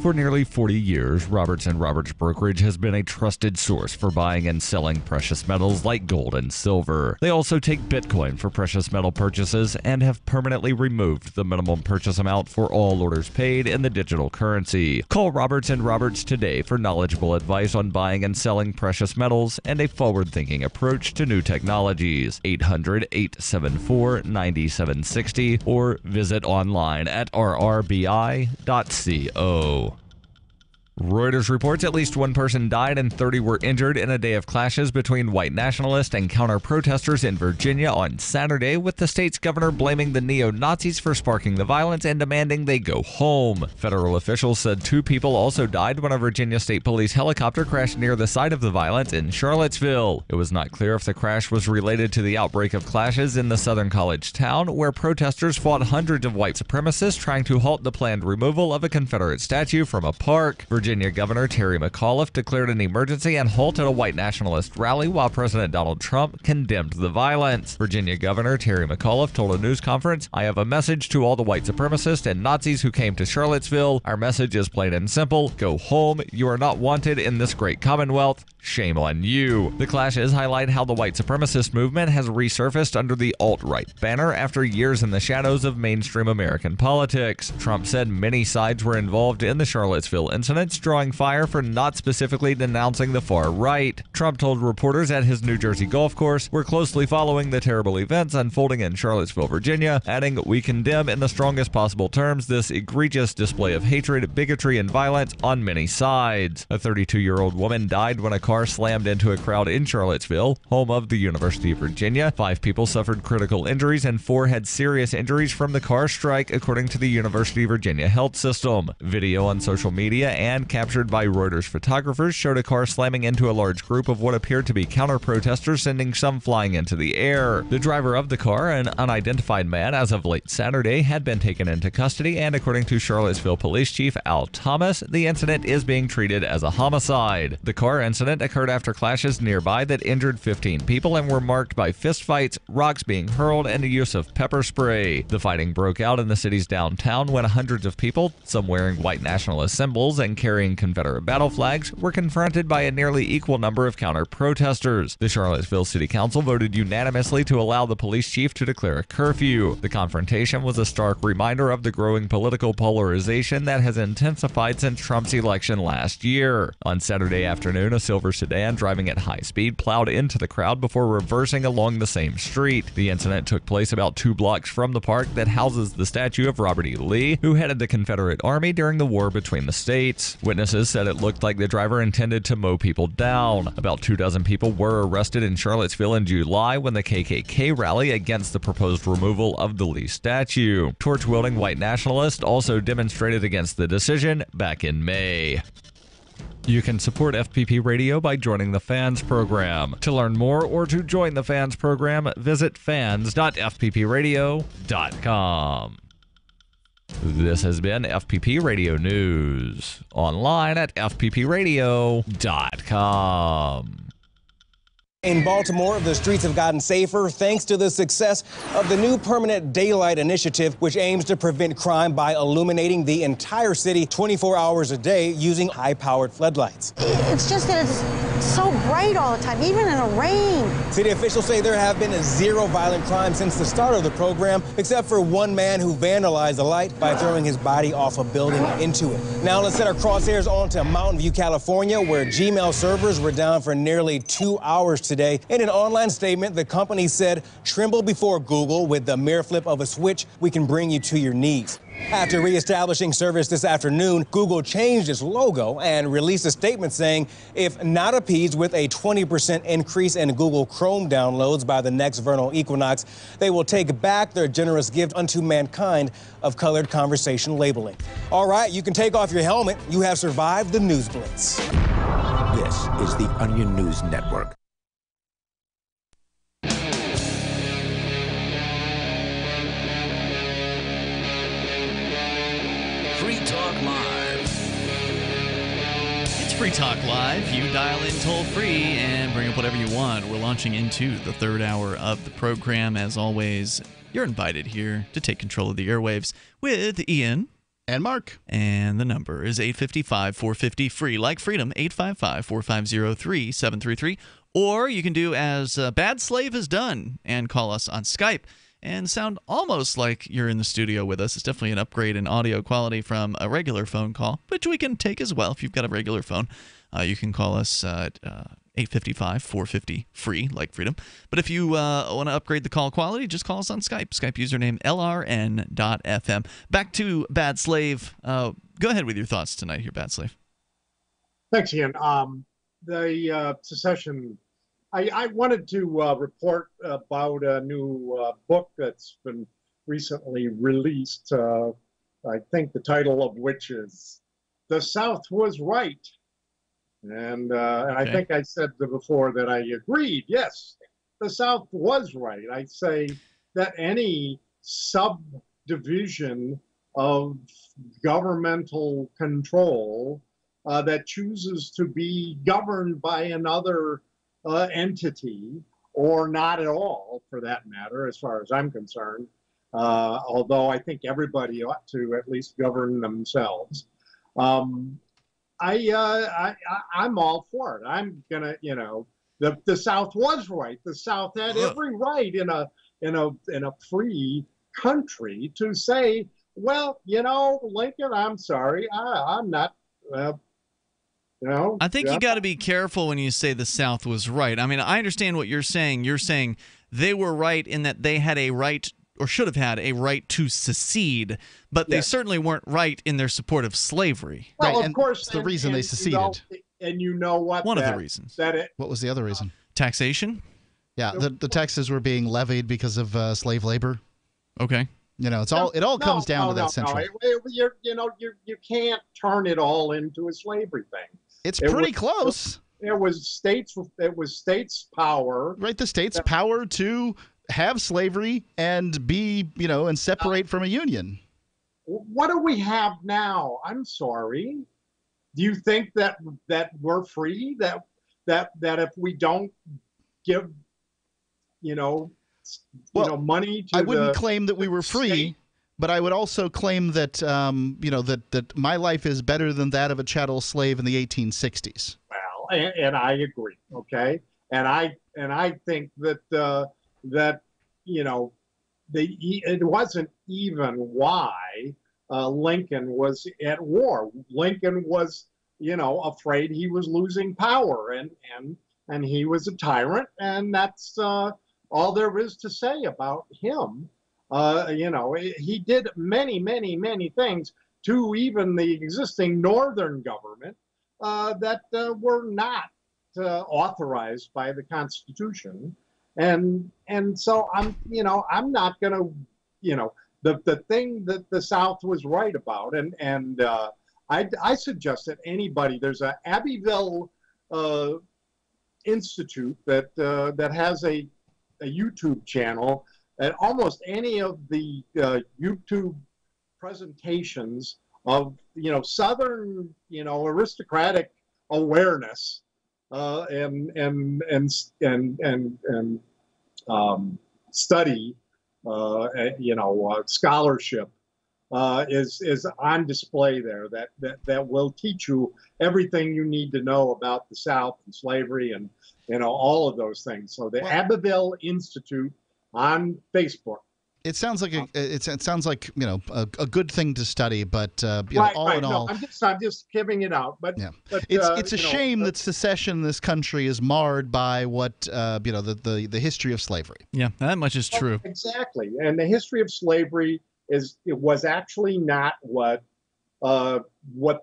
For nearly 40 years, Roberts & Roberts Brokerage has been a trusted source for buying and selling precious metals like gold and silver. They also take Bitcoin for precious metal purchases and have permanently removed the minimum purchase amount for all orders paid in the digital currency. Call Roberts & Roberts today for knowledgeable advice on buying and selling precious metals and a forward-thinking approach to new technologies. 800-874-9760 or visit online at rrbi.co. Reuters reports at least one person died and 30 were injured in a day of clashes between white nationalists and counter-protesters in Virginia on Saturday, with the state's governor blaming the neo-Nazis for sparking the violence and demanding they go home. Federal officials said 2 people also died when a Virginia State Police helicopter crashed near the site of the violence in Charlottesville. It was not clear if the crash was related to the outbreak of clashes in the Southern College town, where protesters fought hundreds of white supremacists trying to halt the planned removal of a Confederate statue from a park. Virginia Governor Terry McAuliffe declared an emergency and halted a white nationalist rally while President Donald Trump condemned the violence. Virginia Governor Terry McAuliffe told a news conference, "I have a message to all the white supremacists and Nazis who came to Charlottesville. Our message is plain and simple. Go home. You are not wanted in this great Commonwealth. Shame on you." The clashes highlight how the white supremacist movement has resurfaced under the alt-right banner after years in the shadows of mainstream American politics. Trump said many sides were involved in the Charlottesville incidents, drawing fire for not specifically denouncing the far right. Trump told reporters at his New Jersey golf course, "We're closely following the terrible events unfolding in Charlottesville, Virginia," adding, "We condemn in the strongest possible terms this egregious display of hatred, bigotry, and violence on many sides." A 32-year-old woman died when a car slammed into a crowd in Charlottesville, home of the University of Virginia. 5 people suffered critical injuries and 4 had serious injuries from the car strike, according to the University of Virginia health system. Video on social media and captured by Reuters photographers showed a car slamming into a large group of what appeared to be counter-protesters, sending some flying into the air. The driver of the car, an unidentified man as of late Saturday, had been taken into custody, and according to Charlottesville Police Chief Al Thomas, the incident is being treated as a homicide. The car incident occurred after clashes nearby that injured 15 people and were marked by fistfights, rocks being hurled, and the use of pepper spray. The fighting broke out in the city's downtown when hundreds of people, some wearing white nationalist symbols and carrying Confederate battle flags, were confronted by a nearly equal number of counter-protesters. The Charlottesville City Council voted unanimously to allow the police chief to declare a curfew. The confrontation was a stark reminder of the growing political polarization that has intensified since Trump's election last year. On Saturday afternoon, a silver sedan driving at high speed plowed into the crowd before reversing along the same street. The incident took place about 2 blocks from the park that houses the statue of Robert E. Lee, who headed the Confederate Army during the war between the states. Witnesses said it looked like the driver intended to mow people down. About 24 people were arrested in Charlottesville in July when the KKK rally against the proposed removal of the Lee statue. Torch-wielding white nationalists also demonstrated against the decision back in May. You can support FPP Radio by joining the Fans program. To learn more or to join the Fans program, visit fans.fppradio.com. This has been FPP Radio News, online at fppradio.com. In Baltimore, the streets have gotten safer thanks to the success of the new Permanent Daylight Initiative, which aims to prevent crime by illuminating the entire city 24 hours a day using high-powered floodlights. It's just that it's It's so bright all the time, even in the rain. City officials say there have been 0 violent crimes since the start of the program, except for one man who vandalized the light by throwing his body off a building into it. Now let's set our crosshairs on to Mountain View, California, where Gmail servers were down for nearly 2 hours today. In an online statement, the company said, "Tremble before Google. With the mere flip of a switch, we can bring you to your knees." After reestablishing service this afternoon, Google changed its logo and released a statement saying if not appeased with a 20% increase in Google Chrome downloads by the next vernal equinox, they will take back their generous gift unto mankind of colored conversation labeling. All right, you can take off your helmet. You have survived the news blitz. This is the Onion News Network. Free Talk Live. It's Free Talk Live. You dial in toll free and bring up whatever you want. We're launching into the third hour of the program. As always, you're invited here to take control of the airwaves with Ian. And Mark. And the number is 855-450-FREE, like freedom, 855-450-3733. Or you can do as Bad Slave has done and call us on Skype and sound almost like you're in the studio with us. It's definitely an upgrade in audio quality from a regular phone call, which we can take as well. If you've got a regular phone, you can call us at 855-450-FREE, like freedom. But if you want to upgrade the call quality, just call us on Skype. Skype username LRN.FM. Back to Bad Slave. Go ahead with your thoughts tonight here, Bad Slave. Thanks, Ian. The secession... I wanted to report about a new book that's been recently released. I think the title of which is "The South Was Right," and I think I said before that I agreed. Yes, the South was right. I say that any subdivision of governmental control that chooses to be governed by another entity, or not at all, for that matter, as far as I'm concerned. Although I think everybody ought to at least govern themselves. I'm all for it. I'm gonna, the South was right. The South had every right in a free country to say, well, Lincoln, I'm sorry, I'm not. I think you got to be careful when you say the South was right. I mean, I understand what you're saying. You're saying they were right in that they had a right, or should have had a right, to secede, but they certainly weren't right in their support of slavery. Well, right, of course, the reason they seceded. And you know what? One of the reasons. What was the other reason? Taxation? Yeah, the taxes were being levied because of slave labor. Okay. It all comes down to that central. You can't turn it all into a slavery thing. It's pretty close. It was states' power. Right, the state's power to have slavery and be, and separate from a union. What do we have now? I'm sorry. Do you think that we're free? That if we don't give, money to I wouldn't claim that we were free, but I would also claim that that my life is better than that of a chattel slave in the 1860s. Well, and I agree. Okay, and I think that it wasn't even why Lincoln was at war. Lincoln was afraid he was losing power, and he was a tyrant, and that's all there is to say about him. He did many, many, many things to even the existing Northern government that were not authorized by the Constitution. And so I'm not going to, the thing that the South was right about. And I suggest that anybody, there's a Abbeville Institute that has a YouTube channel. And almost any of the YouTube presentations of Southern aristocratic awareness and study scholarship is on display there. That will teach you everything you need to know about the South and slavery and all of those things. So the Abbeville Institute on Facebook. It sounds like it sounds like a good thing to study, but all in all, I'm just giving it out. But yeah, but, it's a shame that secession in this country is marred by what the history of slavery. Yeah, that much is true. Exactly, and the history of slavery was actually not what the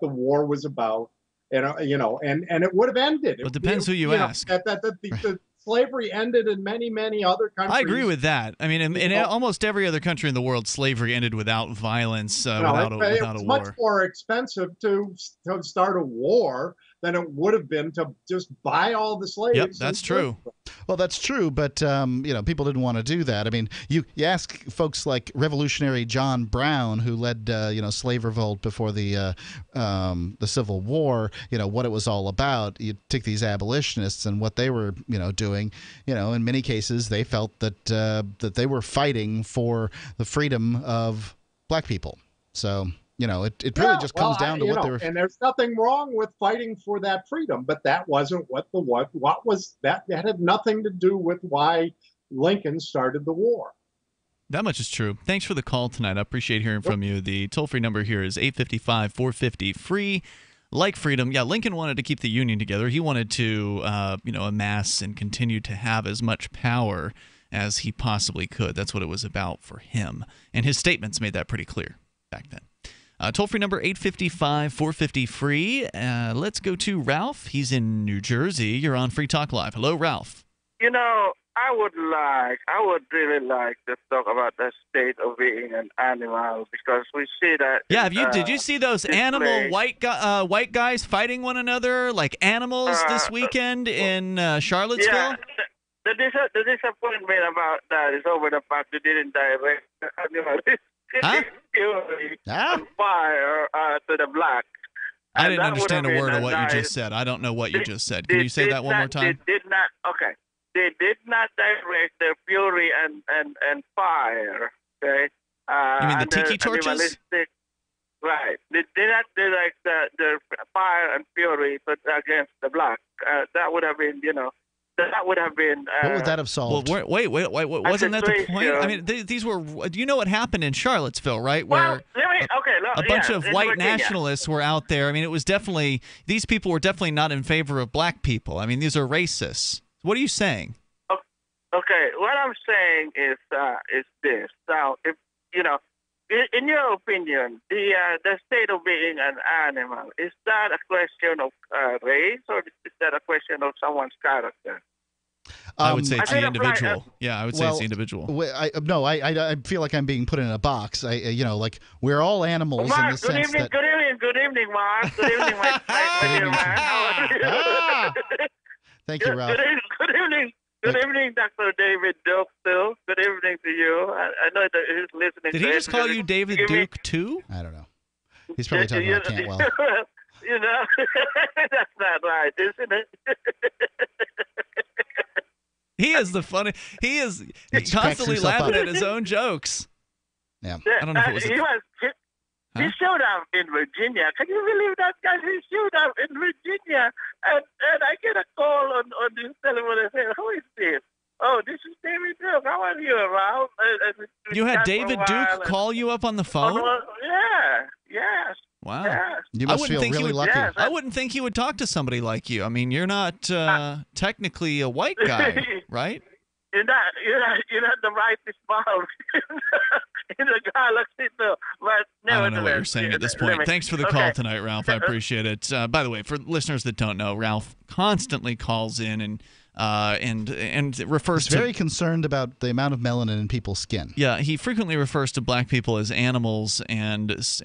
war was about, and and it would have ended. It depends who you ask. The slavery ended in many other countries. I agree with that. I mean, in almost every other country in the world, slavery ended without violence, without a war. It's much more expensive to start a war than it would have been to just buy all the slaves. Yep, that's true. Well, that's true, but people didn't want to do that. I mean, you ask folks like Revolutionary John Brown, who led slave revolt before the Civil War, what it was all about. You take these abolitionists and what they were doing. In many cases, they felt that they were fighting for the freedom of black people. So. It really just comes down to what they were. And there's nothing wrong with fighting for that freedom, but that wasn't what was that. That had nothing to do with why Lincoln started the war. That much is true. Thanks for the call tonight. I appreciate hearing from you. The toll-free number here is 855-450-FREE. Like freedom, yeah, Lincoln wanted to keep the Union together. He wanted to, amass and continue to have as much power as he possibly could. That's what it was about for him. And his statements made that pretty clear back then. Toll-free number 855-450-FREE. Let's go to Ralph. He's in New Jersey. You're on Free Talk Live. Hello, Ralph. I would really like to talk about the state of being an animal, because we see that. Yeah, did you see those animal white guys fighting one another like animals this weekend in Charlottesville? Yeah, the disappointment about that is over the fact they didn't direct the animalistic fury and fire to the black. I didn't understand a word of what you just said. I don't know what you just said. Can you say that one more time? They did not. Okay. They did not direct their fury and fire. Okay. You mean the tiki torches? Right. They did not direct their fire and fury, but against the black. That would have been, That would have been. What would that have solved? Well, wait. Wasn't that the point? I mean, these were. Do you know what happened in Charlottesville, right? Where a bunch of white nationalists were out there. I mean, it was definitely. These people were definitely not in favor of black people. I mean, these are racists. What are you saying? Okay, what I'm saying is this. Now, if in your opinion, the state of being an animal, is that a question of race, or is that a question of someone's character? I would say it's the individual. I would say it's the individual. I feel like I'm being put in a box. Like we're all animals Mark, in the sense that. Good evening, Mark. Good evening, my dear man. How are you? Thank you, Ralph. Good evening. Good evening, Dr. David Duke, too. Good evening to you. I know that he's listening. Did he just call you David Duke, too? I don't know. He's probably talking about Cantwell. That's not right, isn't it? He is the funny. He is constantly laughing at his own jokes. Yeah. I don't know if it was. He showed up in Virginia. Can you believe that, guy? He showed up in Virginia, and I get a call on this telephone and say, "Who is this?" "Oh, this is David Duke. How are you, Ralph?" You had David Duke call you up on the phone? Yes. Wow. Yes. You must feel really lucky. Yes, I wouldn't think he would talk to somebody like you. I mean, you're not technically a white guy, right? You're not the rightest bulb in the galaxy, though. But I don't know what you're saying at this point. Thanks for the call tonight, Ralph. I appreciate it. By the way, for listeners that don't know, Ralph constantly calls in and refers to. He's very concerned about the amount of melanin in people's skin. Yeah, he frequently refers to black people as animals, and it's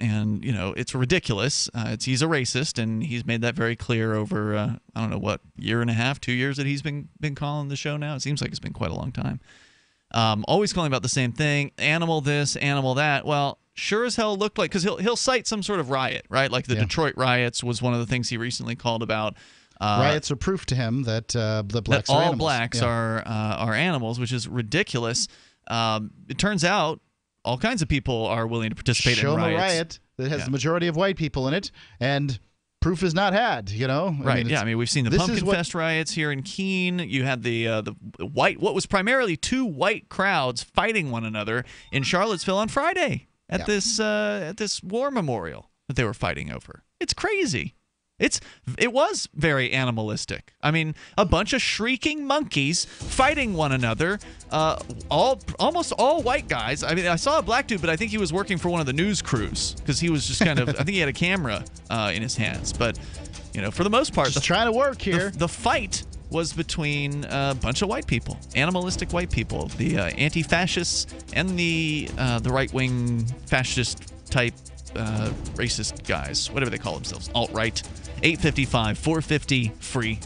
ridiculous. He's a racist, and he's made that very clear over I don't know what, year and a half, 2 years that he's been calling the show now. It seems like it's been quite a long time. Always calling about the same thing: animal this, animal that. Well, sure as hell looked like, because he'll cite some sort of riot, right? Like the Detroit riots was one of the things he recently called about. Riots are proof to him that the blacks are all animals. Blacks are animals, which is ridiculous. It turns out all kinds of people are willing to participate Show in riots. a riot that has the majority of white people in it, and proof is not had, Right, I mean, we've seen the Pumpkin Fest riots here in Keene. You had the what was primarily two white crowds fighting one another in Charlottesville on Friday at this war memorial that they were fighting over. It's crazy. It was very animalistic. I mean, a bunch of shrieking monkeys fighting one another, almost all white guys. I mean, I saw a black dude, but I think he was working for one of the news crews because he was just kind of, I think he had a camera in his hands. But, for the most part, just trying to work here. The fight was between a bunch of white people, animalistic white people, the anti-fascists and the right-wing fascist type racist guys, whatever they call themselves, alt-right. 855 450 free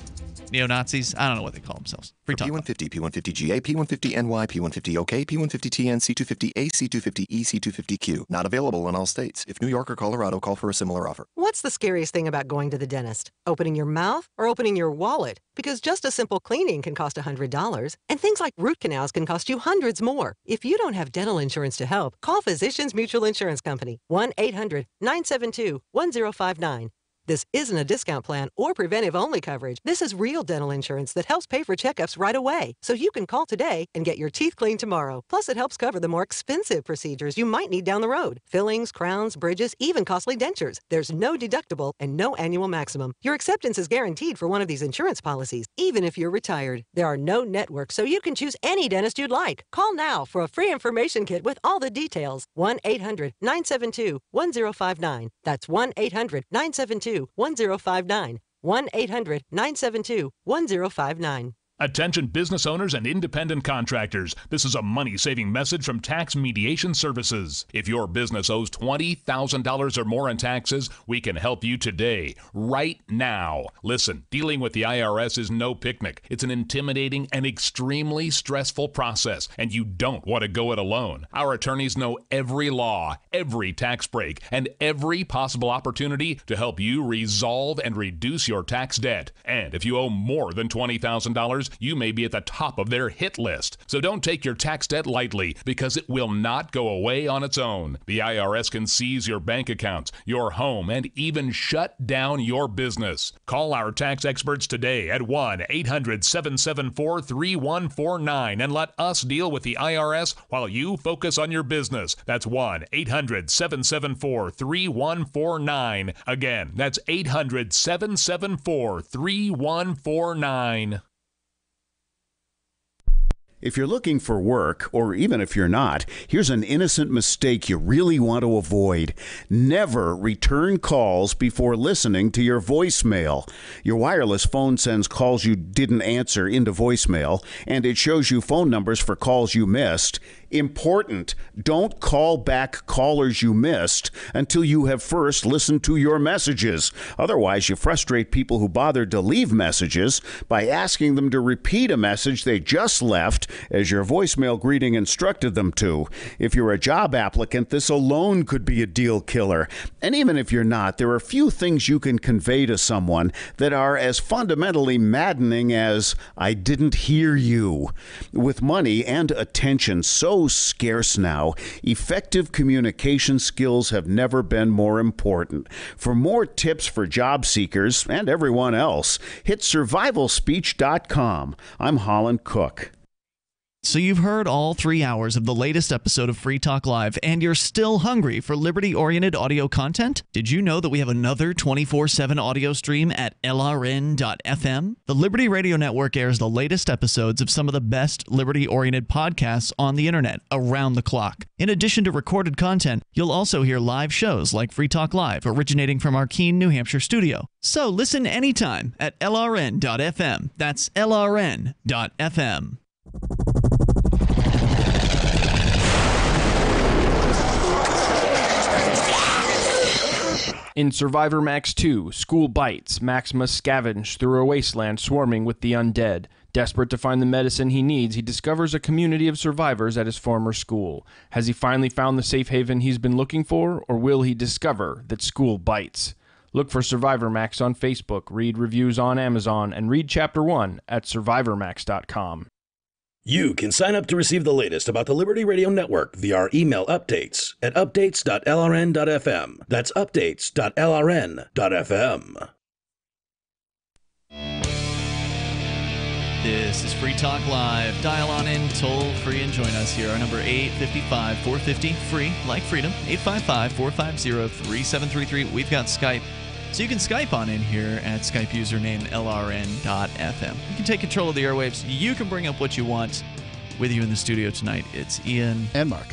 neo-Nazis. I don't know what they call themselves. Free talk. P150, P150GA, P150NY, P150OK, P150TN, C250A, C250E, C250Q. Not available in all states. If New York or Colorado, call for a similar offer. What's the scariest thing about going to the dentist? Opening your mouth or opening your wallet? Because just a simple cleaning can cost $100, and things like root canals can cost you hundreds more. If you don't have dental insurance to help, call Physicians Mutual Insurance Company. 1-800-972-1059. This isn't a discount plan or preventive-only coverage. This is real dental insurance that helps pay for checkups right away. So you can call today and get your teeth cleaned tomorrow. Plus, it helps cover the more expensive procedures you might need down the road. Fillings, crowns, bridges, even costly dentures. There's no deductible and no annual maximum. Your acceptance is guaranteed for one of these insurance policies, even if you're retired. There are no networks, so you can choose any dentist you'd like. Call now for a free information kit with all the details. 1-800-972-1059. That's 1-800-972-1059. 1-800-972-1059. Attention business owners and independent contractors. This is a money-saving message from Tax Mediation Services. If your business owes $20,000 or more in taxes, we can help you today, right now. Listen, dealing with the IRS is no picnic. It's an intimidating and extremely stressful process, and you don't want to go it alone. Our attorneys know every law, every tax break, and every possible opportunity to help you resolve and reduce your tax debt. And if you owe more than $20,000, you may be at the top of their hit list. So don't take your tax debt lightly, because it will not go away on its own. The IRS can seize your bank accounts, your home, and even shut down your business. Call our tax experts today at 1-800-774-3149 and let us deal with the IRS while you focus on your business. That's 1-800-774-3149. Again, that's 800-774-3149. If you're looking for work, or even if you're not, here's an innocent mistake you really want to avoid. Never return calls before listening to your voicemail. Your wireless phone sends calls you didn't answer into voicemail, and it shows you phone numbers for calls you missed. Important, don't call back callers you missed until you have first listened to your messages. Otherwise, you frustrate people who bothered to leave messages by asking them to repeat a message they just left as your voicemail greeting instructed them to. If you're a job applicant, this alone could be a deal killer. And even if you're not, there are few things you can convey to someone that are as fundamentally maddening as, "I didn't hear you." With money and attention so scarce now, effective communication skills have never been more important. For more tips for job seekers and everyone else, hit survivalspeech.com. I'm Holland Cook. So you've heard all 3 hours of the latest episode of Free Talk Live, and you're still hungry for liberty-oriented audio content? Did you know that we have another 24/7 audio stream at LRN.FM? The Liberty Radio Network airs the latest episodes of some of the best liberty-oriented podcasts on the internet around the clock. In addition to recorded content, you'll also hear live shows like Free Talk Live, originating from our Keene, New Hampshire studio. So listen anytime at LRN.FM. That's LRN.FM. In Survivor Max 2, School Bites, Max must scavenge through a wasteland swarming with the undead. Desperate to find the medicine he needs, he discovers a community of survivors at his former school. Has he finally found the safe haven he's been looking for, or will he discover that school bites? Look for Survivor Max on Facebook, read reviews on Amazon, and read Chapter 1 at survivormax.com. You can sign up to receive the latest about the Liberty Radio Network via our email updates at updates.lrn.fm. That's updates.lrn.fm. This is Free Talk Live. Dial on in toll free and join us here. Our number 855-450 free, like freedom. 855-450-3733. We've got Skype. So you can Skype on in here at Skype username lrn.fm. You can take control of the airwaves. You can bring up what you want. With you in the studio tonight, it's Ian. And Mark.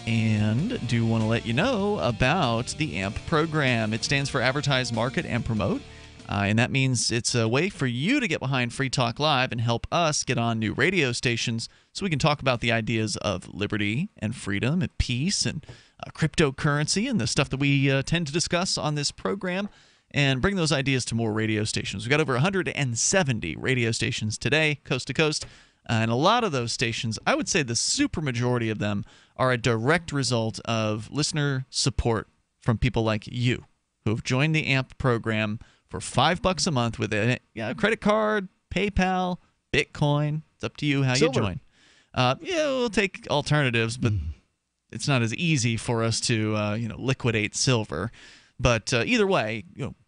And do want to let you know about the AMP program. It stands for Advertise, Market, and Promote. And that means it's a way for you to get behind Free Talk Live and help us get on new radio stations so we can talk about the ideas of liberty and freedom and peace and cryptocurrency and the stuff that we tend to discuss on this program, and bring those ideas to more radio stations. We've got over 170 radio stations today, coast to coast, and a lot of those stations, I would say the super majority of them, are a direct result of listener support from people like you who have joined the AMP program for $5 a month with a credit card, PayPal, Bitcoin. It's up to you how Silver. you join. We'll take alternatives, but it's not as easy for us to liquidate silver. But either way,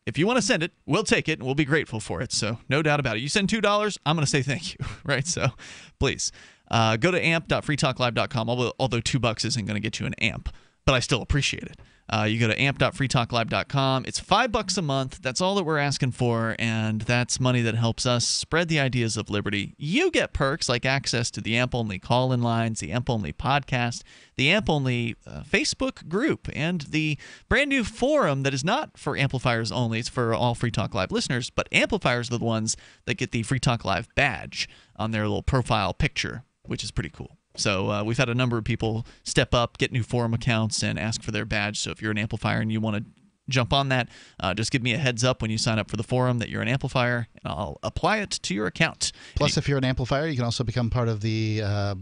if you want to send it, we'll take it and we'll be grateful for it. So no doubt about it. You send $2, I'm going to say thank you, right? So please go to amp.freetalklive.com. Although $2 isn't going to get you an amp, but I still appreciate it. You go to amp.freetalklive.com. It's $5 a month. That's all that we're asking for, and that's money that helps us spread the ideas of liberty. You get perks like access to the AMP-only call-in lines, the AMP-only podcast, the AMP-only Facebook group, and the brand new forum that is not for amplifiers only. It's for all Free Talk Live listeners, but amplifiers are the ones that get the Free Talk Live badge on their little profile picture, which is pretty cool. So we've had a number of people step up, get new forum accounts, and ask for their badge. So if you're an amplifier and you want to jump on that, just give me a heads up when you sign up for the forum that you're an amplifier, and I'll apply it to your account. Plus, if you're an amplifier, you can also become part of the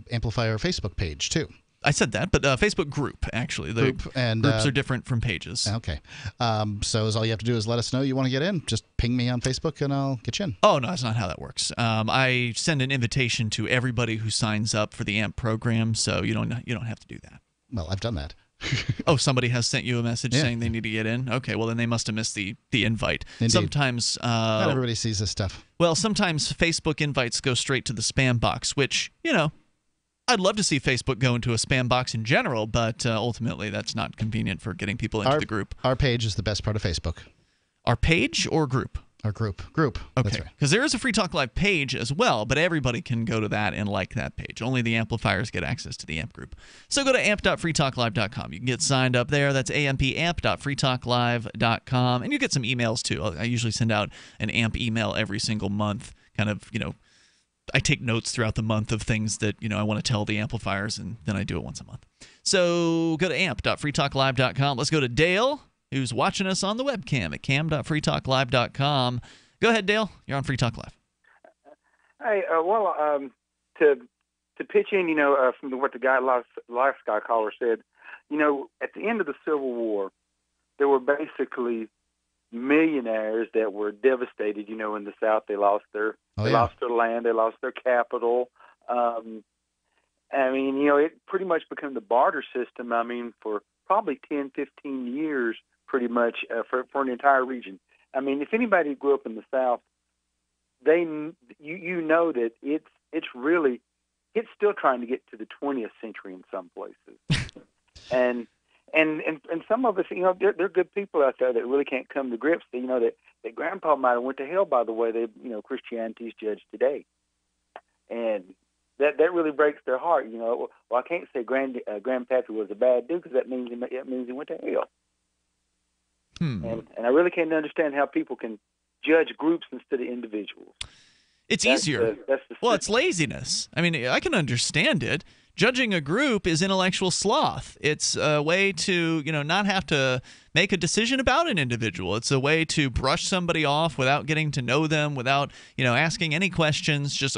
amplifier Facebook page, too. I said that, but Facebook group, actually. The groups are different from pages. Okay. So all you have to do is let us know you want to get in. Just ping me on Facebook, and I'll get you in. Oh, no, that's not how that works. I send an invitation to everybody who signs up for the AMP program, so you don't have to do that. Well, I've done that. Oh, somebody has sent you a message saying they need to get in? Okay, well, then they must have missed the invite. Indeed. Sometimes not everybody sees this stuff. Well, sometimes Facebook invites go straight to the spam box, which, I'd love to see Facebook go into a spam box in general, but ultimately that's not convenient for getting people into the group. Our page is the best part of Facebook. Our page or group? Our group. Group. Okay. Because there is a Free Talk Live page as well, but everybody can go to that and like that page. Only the amplifiers get access to the AMP group. So go to amp.freetalklive.com. You can get signed up there. That's amp.freetalklive.com. And you get some emails too. I usually send out an AMP email every single month, kind of, I take notes throughout the month of things that, I want to tell the amplifiers, and then I do it once a month. So go to amp.freetalklive.com. Let's go to Dale, who's watching us on the webcam at cam.freetalklive.com. Go ahead, Dale. You're on Free Talk Live. Hey, to pitch in, from what the last guy caller said, at the end of the Civil War, there were basically millionaires that were devastated, in the South. They lost their lost their land, they lost their capital. It pretty much became the barter system, for probably 10, 15 years, pretty much, for an entire region. If anybody grew up in the South, you know that it's still trying to get to the 20th century in some places. And some of us, there are good people out there that really can't come to grips that Grandpa might have went to hell by the way Christianity is judged today, and that really breaks their heart. Well, I can't say Grandpappy was a bad dude because that means he went to hell. And I really can't understand how people can judge groups instead of individuals. It's easier. It's laziness. I can understand it. Judging a group is intellectual sloth. It's a way to, not have to make a decision about an individual. It's a way to brush somebody off without getting to know them, without, asking any questions. Just,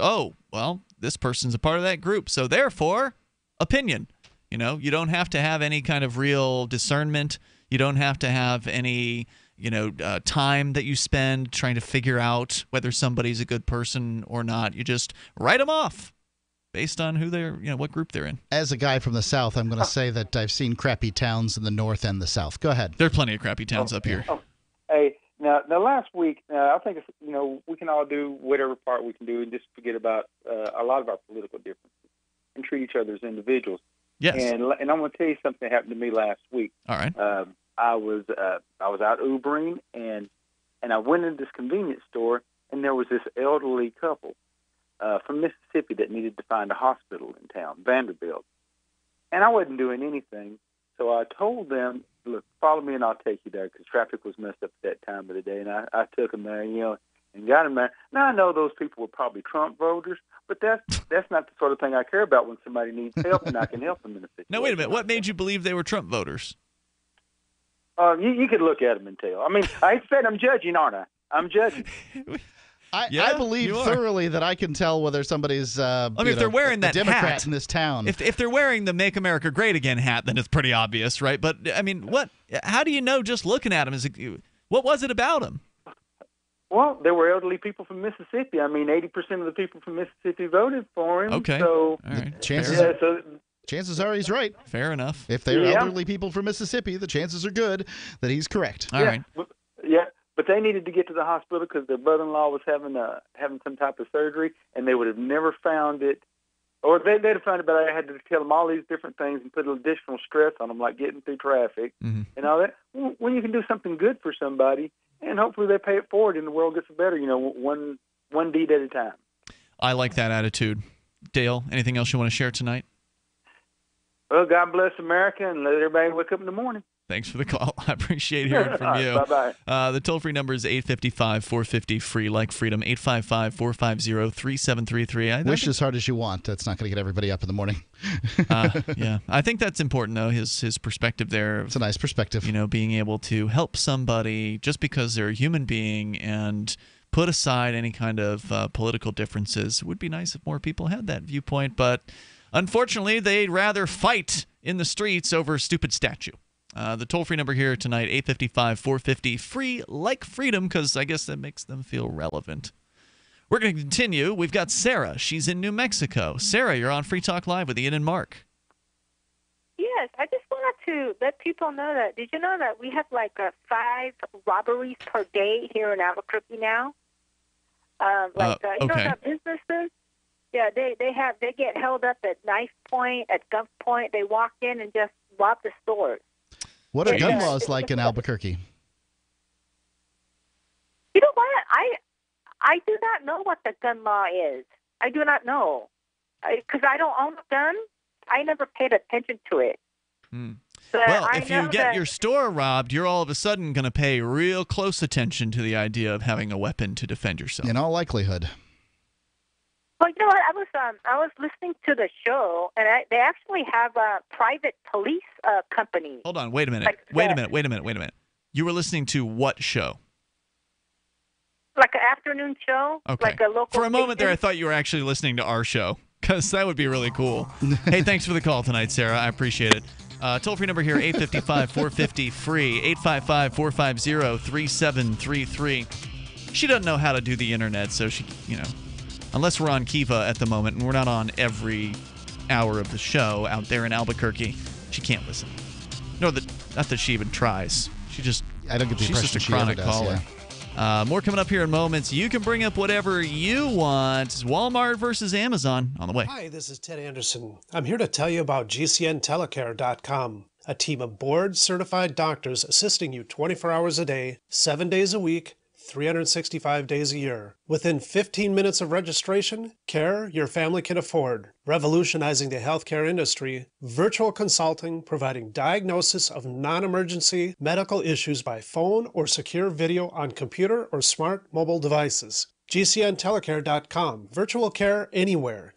this person's a part of that group, so therefore, opinion. You don't have to have any kind of real discernment. You don't have to have any, time that you spend trying to figure out whether somebody's a good person or not. You just write them off. based on who they're, what group they're in. As a guy from the South, I'm going to say that I've seen crappy towns in the North and the South. Go ahead. There are plenty of crappy towns up here. Hey, now last week, I think we can all do whatever part we can do and just forget about a lot of our political differences and treat each other as individuals. Yes. And I'm going to tell you something that happened to me last week. All right. I was out Ubering and I went into this convenience store and there was this elderly couple from Mississippi that needed to find a hospital in town, Vanderbilt. And I wasn't doing anything, so I told them, look, follow me and I'll take you there, because traffic was messed up at that time of the day. And I took them there, and got them there. Now, I know those people were probably Trump voters, but that's not the sort of thing I care about when somebody needs help and I can help them in a situation. Now, wait a minute. What made you believe they were Trump voters? You could look at them and tell. I mean, I said I'm judging, aren't I? I'm judging. I believe thoroughly that I can tell whether somebody's if they're wearing that Democrat hat in this town. If they're wearing the Make America Great Again hat, then it's pretty obvious, right? But, I mean, how do you know just looking at them? What was it about them? Well, there were elderly people from Mississippi. I mean, 80% of the people from Mississippi voted for him. Okay. So, all right. Chances are he's right. Fair enough. If they're elderly people from Mississippi, the chances are good that he's correct. All right. But they needed to get to the hospital because their brother-in-law was having some type of surgery, and they would have never found it. Or they'd have found it, but I had to tell them all these different things and put additional stress on them, like getting through traffic and all that. When you can do something good for somebody, and hopefully they pay it forward and the world gets better, one deed at a time. I like that attitude. Dale, anything else you want to share tonight? Well, God bless America and let everybody wake up in the morning. Thanks for the call. I appreciate hearing from you. Bye-bye. The toll-free number is 855-450-FREE, like freedom, 855-450-3733. Wish as hard as you want. That's not going to get everybody up in the morning. Yeah. I think that's important, though, his perspective there. It's a nice perspective. Being able to help somebody just because they're a human being and put aside any kind of political differences. It would be nice if more people had that viewpoint, but unfortunately, they'd rather fight in the streets over a stupid statue. The toll-free number here tonight, 855-450-FREE, like freedom, because I guess that makes them feel relevant. We're going to continue. We've got Sarah. She's in New Mexico. Sarah, you're on Free Talk Live with Ian and Mark. Yes, I just wanted to let people know that. Did you know that we have 5 robberies per day here in Albuquerque now? Okay. Businesses. Yeah, they get held up at knife point, at gun point. They walk in and just rob the stores. What are gun laws like in Albuquerque? You know what? I do not know what the gun law is. I do not know. Because I don't own a gun. I never paid attention to it. Well, if you get your store robbed, you're all of a sudden going to pay real close attention to the idea of having a weapon to defend yourself. In all likelihood. Well, you know what? I was listening to the show, and they actually have a private police company. Hold on, wait a minute. Wait a minute. You were listening to what show? Like an afternoon show? Okay. Like a local For a moment there, I station? thought you were actually listening to our show, because that would be really cool. Hey, thanks for the call tonight, Sarah. I appreciate it. Toll-free number here, 855-450-FREE, 855-450-3733. She doesn't know how to do the internet, so she, unless we're on Kiva at the moment, and we're not on every hour of the show out there in Albuquerque, she can't listen. No, not that she even tries. I don't get the she's impression just a she ever chronic does, caller. More coming up here in moments. You can bring up whatever you want. Walmart versus Amazon on the way. Hi, this is Ted Anderson. I'm here to tell you about GCNtelecare.com, a team of board-certified doctors assisting you 24 hours a day, 7 days a week, 365 days a year. Within 15 minutes of registration, care your family can afford. Revolutionizing the healthcare industry, virtual consulting providing diagnosis of non-emergency medical issues by phone or secure video on computer or smart mobile devices. GCNtelecare.com. Virtual care anywhere.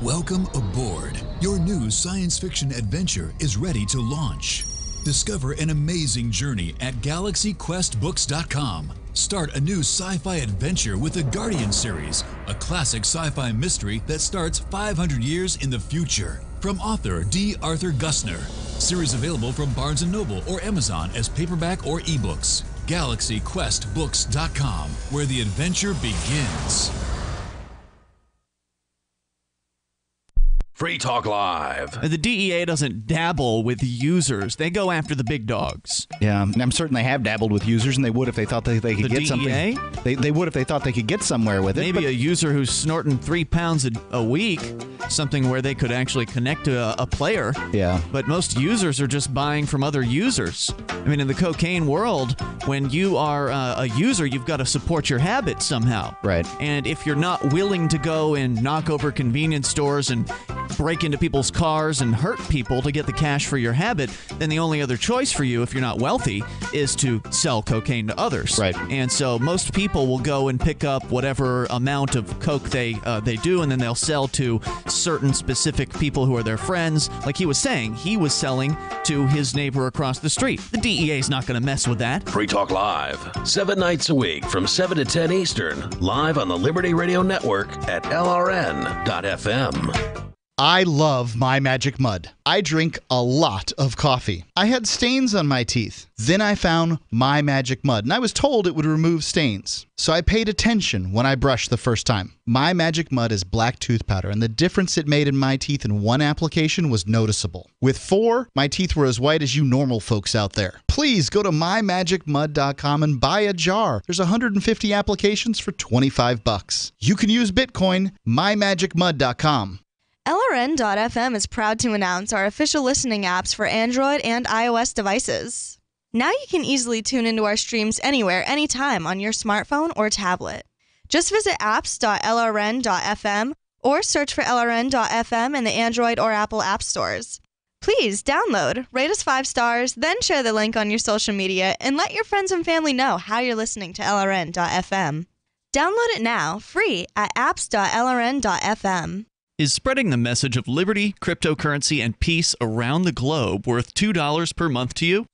Welcome aboard. Your new science fiction adventure is ready to launch. Discover an amazing journey at GalaxyQuestBooks.com. Start a new sci-fi adventure with the Guardian series, a classic sci-fi mystery that starts 500 years in the future. From author D. Arthur Gussner. Series available from Barnes & Noble or Amazon as paperback or ebooks. GalaxyQuestBooks.com, where the adventure begins. Free Talk Live. The DEA doesn't dabble with users. They go after the big dogs. Yeah, and I'm certain they have dabbled with users, and they would if they thought they could The get DEA? something. They would if they thought they could get somewhere with it. Maybe a user who's snorting 3 pounds a week, something where they could actually connect to a player. Yeah. But most users are just buying from other users. I mean, in the cocaine world, when you are a user, you've got to support your habit somehow. Right. And if you're not willing to go and knock over convenience stores and break into people's cars and hurt people to get the cash for your habit, then the only other choice for you, if you're not wealthy, is to sell cocaine to others. Right. And so most people will go and pick up whatever amount of coke they do, and then they'll sell to certain specific people who are their friends. Like he was saying, he was selling to his neighbor across the street. The DEA is not going to mess with that. Free Talk Live, 7 nights a week from 7 to 10 Eastern, live on the Liberty Radio Network at LRN.FM. I love My Magic Mud. I drink a lot of coffee. I had stains on my teeth. Then I found My Magic Mud, and I was told it would remove stains. So I paid attention when I brushed the first time. My Magic Mud is black tooth powder, and the difference it made in my teeth in one application was noticeable. With 4, my teeth were as white as you normal folks out there. Please go to mymagicmud.com and buy a jar. There's 150 applications for $25. You can use Bitcoin, mymagicmud.com. LRN.FM is proud to announce our official listening apps for Android and iOS devices. Now you can easily tune into our streams anywhere, anytime on your smartphone or tablet. Just visit apps.lrn.fm or search for LRN.FM in the Android or Apple app stores. Please download, rate us 5 stars, then share the link on your social media and let your friends and family know how you're listening to LRN.FM. Download it now, free at apps.lrn.fm. Is spreading the message of liberty, cryptocurrency, and peace around the globe worth $2 per month to you?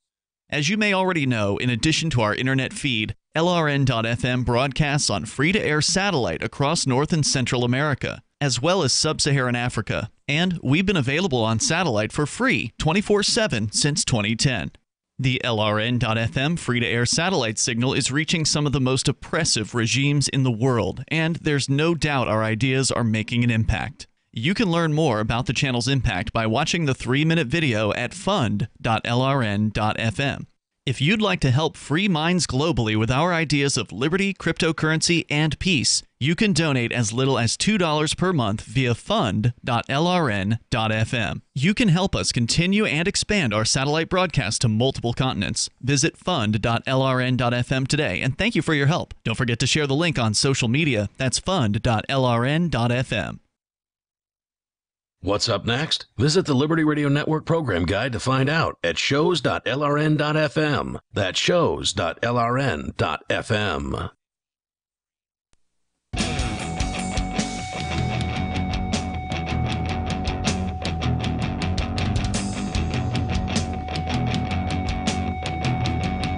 As you may already know, in addition to our internet feed, LRN.FM broadcasts on free-to-air satellite across North and Central America, as well as Sub-Saharan Africa. And we've been available on satellite for free 24/7 since 2010. The LRN.FM free-to-air satellite signal is reaching some of the most oppressive regimes in the world, and there's no doubt our ideas are making an impact. You can learn more about the channel's impact by watching the 3-minute video at fund.lrn.fm. If you'd like to help free minds globally with our ideas of liberty, cryptocurrency, and peace, you can donate as little as $2 per month via fund.lrn.fm. You can help us continue and expand our satellite broadcast to multiple continents. Visit fund.lrn.fm today, and thank you for your help. Don't forget to share the link on social media. That's fund.lrn.fm. What's up next? Visit the Liberty Radio Network program guide to find out at shows.lrn.fm. That's shows.lrn.fm.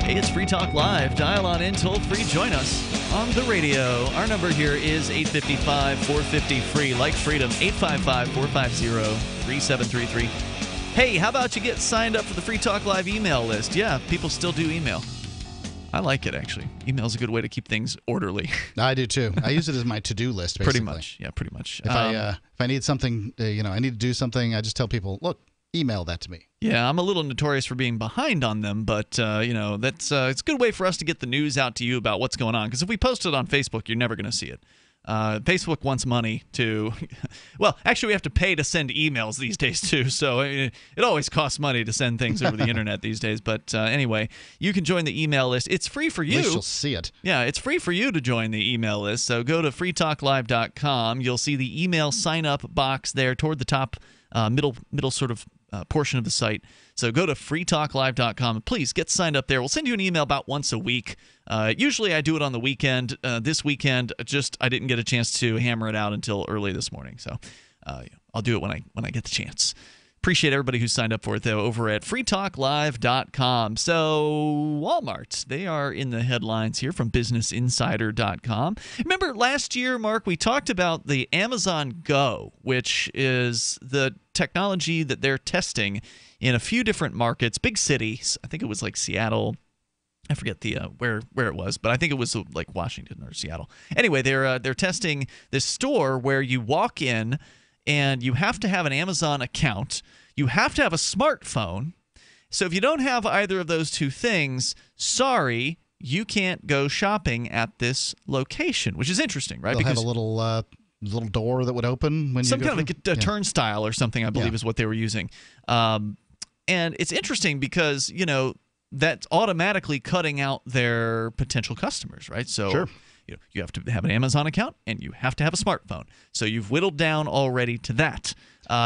Hey, it's Free Talk Live. Dial on in toll free. Join us on the radio. Our number here is 855-450-FREE, like freedom, 855-450-3733. Hey, how about you get signed up for the Free Talk Live email list? Yeah, people still do email. I like it, actually. Email is a good way to keep things orderly. I do, too. I use it as my to-do list, basically. Pretty much. Yeah, pretty much. If I need something, I need to do something, I just tell people, look, email that to me. Yeah, I'm a little notorious for being behind on them, but that's it's a good way for us to get the news out to you about what's going on. Because if we post it on Facebook, you're never going to see it. Facebook wants money to, well, actually we have to pay to send emails these days too, so it always costs money to send things over the internet these days. But anyway, you can join the email list. It's free for you. At least you'll see it. Yeah, it's free for you to join the email list. So go to freetalklive.com. You'll see the email sign-up box there toward the top middle sort of portion of the site. So go to freetalklive.com and please get signed up there. We'll send you an email about once a week. Usually I do it on the weekend. This weekend, I didn't get a chance to hammer it out until early this morning. So I'll do it when I get the chance. Appreciate everybody who signed up for it, though, over at freetalklive.com. So Walmart, they are in the headlines here from businessinsider.com. Remember last year, Mark, we talked about the Amazon Go, which is the technology that they're testing in a few different markets, big cities. I think it was like Seattle. I forget the where it was, but I think it was like Washington or Seattle. Anyway, they're testing this store where you walk in and you have to have an Amazon account. You have to have a smartphone. So if you don't have either of those two things, sorry, you can't go shopping at this location, which is interesting, right? They'll have a little door that would open when some you go kind of a turnstile or something, I believe, is what they were using. And it's interesting because, that's automatically cutting out their potential customers, right? So Sure. You have to have an Amazon account and you have to have a smartphone. So you've whittled down already to that.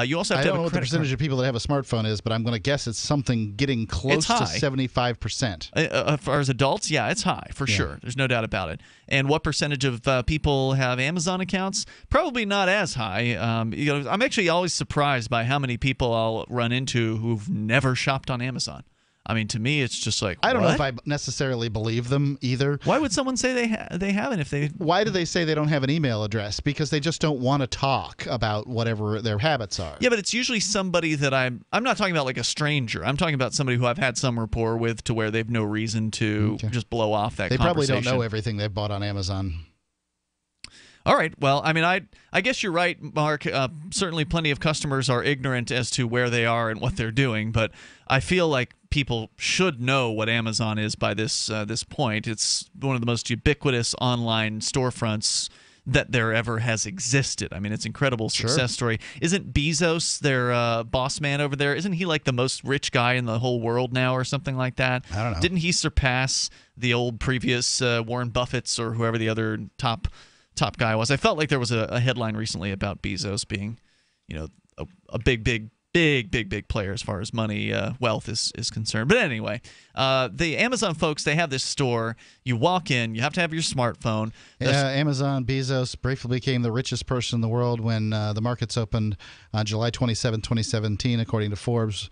You also have to have a credit card. I don't know what the percentage of people that have a smartphone is, but I'm going to guess it's something getting close to 75%. As far as adults, yeah, it's high for sure. There's no doubt about it. And what percentage of people have Amazon accounts? Probably not as high. I'm actually always surprised by how many people I'll run into who've never shopped on Amazon. I mean, to me, it's just like, I don't know if I necessarily believe them either. Why would someone say they haven't if they? Why do they say they don't have an email address? Because they just don't want to talk about whatever their habits are. Yeah, but it's usually somebody that I'm not talking about like a stranger. I'm talking about somebody who I've had some rapport with to where they've no reason to just blow off that conversation. They probably don't know everything they've bought on Amazon. All right. Well, I mean, I guess you're right, Mark. Certainly plenty of customers are ignorant as to where they are and what they're doing, but I feel like people should know what Amazon is by this point. It's one of the most ubiquitous online storefronts that there ever has existed. I mean, it's an incredible success story. Isn't Bezos, their boss man over there, isn't he like the most rich guy in the whole world now or something like that? I don't know. Didn't he surpass the old previous Warren Buffett's or whoever the other top guy was? I felt like there was a headline recently about Bezos being, a big player as far as money, wealth is concerned. But anyway, the Amazon folks, they have this store. You walk in, you have to have your smartphone. Amazon, Bezos briefly became the richest person in the world when the markets opened on July 27, 2017, according to Forbes.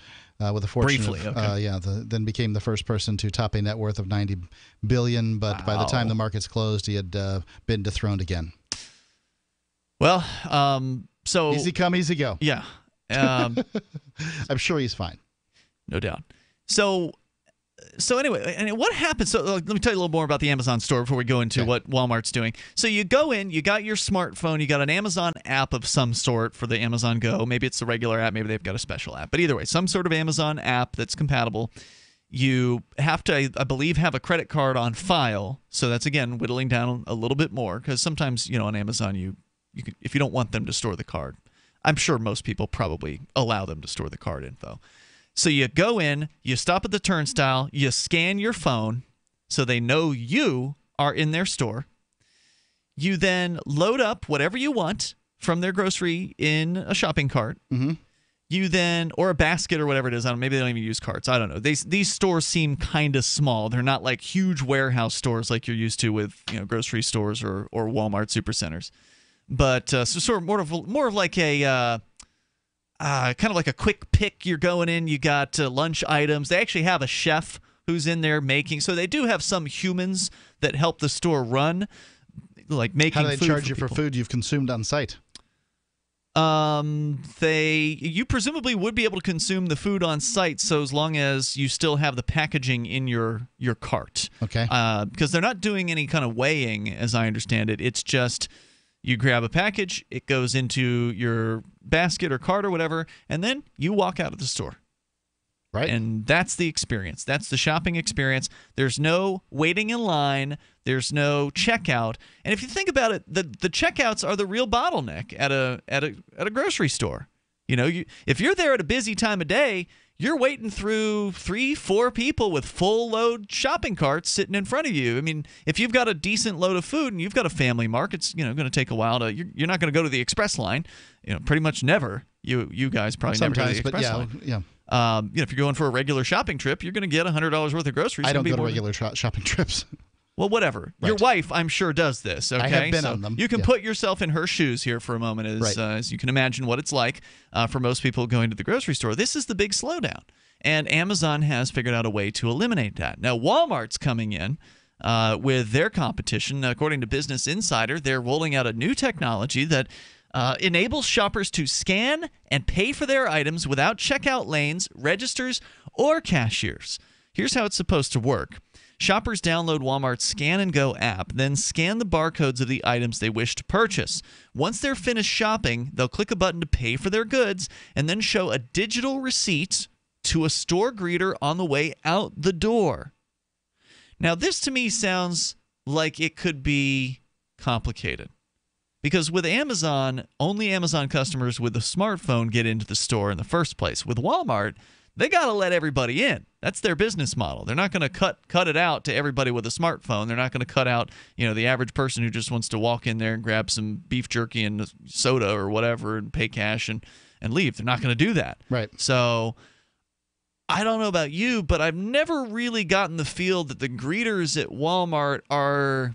With a fortune then became the first person to top a net worth of $90 billion. But by the time the markets closed, he had been dethroned again. Well, so easy come, easy go. Yeah, I'm sure he's fine. No doubt. So anyway, and what happens? So let me tell you a little more about the Amazon store before we go into what Walmart's doing. So you go in, you got your smartphone, you got an Amazon app of some sort for the Amazon Go. Maybe it's the regular app, maybe they've got a special app. But either way, some sort of Amazon app that's compatible. You have to, I believe, have a credit card on file. So that's, again, whittling down a little bit more because sometimes, on Amazon, you can, if you don't want them to store the card. I'm sure most people probably allow them to store the card info. So you go in, you stop at the turnstile, you scan your phone so they know you are in their store. You then load up whatever you want from their grocery in a shopping cart. Mm-hmm. You then, or a basket or whatever it is. Maybe they don't even use carts. I don't know. These stores seem kind of small. They're not like huge warehouse stores like you're used to with grocery stores or Walmart supercenters. But so sort of more of like a kind of like a quick pick. You're going in. You got lunch items. They actually have a chef who's in there making. So they do have some humans that help the store run, like making. How do they charge you for food you've consumed on site? You presumably would be able to consume the food on site, so as long as you still have the packaging in your cart. Okay. Because they're not doing any kind of weighing, as I understand it. It's just you grab a package, it goes into your basket or cart or whatever, and then you walk out of the store. Right. And that's the experience. That's the shopping experience. There's no waiting in line. There's no checkout. And if you think about it, the checkouts are the real bottleneck at a grocery store. If you're there at a busy time of day, you're waiting through 3-4 people with full load shopping carts sitting in front of you. I mean, if you've got a decent load of food and you've got a family mark, it's going to take a while to. You're not going to go to the express line. Pretty much never. You guys probably sometimes, never go to the express line. Yeah. If you're going for a regular shopping trip, you're going to get $100 worth of groceries. I don't go to regular shopping trips. Well, whatever. Right. Your wife, I'm sure, does this. Okay, I have been on them. You can put yourself in her shoes here for a moment, as you can imagine what it's like for most people going to the grocery store. This is the big slowdown, and Amazon has figured out a way to eliminate that. Now, Walmart's coming in with their competition. According to Business Insider, they're rolling out a new technology that enables shoppers to scan and pay for their items without checkout lanes, registers, or cashiers. Here's how it's supposed to work. Shoppers download Walmart's Scan and Go app, then scan the barcodes of the items they wish to purchase. Once they're finished shopping, they'll click a button to pay for their goods and then show a digital receipt to a store greeter on the way out the door. Now, this to me sounds like it could be complicated. Because with Amazon, only Amazon customers with a smartphone get into the store in the first place. With Walmart, they got to let everybody in. That's their business model. They're not going to cut it out to everybody with a smartphone. They're not going to cut out, the average person who just wants to walk in there and grab some beef jerky and soda or whatever and pay cash and leave. They're not going to do that. Right. So I don't know about you, but I've never really gotten the feel that the greeters at Walmart are,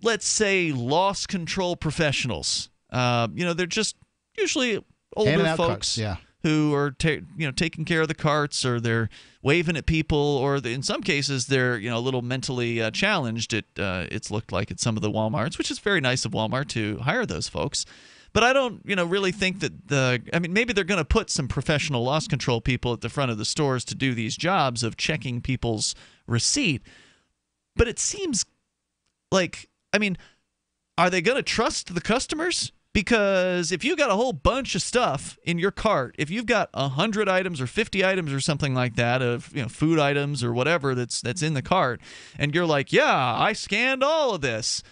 let's say, loss control professionals. They're just usually older folks who are taking care of the carts, or they're waving at people, or in some cases they're a little mentally challenged. It's looked like at some of the Walmarts, which is very nice of Walmart to hire those folks. But I don't, really think that maybe they're going to put some professional loss control people at the front of the stores to do these jobs of checking people's receipt. But it seems like, are they going to trust the customers? Because if you got a whole bunch of stuff in your cart, if you've got 100 items or 50 items or something like that of food items or whatever that's in the cart, and you're like, yeah, I scanned all of this,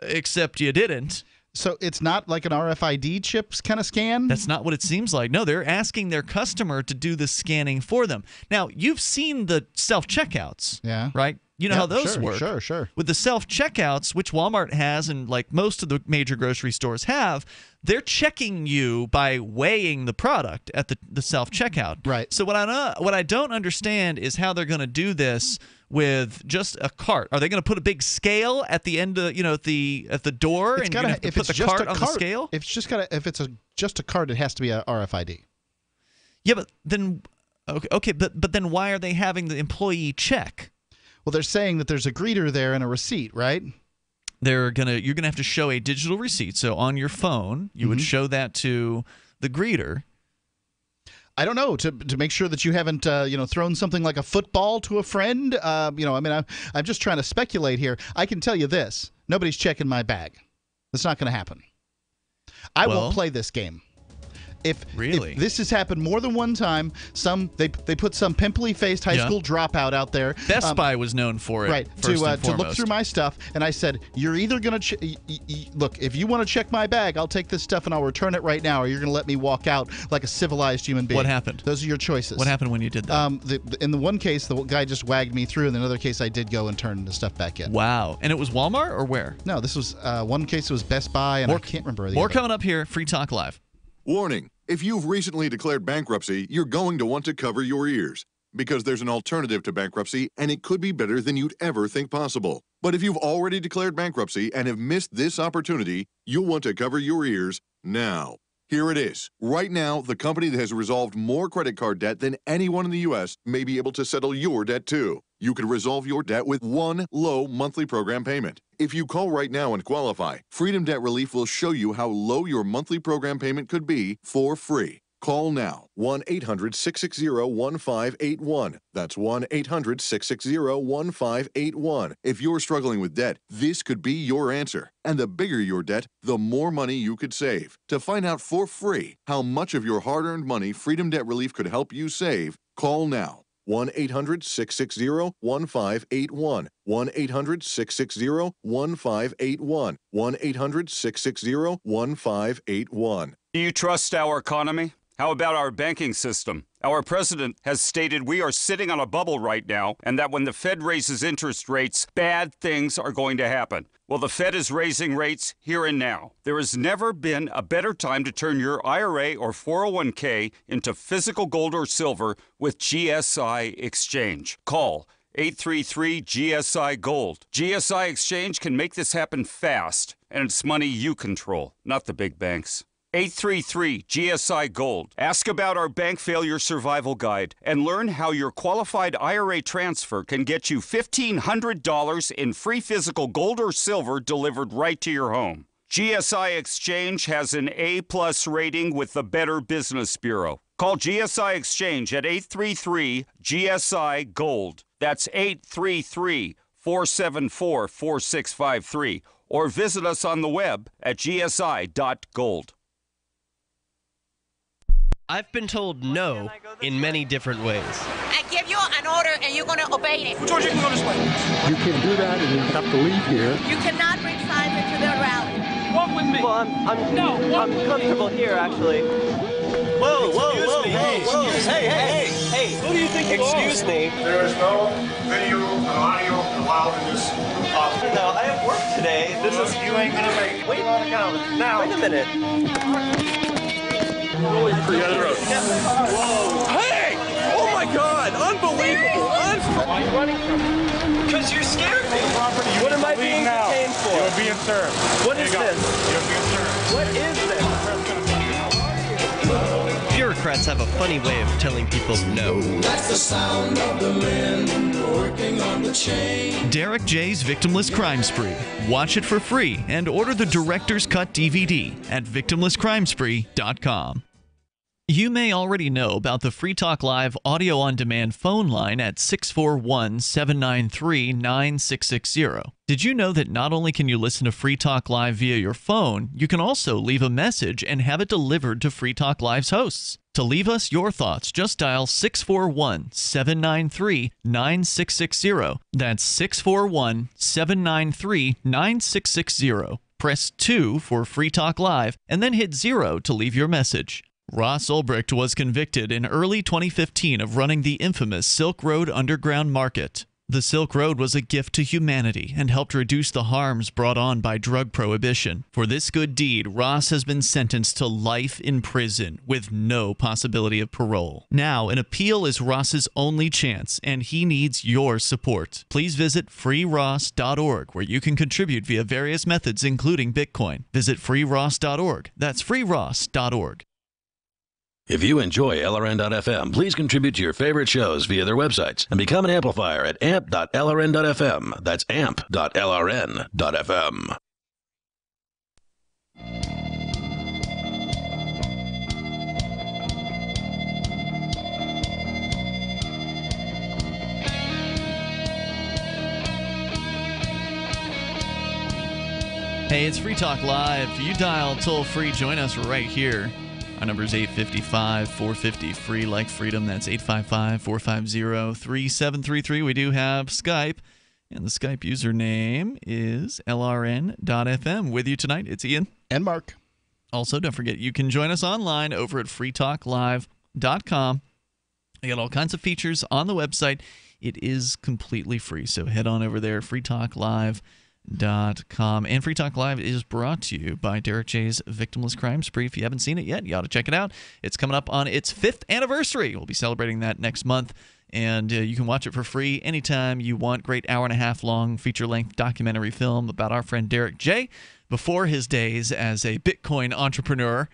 except you didn't. So it's not like an RFID chips kind of scan? That's not what it seems like. No, they're asking their customer to do the scanning for them. Now, you've seen the self-checkouts, right? You know how those work. Sure. With the self-checkouts, which Walmart has and like most of the major grocery stores have, they're checking you by weighing the product at the self-checkout. Right. So what I don't understand is how they're going to do this with just a cart. Are they going to put a big scale at the end of, at the door, and you're going to put the cart on the scale? If it's just a cart, it has to be a RFID. Yeah, but then but then why are they having the employee check? Well, they're saying that there's a greeter there and a receipt, right? You're gonna have to show a digital receipt. So on your phone, you would show that to the greeter. I don't know, to make sure that you haven't thrown something like a football to a friend. I'm just trying to speculate here. I can tell you this: nobody's checking my bag. That's not going to happen. I won't play this game. If this has happened more than one time, they put some pimply-faced high school dropout out there. Best Buy was known for it, right? To look through my stuff, and I said, "You're either going to look. If you want to check my bag, I'll take this stuff and I'll return it right now, or you're going to let me walk out like a civilized human being." What happened? Those are your choices. What happened when you did that? In the one case, the guy just wagged me through. In another case, I did go and turn the stuff back in. Wow! And it was Walmart or where? No, this was one case. It was Best Buy, and I can't remember the other. More other. coming up here. Free Talk Live. Warning. If you've recently declared bankruptcy, you're going to want to cover your ears, because there's an alternative to bankruptcy, and it could be better than you'd ever think possible. But if you've already declared bankruptcy and have missed this opportunity, you'll want to cover your ears now. Here it is. Right now, the company that has resolved more credit card debt than anyone in the U.S. may be able to settle your debt too. You could resolve your debt with one low monthly program payment. If you call right now and qualify, Freedom Debt Relief will show you how low your monthly program payment could be for free. Call now, 1-800-660-1581. That's 1-800-660-1581. If you're struggling with debt, this could be your answer. And the bigger your debt, the more money you could save. To find out for free how much of your hard-earned money Freedom Debt Relief could help you save, call now. 1-800-660-1581. 1-800-660-1581. 1-800-660-1581. Do you trust our economy? How about our banking system? Our president has stated we are sitting on a bubble right now, and that when the Fed raises interest rates, bad things are going to happen. Well, the Fed is raising rates here and now. There has never been a better time to turn your IRA or 401k into physical gold or silver with GSI Exchange. Call 833-GSI-GOLD. GSI Exchange can make this happen fast, and it's money you control, not the big banks. 833-GSI-GOLD. Ask about our bank failure survival guide and learn how your qualified IRA transfer can get you $1,500 in free physical gold or silver delivered right to your home. GSI Exchange has an A+ rating with the Better Business Bureau. Call GSI Exchange at 833-GSI-GOLD. That's 833-474-4653. Or visit us on the web at gsi.gold. I've been told no in many different ways. I give you an order and you're going to obey it. George, you can go this way. You can't do that and you have to leave here. You cannot bring signs into the rally. Walk with me. Well, I'm comfortable here, actually. Whoa, hey, who do you think you are? Excuse me. There is no video and audio allowed in this office. No, I have work today. This is... You ain't gonna make it. Wait on account. Now. Wait a minute. Holy crap. Whoa. Hey! Oh my God! Unbelievable! Why are you running from me? Because you scared me. What am I being detained for? You're being served. What is this? You're being served. What is this? Bureaucrats have a funny way of telling people no. That's the sound of the men working on the chain. Derek J's Victimless Crime Spree. Watch it for free and order the Director's Cut DVD at victimlesscrimespree.com. You may already know about the Free Talk Live audio-on-demand phone line at 641-793-9660. Did you know that not only can you listen to Free Talk Live via your phone, you can also leave a message and have it delivered to Free Talk Live's hosts? To leave us your thoughts, just dial 641-793-9660. That's 641-793-9660. Press 2 for Free Talk Live, and then hit 0 to leave your message. Ross Ulbricht was convicted in early 2015 of running the infamous Silk Road Underground Market. The Silk Road was a gift to humanity and helped reduce the harms brought on by drug prohibition. For this good deed, Ross has been sentenced to life in prison with no possibility of parole. Now, an appeal is Ross's only chance, and he needs your support. Please visit freeross.org, where you can contribute via various methods, including Bitcoin. Visit freeross.org. That's freeross.org. If you enjoy LRN.FM, please contribute to your favorite shows via their websites and become an amplifier at amp.lrn.fm. That's amp.lrn.fm. Hey, it's Free Talk Live. You dial toll-free. Join us right here. Our number is 855-450-FREE, like freedom. That's 855-450-3733. We do have Skype, and the Skype username is LRN.FM. With you tonight, it's Ian. And Mark. Also, don't forget, you can join us online over at freetalklive.com. We got all kinds of features on the website. It is completely free, so head on over there, freetalklive.com. And Free Talk Live is brought to you by Derek J's Victimless Crime Spree. If you haven't seen it yet, you ought to check it out. It's coming up on its 5th anniversary. We'll be celebrating that next month, and you can watch it for free anytime you want. Great hour-and-a-half long feature-length documentary film about our friend Derek J. before his days as a Bitcoin entrepreneur,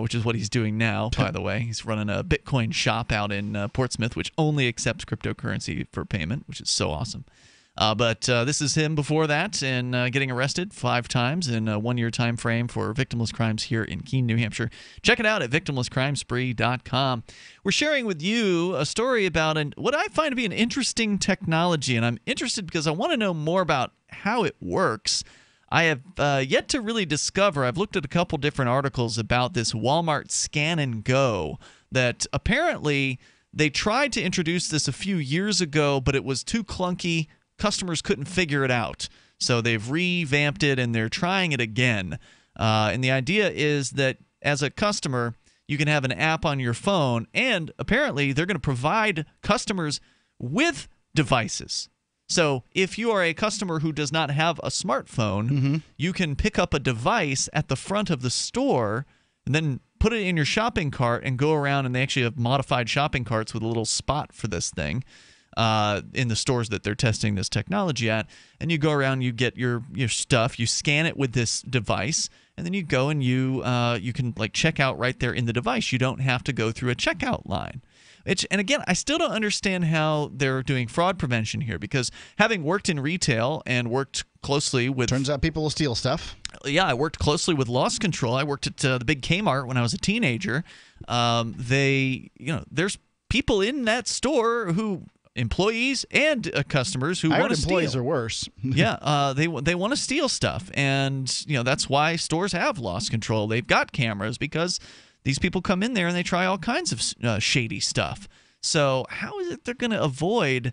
which is what he's doing now, by the way. He's running a Bitcoin shop out in Portsmouth, which only accepts cryptocurrency for payment, which is so awesome. But this is him before that, and getting arrested 5 times in a 1-year time frame for victimless crimes here in Keene, New Hampshire. Check it out at victimlesscrimespree.com. We're sharing with you a story about what I find to be an interesting technology, and I'm interested because I want to know more about how it works. I have yet to really discover. I've looked at a couple different articles about this Walmart Scan and Go that apparently they tried to introduce this a few years ago, but it was too clunky. Customers couldn't figure it out. So they've revamped it, and they're trying it again. And the idea is that as a customer, you can have an app on your phone, and apparently they're going to provide customers with devices. So if you are a customer who does not have a smartphone, you can pick up a device at the front of the store and then put it in your shopping cart and go around, and they actually have modified shopping carts with a little spot for this thing. In the stores that they're testing this technology at, and you go around, you get your stuff, you scan it with this device, and then you go and you can like check out right there in the device. You don't have to go through a checkout line. And again, I still don't understand how they're doing fraud prevention here, because having worked in retail and worked closely with... Turns out people will steal stuff. Yeah, I worked closely with loss control. I worked at the big Kmart when I was a teenager. There's people in that store who, employees and customers who want to steal. Employees are worse. Yeah, they want to steal stuff, and that's why stores have loss control. They've got cameras because these people come in there and they try all kinds of shady stuff. So how is it they're going to avoid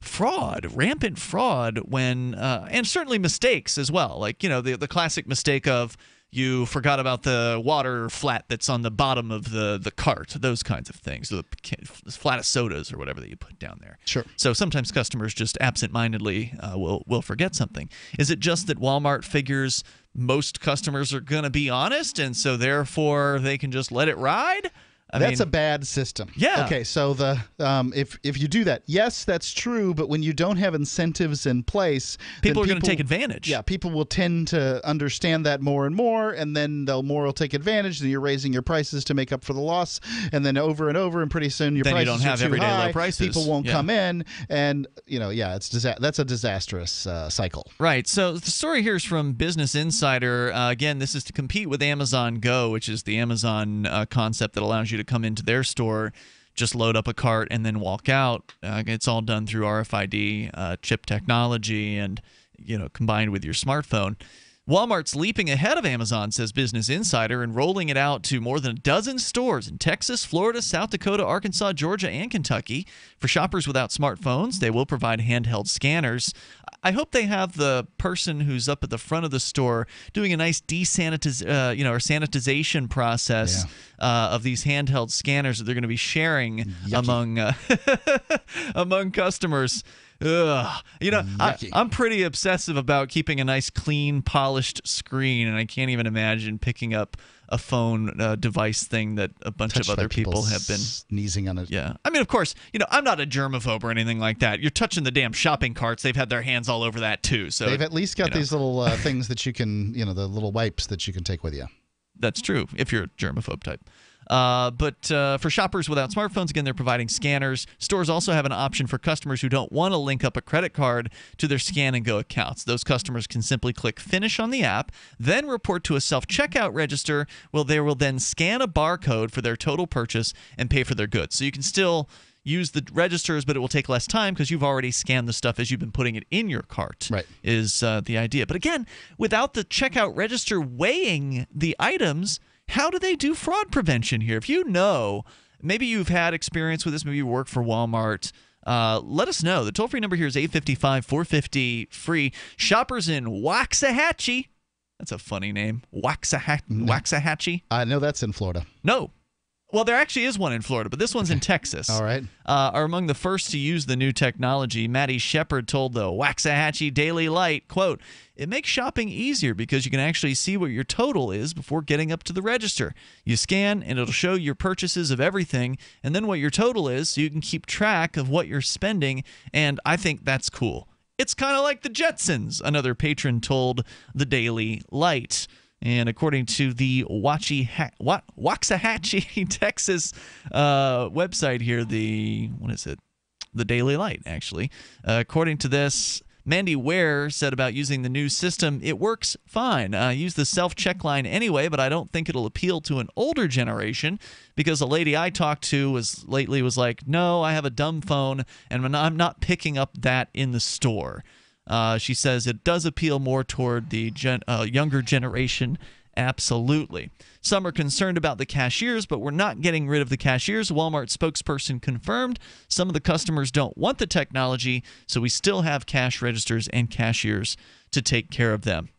fraud, rampant fraud, when and certainly mistakes as well? Like the classic mistake of you forgot about the water flat that's on the bottom of the cart, those kinds of things, or the flat of sodas or whatever that you put down there. Sure. So sometimes customers just absentmindedly will forget something. Is it just that Walmart figures most customers are going to be honest, and so therefore they can just let it ride? That's a bad system. Yeah. Okay, so if you do that, yes, that's true, but when you don't have incentives in place, people are going to take advantage. Yeah, people will tend to understand that more and more, and then more will take advantage, and you're raising your prices to make up for the loss, and then over and over, and pretty soon your then prices you don't have are too everyday high, low prices. people won't come in, and that's a disastrous cycle. Right. So the story here is from Business Insider. Again, this is to compete with Amazon Go, which is the Amazon concept that allows you to come into their store, just load up a cart, and then walk out. It's all done through RFID chip technology and combined with your smartphone. Walmart's leaping ahead of Amazon, says Business Insider, and rolling it out to more than a dozen stores in Texas, Florida, South Dakota, Arkansas, Georgia, and Kentucky. For shoppers without smartphones, they will provide handheld scanners. I hope they have the person who's up at the front of the store doing a nice sanitization process of these handheld scanners that they're going to be sharing among customers. Ugh. I'm pretty obsessive about keeping a nice, clean, polished screen, and I can't even imagine picking up a phone device thing that a bunch of other people have been sneezing on it. Yeah. I mean, of course, I'm not a germaphobe or anything like that. You're touching the damn shopping carts. They've had their hands all over that too. So they've at least got these little things that you can, the little wipes that you can take with you. That's true, if you're a germaphobe type. But for shoppers without smartphones, again, they're providing scanners. Stores also have an option for customers who don't want to link up a credit card to their Scan and Go accounts. Those customers can simply click Finish on the app, then report to a self-checkout register where they will then scan a barcode for their total purchase and pay for their goods. So you can still use the registers, but it will take less time because you've already scanned the stuff as you've been putting it in your cart, is the idea. But again, without the checkout register weighing the items, how do they do fraud prevention here? If maybe you've had experience with this, maybe you work for Walmart, let us know. The toll-free number here is 855-450-FREE. Shoppers in Waxahachie. That's a funny name. Waxahachie? I know that's in Florida. No. Well, there actually is one in Florida, but this one's in Texas. All right. Are among the first to use the new technology. Maddie Shepard told the Waxahachie Daily Light, quote, "It makes shopping easier because you can actually see what your total is before getting up to the register. You scan, and it'll show your purchases of everything, and then what your total is, so you can keep track of what you're spending, and I think that's cool. It's kind of like the Jetsons," another patron told the Daily Light. And according to the Waxahachie, Texas website here, the Daily Light, actually. According to this, Mandy Ware said about using the new system, "It works fine. I use the self-check line anyway, but I don't think it'll appeal to an older generation because a lady I talked to was like, no, I have a dumb phone, and I'm not picking up that in the store." She says it does appeal more toward the younger generation. Absolutely. Some are concerned about the cashiers, but we're not getting rid of the cashiers. A Walmart spokesperson confirmed some of the customers don't want the technology, so we still have cash registers and cashiers to take care of them.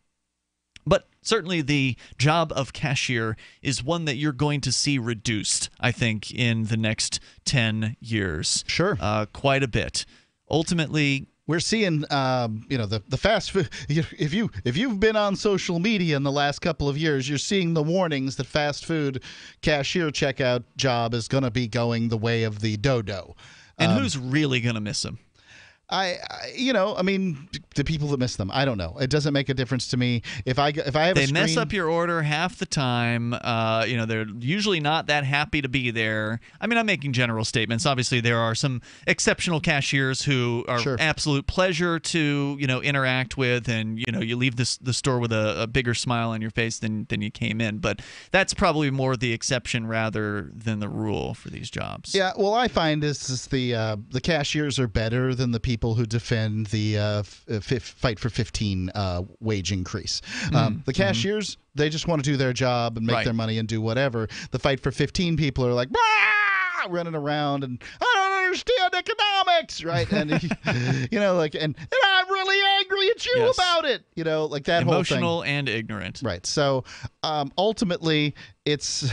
But certainly the job of cashier is one that you're going to see reduced, I think, in the next 10 years. Sure. Quite a bit. Ultimately, we're seeing, the fast food. If you've been on social media in the last couple of years, you're seeing the warnings that fast food cashier checkout job is going to be going the way of the dodo. And who's really going to miss them? I mean, the people that miss them, I don't know. It doesn't make a difference to me. If I have they mess up your order half the time. They're usually not that happy to be there. I mean, I'm making general statements. Obviously, there are some exceptional cashiers who are absolute pleasure to interact with, and you leave the store with a bigger smile on your face than you came in. But that's probably more the exception rather than the rule for these jobs. Yeah, well, I find the cashiers are better than the people who defend the fight for 15 wage increase. The cashiers, they just want to do their job and make their money and do whatever. The fight for 15 people are like, running around and I don't understand economics, right? And and I'm really angry at you about it. Like that whole thing. Emotional and ignorant. Right. So ultimately, it's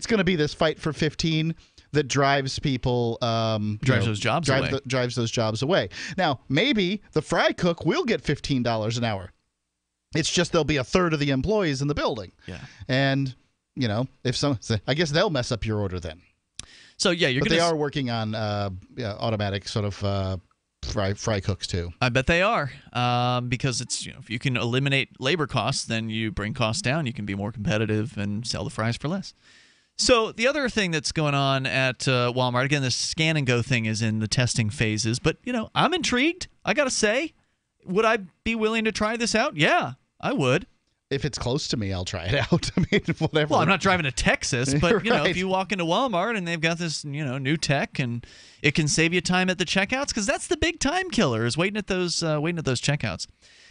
going to be this fight for 15 that drives people drives those jobs away. Drives those jobs away. Now, maybe the fry cook will get $15 an hour. It's just there'll be a third of the employees in the building. Yeah. And I guess they'll mess up your order then. So they are working on automatic sort of fry cooks too. I bet they are, because it's if you can eliminate labor costs, then you bring costs down. You can be more competitive and sell the fries for less. So the other thing that's going on at Walmart, again, this scan and go thing is in the testing phases, but I'm intrigued. I got to say, would I be willing to try this out? Yeah, I would. If it's close to me, I'll try it out. I mean, whatever. Well, I'm not driving to Texas, but Right. if you walk into Walmart and they've got this new tech and it can save you time at the checkouts, because that's the big time killer is waiting at those checkouts.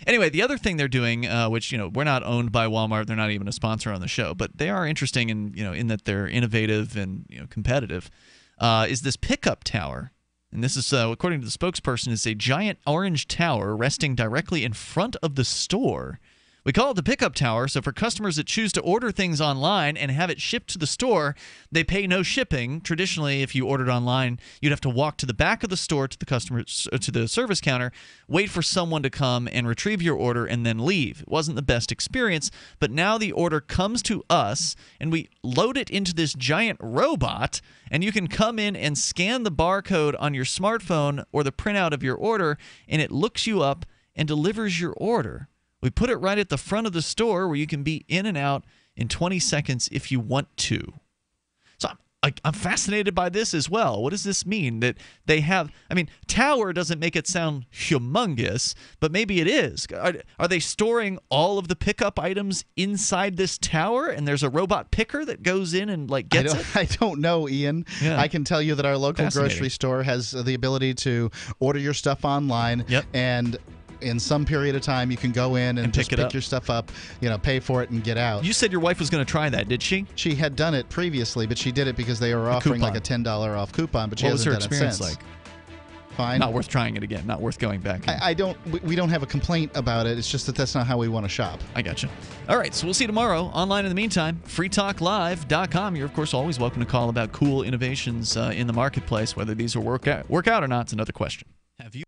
Anyway, the other thing they're doing, which we're not owned by Walmart, they're not even a sponsor on the show, but they are interesting in that they're innovative and competitive, is this pickup tower. And this is, according to the spokesperson, is a giant orange tower resting directly in front of the store. We call it the pickup tower, so for customers that choose to order things online and have it shipped to the store, they pay no shipping. Traditionally, if you ordered online, you'd have to walk to the back of the store to the service counter, wait for someone to come and retrieve your order, and then leave. It wasn't the best experience, but now the order comes to us, and we load it into this giant robot, and you can come in and scan the barcode on your smartphone or the printout of your order, and it looks you up and delivers your order. We put it right at the front of the store where you can be in and out in 20 seconds if you want to. So I'm fascinated by this as well. What does this mean? That they have, tower doesn't make it sound humongous, but maybe it is. Are they storing all of the pickup items inside this tower and there's a robot picker that goes in and gets it? I don't know, Ian. Yeah. I can tell you that our local grocery store has the ability to order your stuff online. Yep. And in some period of time, you can go in and just pick your stuff up, pay for it and get out. You said your wife was going to try that, did she? She had done it previously, but she did it because they were offering like a $10 off coupon, but she hasn't done it since. What was her experience like? Fine. Not worth trying it again. Not worth going back. We don't have a complaint about it. It's just that that's not how we want to shop. I gotcha. All right, so we'll see you tomorrow. Online in the meantime, freetalklive.com. You're, of course, always welcome to call about cool innovations in the marketplace. Whether these will work out or not is another question. Have you?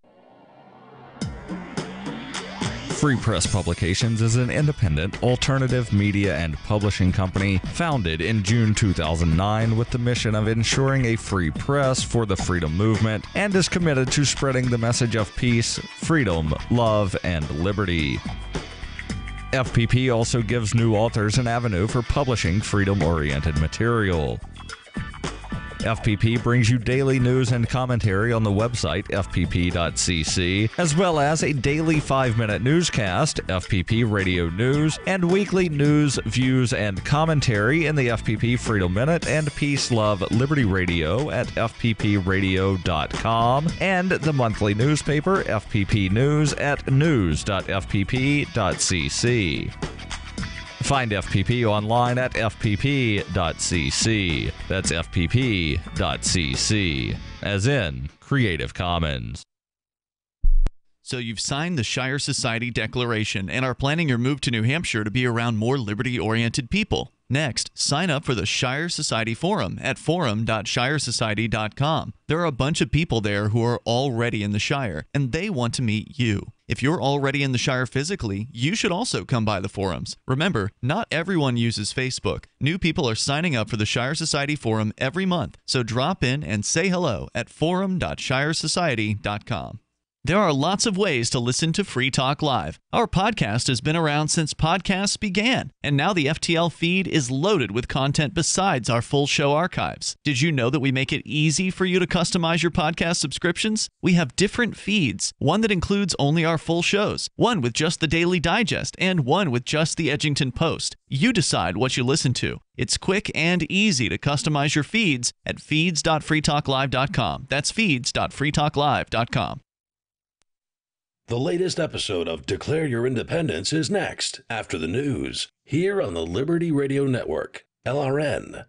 Free Press Publications is an independent, alternative media and publishing company founded in June 2009 with the mission of ensuring a free press for the freedom movement and is committed to spreading the message of peace, freedom, love, and liberty. FPP also gives new authors an avenue for publishing freedom-oriented material. FPP brings you daily news and commentary on the website fpp.cc, as well as a daily 5-minute newscast, FPP Radio News, and weekly news, views, and commentary in the FPP Freedom Minute and Peace, Love, Liberty Radio at fppradio.com, and the monthly newspaper FPP News at news.fpp.cc. Find FPP online at fpp.cc. That's fpp.cc, as in Creative Commons. So you've signed the Shire Society Declaration and are planning your move to New Hampshire to be around more liberty-oriented people. Next, sign up for the Shire Society Forum at forum.shiresociety.com. There are a bunch of people there who are already in the Shire, and they want to meet you. If you're already in the Shire physically, you should also come by the forums. Remember, not everyone uses Facebook. New people are signing up for the Shire Society Forum every month, so drop in and say hello at forum.shiresociety.com. There are lots of ways to listen to Free Talk Live. Our podcast has been around since podcasts began, and now the FTL feed is loaded with content besides our full show archives. Did you know that we make it easy for you to customize your podcast subscriptions? We have different feeds, one that includes only our full shows, one with just the Daily Digest, and one with just the Edgington Post. You decide what you listen to. It's quick and easy to customize your feeds at feeds.freetalklive.com. That's feeds.freetalklive.com. The latest episode of Declare Your Independence is next, after the news, here on the Liberty Radio Network, LRN.FM.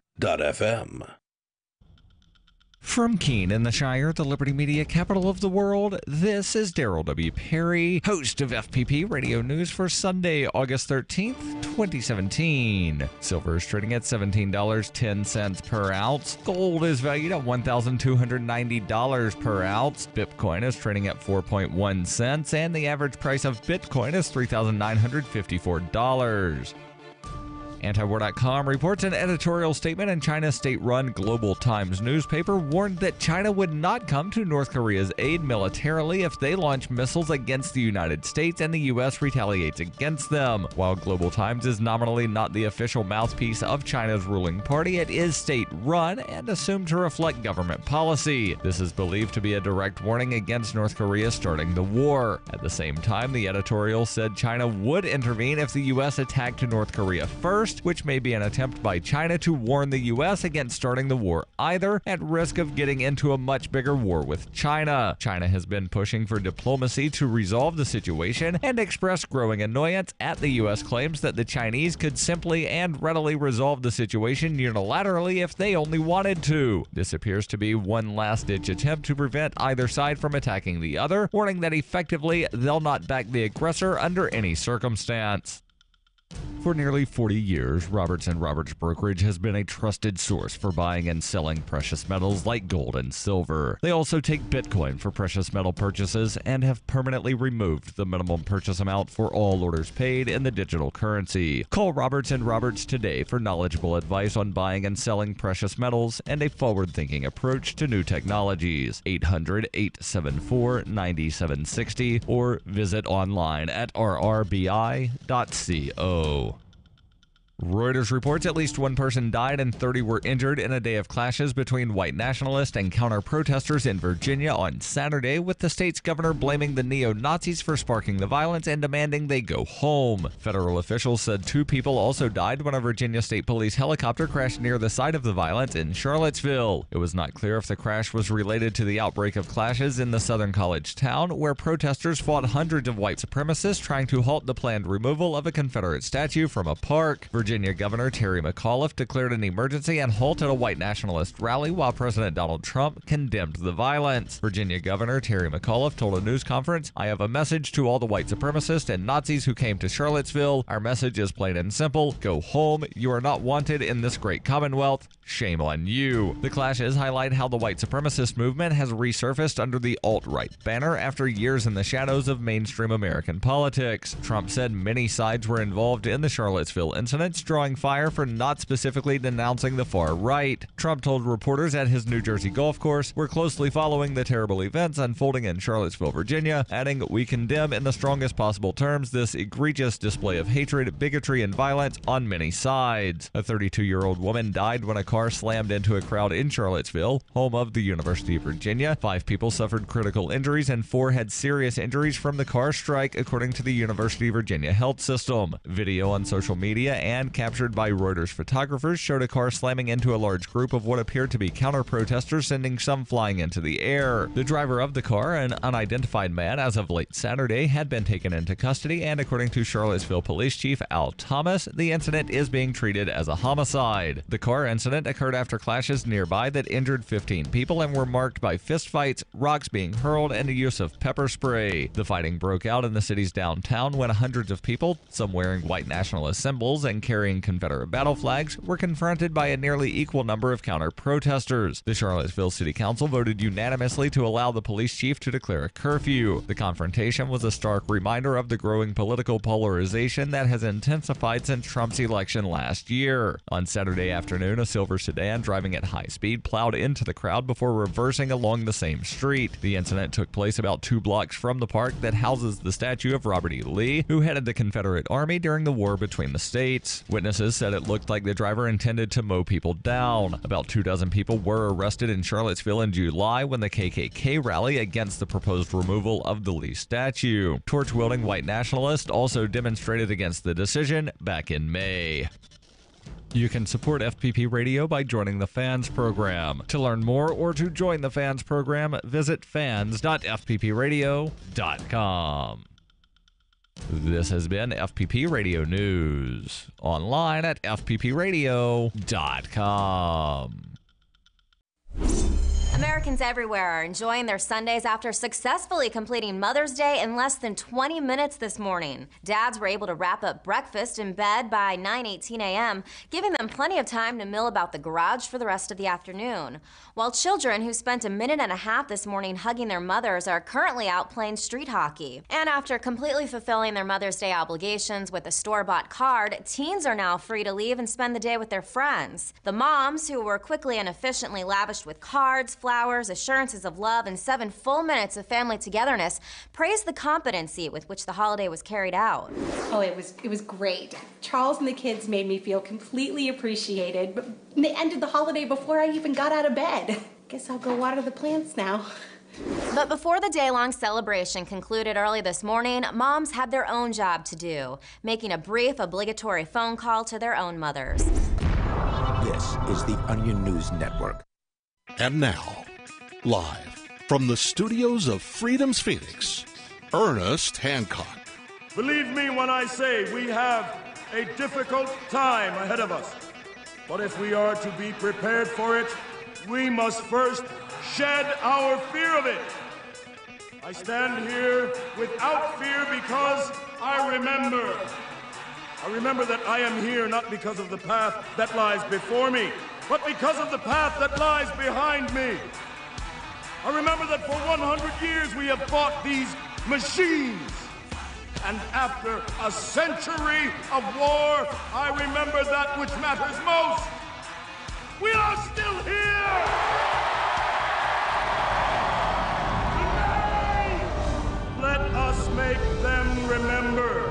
From Keene in the Shire, the Liberty Media capital of the world, this is Daryl W. Perry, host of FPP Radio News for Sunday, August 13th, 2017. Silver is trading at $17.10 per ounce. Gold is valued at $1,290 per ounce. Bitcoin is trading at 4.1 cents, and the average price of Bitcoin is $3,954. Antiwar.com reports an editorial statement in China's state-run Global Times newspaper warned that China would not come to North Korea's aid militarily if they launch missiles against the United States and the U.S. retaliates against them. While Global Times is nominally not the official mouthpiece of China's ruling party, it is state-run and assumed to reflect government policy. This is believed to be a direct warning against North Korea starting the war. At the same time, the editorial said China would intervene if the U.S. attacked North Korea first, which may be an attempt by China to warn the U.S. against starting the war either, at risk of getting into a much bigger war with China. China has been pushing for diplomacy to resolve the situation and expressed growing annoyance at the U.S. claims that the Chinese could simply and readily resolve the situation unilaterally if they only wanted to. This appears to be one last-ditch attempt to prevent either side from attacking the other, warning that effectively they'll not back the aggressor under any circumstance. For nearly 40 years, Roberts & Roberts Brokerage has been a trusted source for buying and selling precious metals like gold and silver. They also take Bitcoin for precious metal purchases and have permanently removed the minimum purchase amount for all orders paid in the digital currency. Call Roberts & Roberts today for knowledgeable advice on buying and selling precious metals and a forward-thinking approach to new technologies. 800-874-9760 or visit online at rrbi.co. Reuters reports at least one person died and 30 were injured in a day of clashes between white nationalist and counter-protesters in Virginia on Saturday, with the state's governor blaming the neo-Nazis for sparking the violence and demanding they go home. Federal officials said 2 people also died when a Virginia State Police helicopter crashed near the site of the violence in Charlottesville. It was not clear if the crash was related to the outbreak of clashes in the Southern College town, where protesters fought hundreds of white supremacists trying to halt the planned removal of a Confederate statue from a park. Virginia Governor Terry McAuliffe declared an emergency and halted a white nationalist rally while President Donald Trump condemned the violence. Virginia Governor Terry McAuliffe told a news conference, "I have a message to all the white supremacists and Nazis who came to Charlottesville. Our message is plain and simple. Go home. You are not wanted in this great commonwealth. Shame on you." The clashes highlight how the white supremacist movement has resurfaced under the alt-right banner after years in the shadows of mainstream American politics. Trump said many sides were involved in the Charlottesville incidents, drawing fire for not specifically denouncing the far right. Trump told reporters at his New Jersey golf course, "We're closely following the terrible events unfolding in Charlottesville, Virginia," adding, "We condemn in the strongest possible terms this egregious display of hatred, bigotry, and violence on many sides." A 32-year-old woman died when a car slammed into a crowd in Charlottesville, home of the University of Virginia. 5 people suffered critical injuries and 4 had serious injuries from the car strike, according to the University of Virginia health system. Video on social media and captured by Reuters photographers showed a car slamming into a large group of what appeared to be counter-protesters, sending some flying into the air. The driver of the car, an unidentified man as of late Saturday, had been taken into custody, and according to Charlottesville Police Chief Al Thomas, the incident is being treated as a homicide. The car incident occurred after clashes nearby that injured 15 people and were marked by fistfights, rocks being hurled, and the use of pepper spray. The fighting broke out in the city's downtown when hundreds of people, some wearing white nationalist symbols and carrying carrying Confederate battle flags were confronted by a nearly equal number of counter-protesters. The Charlottesville City Council voted unanimously to allow the police chief to declare a curfew. The confrontation was a stark reminder of the growing political polarization that has intensified since Trump's election last year. On Saturday afternoon, a silver sedan driving at high speed plowed into the crowd before reversing along the same street. The incident took place about 2 blocks from the park that houses the statue of Robert E. Lee, who headed the Confederate Army during the war between the states. Witnesses said it looked like the driver intended to mow people down. About 24 people were arrested in Charlottesville in July when the KKK rally against the proposed removal of the Lee statue. Torch-wielding white nationalists also demonstrated against the decision back in May. You can support FPP Radio by joining the Fans program. To learn more or to join the Fans program, visit fans.fppradio.com. This has been FPP Radio News, online at fppradio.com. Americans everywhere are enjoying their Sundays after successfully completing Mother's Day in less than 20 minutes this morning. Dads were able to wrap up breakfast in bed by 9:18 a.m., giving them plenty of time to mill about the garage for the rest of the afternoon. While children who spent a minute and a half this morning hugging their mothers are currently out playing street hockey. And after completely fulfilling their Mother's Day obligations with a store-bought card, teens are now free to leave and spend the day with their friends. The moms, who were quickly and efficiently lavished with cards, flowers, assurances of love, and 7 full minutes of family togetherness, praised the competency with which the holiday was carried out. Oh, it was great. Charles and the kids made me feel completely appreciated, but they ended the holiday before I even got out of bed. Guess I'll go water the plants now. But before the day-long celebration concluded early this morning, moms had their own job to do, making a brief, obligatory phone call to their own mothers. This is the Onion News Network. And now, live from the studios of Freedom's Phoenix, Ernest Hancock. Believe me when I say we have a difficult time ahead of us. But if we are to be prepared for it, we must first shed our fear of it. I stand here without fear because I remember that I am here not because of the path that lies before me, but because of the path that lies behind me. I remember that for 100 years we have fought these machines. And after a century of war, I remember that which matters most. We are still here! Today, let us make them remember.